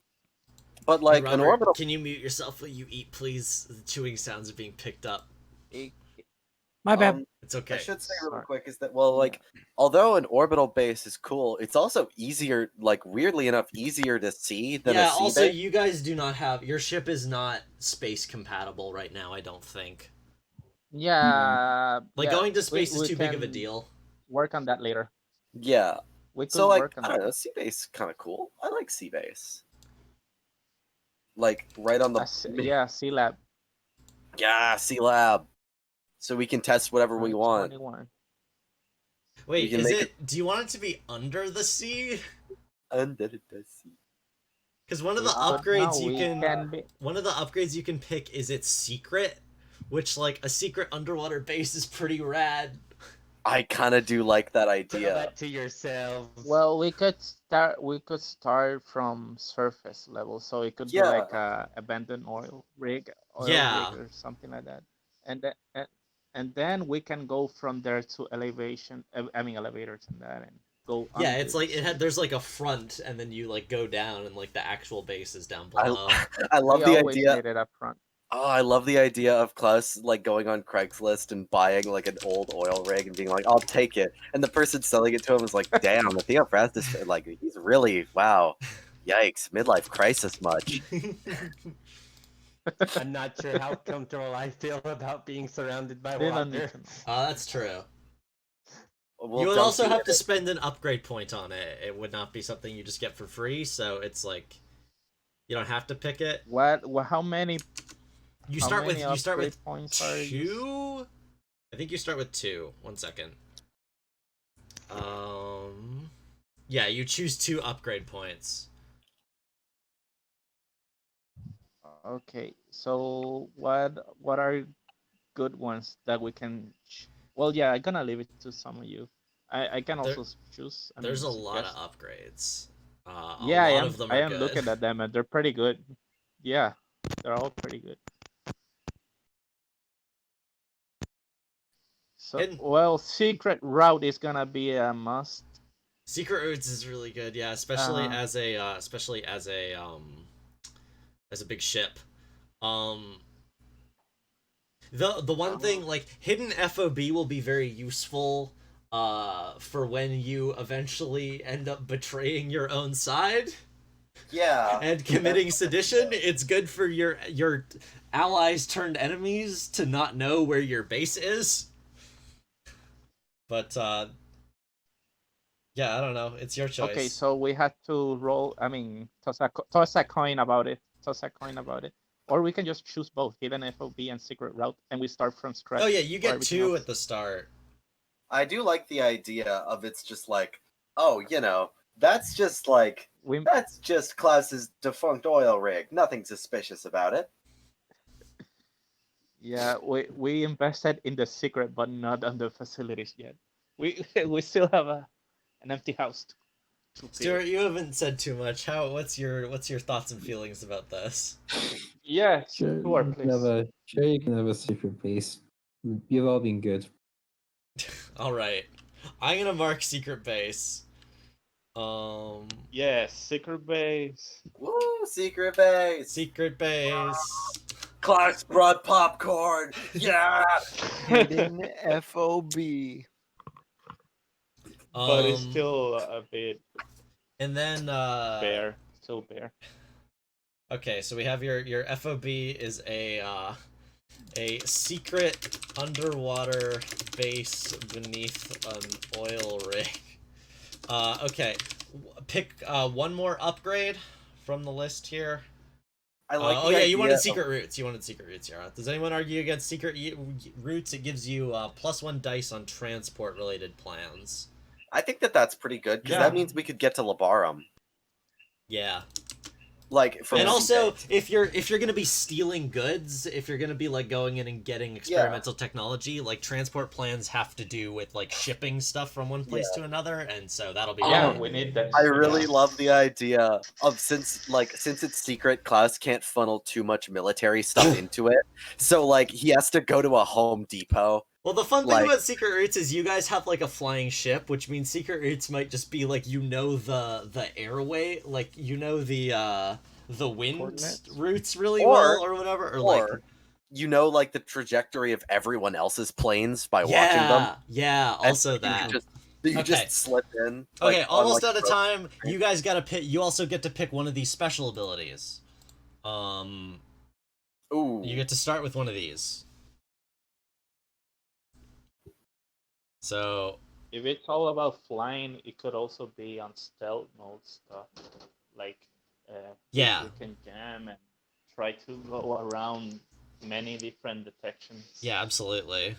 But Hey, like an Robert, orbital. can you mute yourself while you eat, please? The chewing sounds are being picked up. It, My bad. It's I okay. should say really Sorry. quick is that like although an orbital base is cool, it's also easier, like weirdly enough, easier to see than Yeah, a sea also, base. you guys do not have... Your ship is not space compatible right now, I don't think. yeah, Like, yeah. going to space is we too big of a can deal. work on that later. Yeah. We So could like work on I don't that. know, sea base is kind of cool. I like sea base. Like right on the Yeah, Sea Lab. yeah, sea lab. So we can test whatever we want. 21. Wait, can is make it... Do you want it to be under the sea? Under the sea. Because one of We the could upgrades no, you we can... be. One of the upgrades you can pick is its secret, which, like, a secret underwater base is pretty rad. I kind of do like that Tell idea. that to yourselves. Well, we could start. We could start from surface level, so it could be Yeah. like a abandoned oil rig Yeah. or something like that, and then and then we can go from there to elevation. I mean elevators and that, and go. Yeah, under it's the like it sea. had. There's like a front, and then you like go down, and like the actual base is down below. I love We the always idea. need it up front. Oh, I love the idea of Klaus like going on Craigslist and buying like an old oil rig and being like, "I'll take it," and the person selling it to him is like, "Damn, the Theophrastus, like he's really wow, yikes, midlife crisis much." I'm not sure how comfortable I feel about being surrounded by They don't need water. to know. That's true. We'll You would dunk also you have in to it. spend an upgrade point on it. It would not be something you just get for free, so it's like you don't have to pick it. What? How many? You How start many with upgrade points are you? 2. I think you start with 2. 1 second. Yeah, you choose 2 upgrade points. Okay, so what are good ones that we can? Well, yeah, I'm gonna leave it to some of you. I can There- also choose. I There's mean, a lot of suggest. upgrades. A Yeah, lot of them I are am good. looking at them and they're pretty good. Yeah, they're all pretty good. So, And- well, secret route is gonna be a must. Secret Roots is really good, yeah, especially as a big ship. The one thing, like, hidden FOB will be very useful for when you eventually end up betraying your own side Yeah. and committing sedition. It's good for your allies turned enemies to not know where your base is. But yeah, I don't know. It's your choice. Okay, so we had to roll. I mean, toss a coin about it. Toss a coin about it. Or we can just choose both hidden FOB and secret route, and we start from scratch. Oh yeah, you for get everything 2 else. at the start. I do like the idea of it's just like, oh, you know, that's just like that's just Klaus's defunct oil rig. Nothing suspicious about it. Yeah, we invested in the secret, but not on the facilities yet. We still have an empty house to fill. Stuart, you haven't said too much. What's your thoughts and feelings about this? Yeah, Sure, Stuart, you can please. you can have a secret base. You've all been good. All right, I'm gonna mark secret base. Yes, secret base. Woo, secret base. Secret base. Klaus brought popcorn. Yeah. Hidden FOB. But it's still a bit And then bare. Still bare. Okay, so we have your FOB is a secret underwater base beneath an oil rig. Okay, pick one more upgrade from the list here. I like. Oh yeah, you wanted idea secret roots. You wanted secret roots, Yara. Does anyone argue against secret roots? It gives you +1 dice on transport related plans. I think that's pretty good because Yeah. that means we could get to Labarum. Yeah. like from And a also, base. if you're gonna be stealing goods, if you're gonna be like going in and getting experimental technology, like transport plans have to do with like shipping stuff from one place to another, and so that'll be Yeah, really we need that. I really yeah. love the idea of since it's secret, Klaus can't funnel too much military stuff into it, so like he has to go to a Home Depot. Well, the fun thing Like- about Secret Roots is you guys have like a flying ship, which means Secret Roots might just be like the airway, like the wind Coordinates? routes really Or- well or whatever, or like like the trajectory of everyone else's planes by watching them. yeah, And also you that. just Okay. just slip in. Okay, like, on, almost like, out of rope. time. You guys gotta pick. You also get to pick one of these special abilities. Ooh. You get to start with one of these. So If it's all about flying, it could also be on stealth mode stuff. Like, Yeah. you can jam and try to go around many different detections. yeah, absolutely.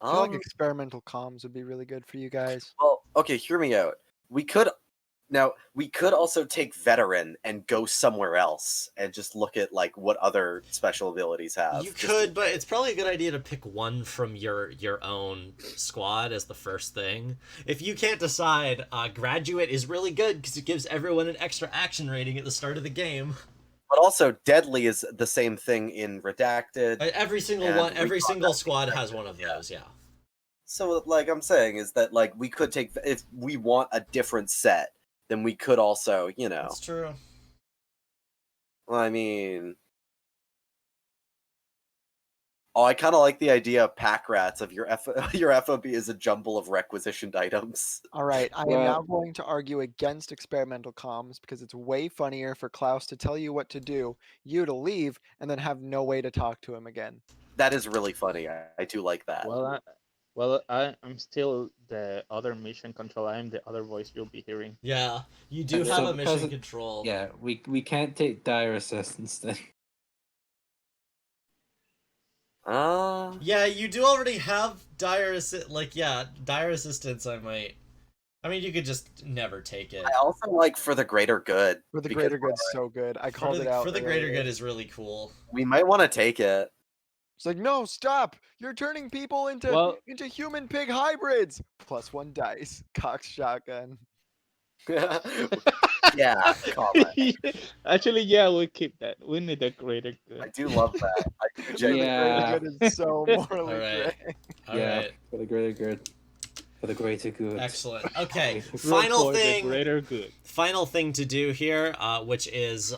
I feel like experimental comms would be really good for you guys. Well, okay, hear me out. We could also take veteran and go somewhere else and just look at like what other special abilities have. You just could, in but case. it's probably a good idea to pick one from your own squad as the first thing. If you can't decide, graduate is really good because it gives everyone an extra action rating at the start of the game. But also, deadly is the same thing in Redacted. Every single And one, every Recon single has squad Redacted, has one of those. Yeah. So, like I'm saying, is that like we could take if we want a different set, then we could also, That's true. I mean, I kind of like the idea of pack rats of your your FOB is a jumble of requisitioned items. All right, I am Well- now going to argue against experimental comms because it's way funnier for Klaus to tell you what to do, you to leave, and then have no way to talk to him again. That is really funny. I do like that. I'm still the other mission control. I am the other voice you'll be hearing. Yeah, you do And have so a because mission it- control. Yeah, we can't take dire assistance then. Yeah, you do already have dire assistance. I mean, you could just never take it. I also like for the greater good. For the because greater good's so good. I called it out. For the greater earlier. good is really cool. We might want to take it. It's like, no, stop! You're turning people into Well- into human pig hybrids. +1 dice. Cox shotgun. Yeah, comment. Actually, yeah, we'll keep that. We need a greater I good. do love that. I do For the genuinely. Yeah. greater good is so morally Alright. gray. All Yeah, right, for the greater good. For the greater good. excellent. Okay, For final the thing. greater good. Final thing to do here, which is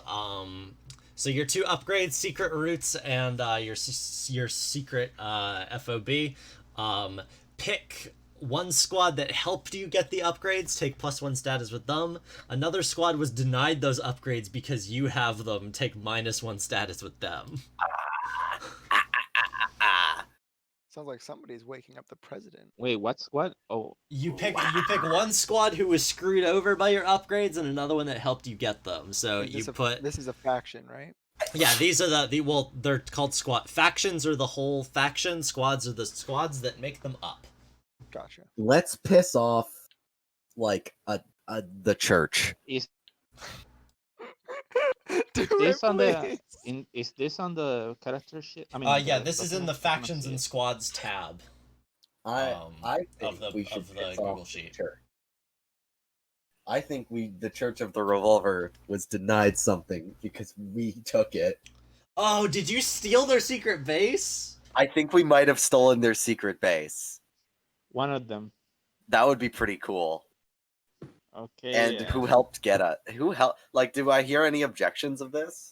so your two upgrades, secret roots and your secret FOB. Pick one squad that helped you get the upgrades, take +1 status with them. Another squad was denied those upgrades because you have them, take -1 status with them. Sounds like somebody's waking up the president. Wait, what? Oh, You pick one squad who was screwed over by your upgrades and another one that helped you get them. So Is you this a- put this is a faction, right? yeah, these are well, they're called squad factions are the whole faction, squads are the squads that make them up. Gotcha. Let's piss off like the church. is Do this it, on the please. is this on the character sheet? I mean, Yeah, the this is in the document? I wanna factions see and it. squads tab. I of think the- we should of the piss Google off the sheet. church. I think the Church of the Revolver was denied something because we took it. Oh, did you steal their secret base? I think we might have stolen their secret base. One of them. That would be pretty cool. Okay. And yeah. who helped get it? Who helped? Like, do I hear any objections of this?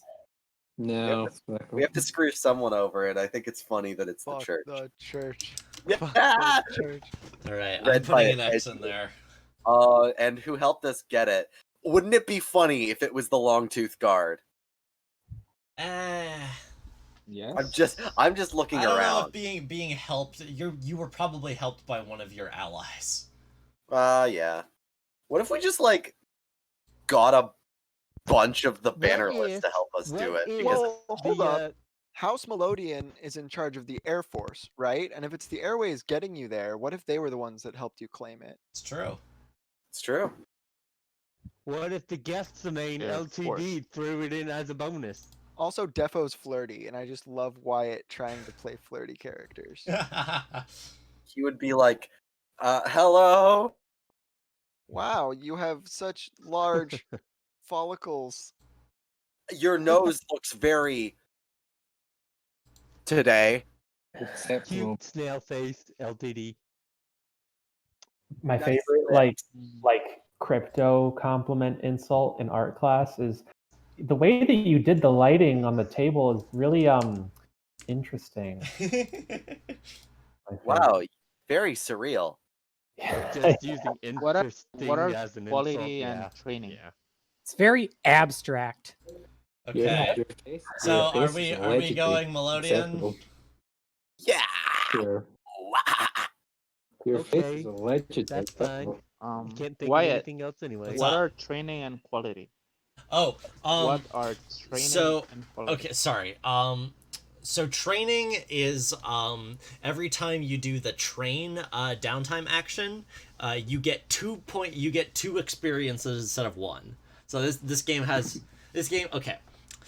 No. We have to screw someone over, and I think it's funny that it's the Fuck church. the church. Yeah. Fuck the church. All right, I'm Read by putting an a X in there. And who helped us get it? Wouldn't it be funny if it was the Longtooth Guard? Yes. I'm just looking I don't know around. if being helped. You were probably helped by one of your allies. Yeah. What if we just like got a bunch of the banner What list if- to help us do what it? if- Because Well, hold The, up. House Melodian is in charge of the Air Force, right? And if it's the Airways getting you there, what if they were the ones that helped you claim it? It's true. it's true. What if the guest main Air LTD threw it in as a bonus? Also, Defo's flirty, and I just love Wyatt trying to play flirty characters. He would be like, hello? Wow, you have such large follicles. Your nose looks very today. Acceptable. Cute snail face LTD. My Nice favorite lips. like crypto compliment insult in art class is the way that you did the lighting on the table is really interesting. Wow, very surreal. Just using What are interesting as an insult. quality and Yeah. training? Yeah. It's very abstract. Okay. Your face- So your are face we is are we allegedly going Melodian? acceptable. Yeah. Your, your face Okay, is allegedly that's fine. acceptable. I can't think of Wyatt, anything else anyway. What's what up? are training and quality? Oh, What are training so and quality? okay, sorry. So training is every time you do the train downtime action, you get 2 experiences instead of 1. So this game has okay.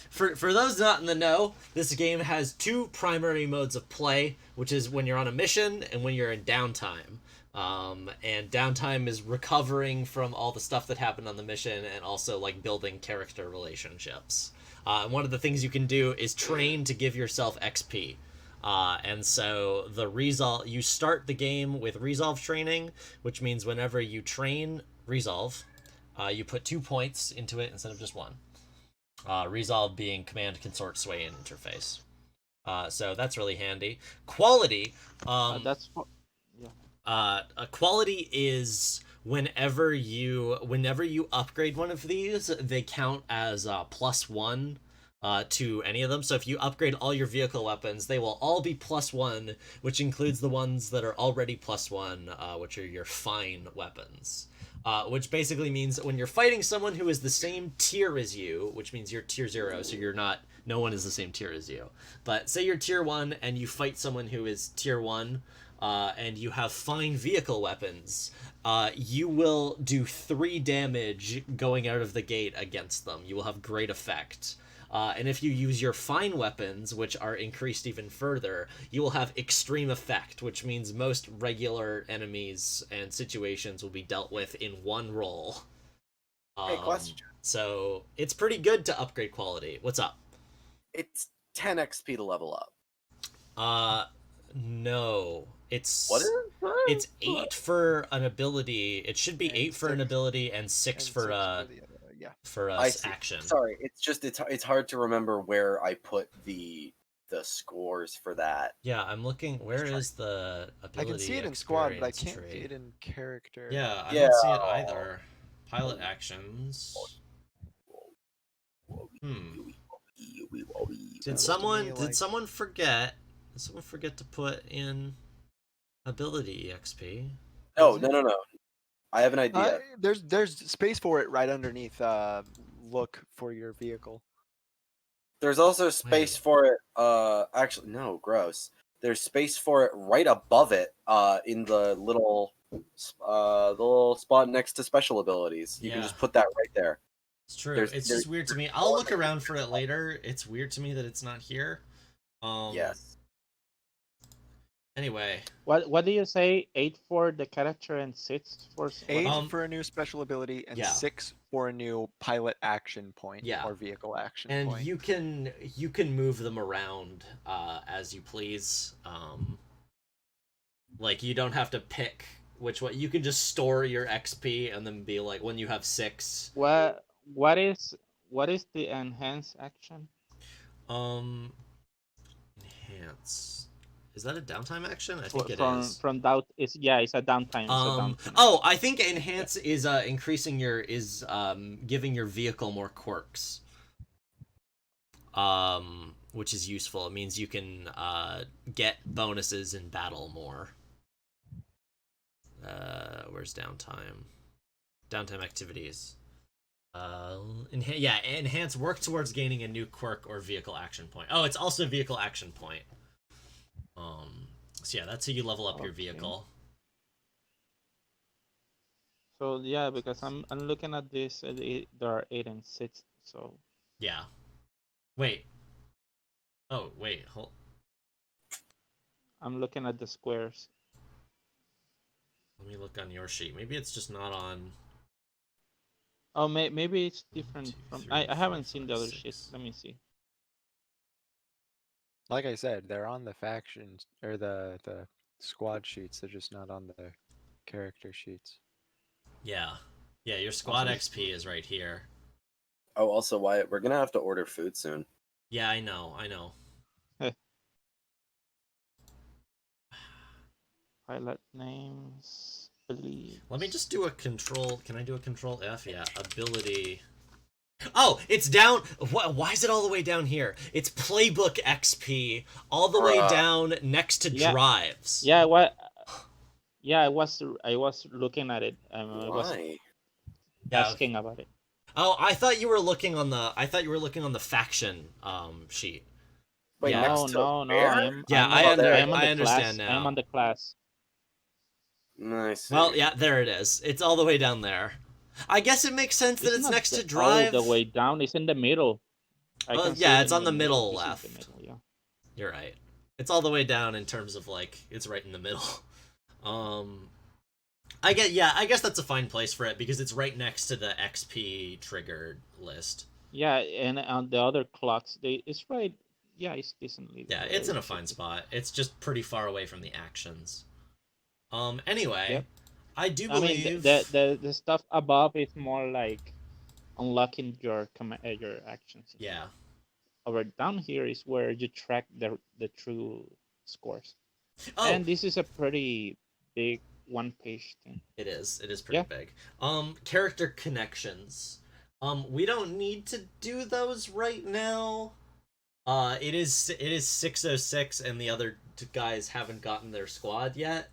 For those not in the know, this game has 2 primary modes of play, which is when you're on a mission and when you're in downtime. And downtime is recovering from all the stuff that happened on the mission and also like building character relationships. And one of the things you can do is train to give yourself XP. And so you start the game with resolve training, which means whenever you train resolve, you put 2 points into it instead of just 1. Resolve being command, consort, sway, and interface. So that's really handy. Quality. That's yeah. Quality is whenever you upgrade one of these, they count as +1 to any of them. So if you upgrade all your vehicle weapons, they will all be +1, which includes the ones that are already +1, which are your fine weapons. Which basically means that when you're fighting someone who is the same tier as you, which means you're tier 0, so no one is the same tier as you. But say you're tier 1 and you fight someone who is tier 1, and you have fine vehicle weapons, you will do 3 damage going out of the gate against them. You will have great effect. And if you use your fine weapons, which are increased even further, you will have extreme effect, which means most regular enemies and situations will be dealt with in 1 roll. Hey, question. So it's pretty good to upgrade quality. What's up? It's 10 XP to level up. No. It's What is it? It's 8 for an ability. It should be And 8 for an 6 ability and 6 for the a other, yeah. for a I see. action. Sorry, it's hard to remember where I put the scores for that. Yeah, I'm looking. Where is the ability? I can see it in squad, but I experience can't see tree? it in character. Yeah, I Yeah. don't see it either. Pilot actions. Did Sounds to me someone forget? Did someone forget to put in ability EXP? No. I have an idea. There's space for it right underneath. Look for your vehicle. There's also space Wait. for it. Actually, no, gross. There's space for it right above it. In the little spot next to special abilities. You can Yeah. just put that right there. It's true. There's- It's there's- just weird to me. I'll look around for it later. It's weird to me that it's not here. Yes. Anyway. What do you say? 8 for the character and 6 for 8 Um, for a new special ability and yeah. 6 for a new pilot action point Yeah. or vehicle action And point. you can move them around as you please. Like you don't have to pick which one. You can just store your XP and then be like, when you have 6. What is the enhance action? Enhance. Is that a downtime action? I think it is. From doubt is it's a downtime. It's a downtime. Oh, I think enhance is giving your vehicle more quirks. Which is useful. It means you can get bonuses in battle more. Where's downtime? Downtime activities. Enhance work towards gaining a new quirk or vehicle action point. Oh, it's also a vehicle action point. So yeah, that's how you level up your vehicle. So yeah, because I'm looking at this, there are 8 and 6. So Yeah. Wait. Oh, wait. Hold. I'm looking at the squares. Let me look on your sheet. Maybe it's just not on. Oh, maybe it's 1, different 2, from. 3, I 4, haven't seen 5, the other sheets. 6. Let me see. Like I said, they're on the factions or the squad sheets. They're just not on the character sheets. Yeah. Yeah, your squad Also, XP is right here. Oh, also, Wyatt, we're gonna have to order food soon. Yeah, I know. I know. pilot names, believe. Let me just do a control. Can I do a control F? Yeah. Ability. Oh, it's down. Why is it all the way down here? It's playbook XP all the way Bruh. down next to Yeah. drives. Yeah, what? Yeah, I was looking at it. I was Why? Yeah. asking about it. Oh, I thought you were looking on the. I thought you were looking on the faction sheet. Wait, Yeah. next No, to no, no. where? Yeah, I'm on there I it am on I the understand class. I am now. on the class. I see. Well, yeah, there it is. It's all the way down there. I guess it makes sense that It's it's not next to all drive. the way down. It's in the middle. I can see Yeah, it it's in on the the middle. middle This is left. the middle. Yeah. You're right. It's all the way down in terms of like it's right in the middle. Um, I guess that's a fine place for it because it's right next to the XP triggered list. Yeah, and on the other clocks, it's right. Yeah, it's decently Yeah, where it's in a it should fine be. spot. It's just pretty far away from the actions. Anyway, Yep. I do I mean, believe. the stuff above is more like unlocking your actions. Yeah. Over down here is where you track the true scores. Oh, And this is a pretty big one-page thing. it is. It is pretty Yeah. big. Character connections. We don't need to do those right now. It is 6:06 and the other guys haven't gotten their squad yet.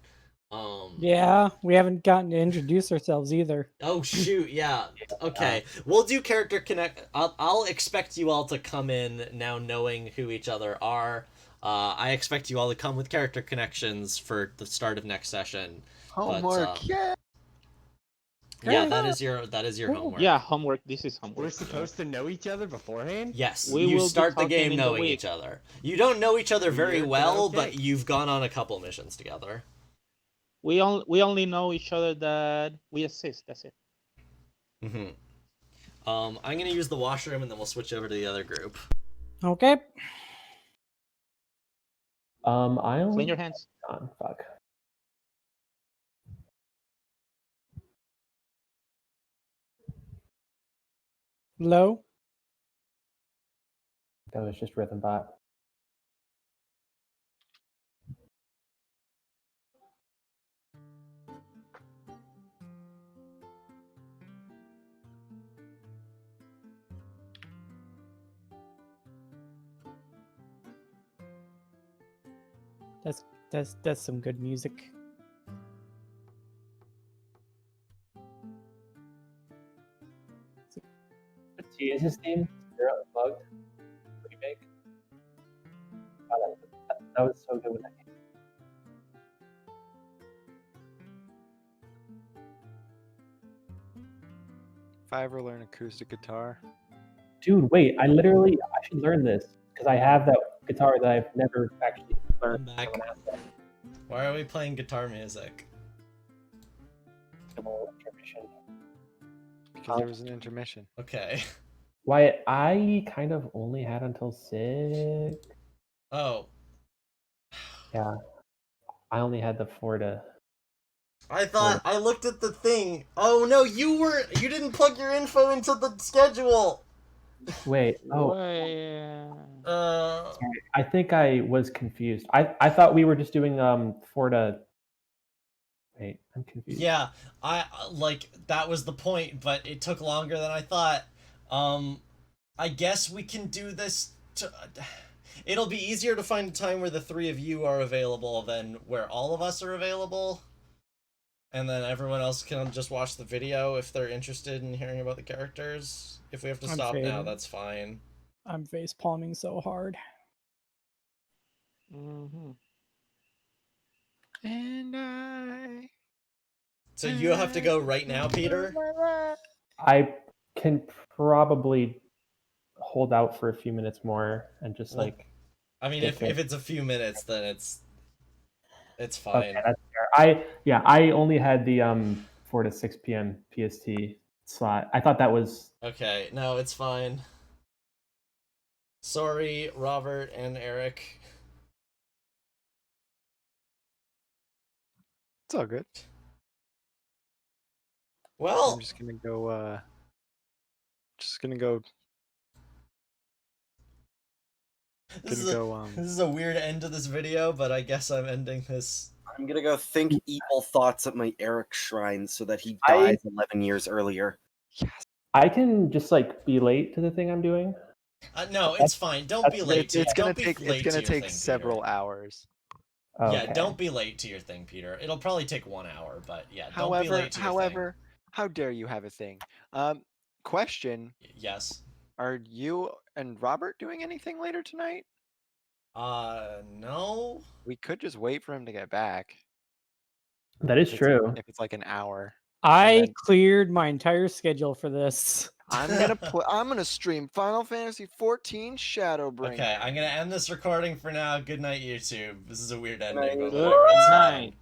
Yeah, we haven't gotten to introduce ourselves either. Oh shoot, yeah. Okay. We'll do character connect. I'll expect you all to come in now knowing who each other are. I expect you all to come with character connections for the start of next session. Homework, But, yeah. yeah, that is your Cool. homework. Yeah, homework. This is We're homework. supposed to know each other beforehand? Yes, We you will be start the talking game in the knowing week. each other. You don't know each other very Weird, but well, okay. but you've gone on a couple missions together. We only know each other that we assist. That's it. Mm-hmm. I'm gonna use the washroom and then we'll switch over to the other group. Okay. I only Clean your hands. fuck. Low. That was just Rhythm Bot. That's some good music. What is his name? Zero Unplugged remake. God, that was so good with that game. If I ever learn acoustic guitar, Dude, wait! I should learn this because I have that guitar that I've never actually learned. I'm back. Why are we playing guitar music? Intermission. because there was an intermission. Okay. Wyatt, I kind of only had until 6. Oh. Yeah, I only had the 4 to. I thought I looked at the thing. Oh no, you didn't plug your info into the schedule. Wait. Oh, Well, sorry. I think I was confused. I thought we were just doing 4 to. Wait, I'm confused. Yeah, I like that was the point, but it took longer than I thought. I guess we can do this to it'll be easier to find a time where the 3 of you are available than where all of us are available. And then everyone else can just watch the video if they're interested in hearing about the characters. If we have to I'm stop now, fading. that's fine. I'm face palming so hard. mhm. And I So you have to go right now, Peter? I can probably hold out for a few minutes more and just Well, like. I mean, get if it's a few minutes, then it's Okay, fine. that's fair. I only had the 4 to 6 p.m. PST slot. I thought that was Okay, no, it's fine. Sorry, Robert and Eric. It's all good. Well, I'm just gonna go. Just gonna go. this Gonna is go. this is a weird end to this video, but I guess I'm ending this. I'm gonna go think evil thoughts at my Eric shrine so that he I- dies 11 years earlier. Yes. I can just like be late to the thing I'm doing. No, it's fine. Don't be late to. It's gonna Don't be take. late It's gonna to your take thing, several Peter. hours. Yeah, Okay. don't be late to your thing, Peter. It'll probably take 1 hour, but yeah, don't be However, late to your thing. how dare you have a thing? Question: Yes. Are you and Robert doing anything later tonight? No. We could just wait for him to get back. That is true. If it's like an hour. I then- cleared my entire schedule for this. I'm gonna stream Final Fantasy 14 Shadowbringers. Okay, I'm gonna end this recording for now. Good night, YouTube. This is a weird ending, but Good whatever. It's fine. night.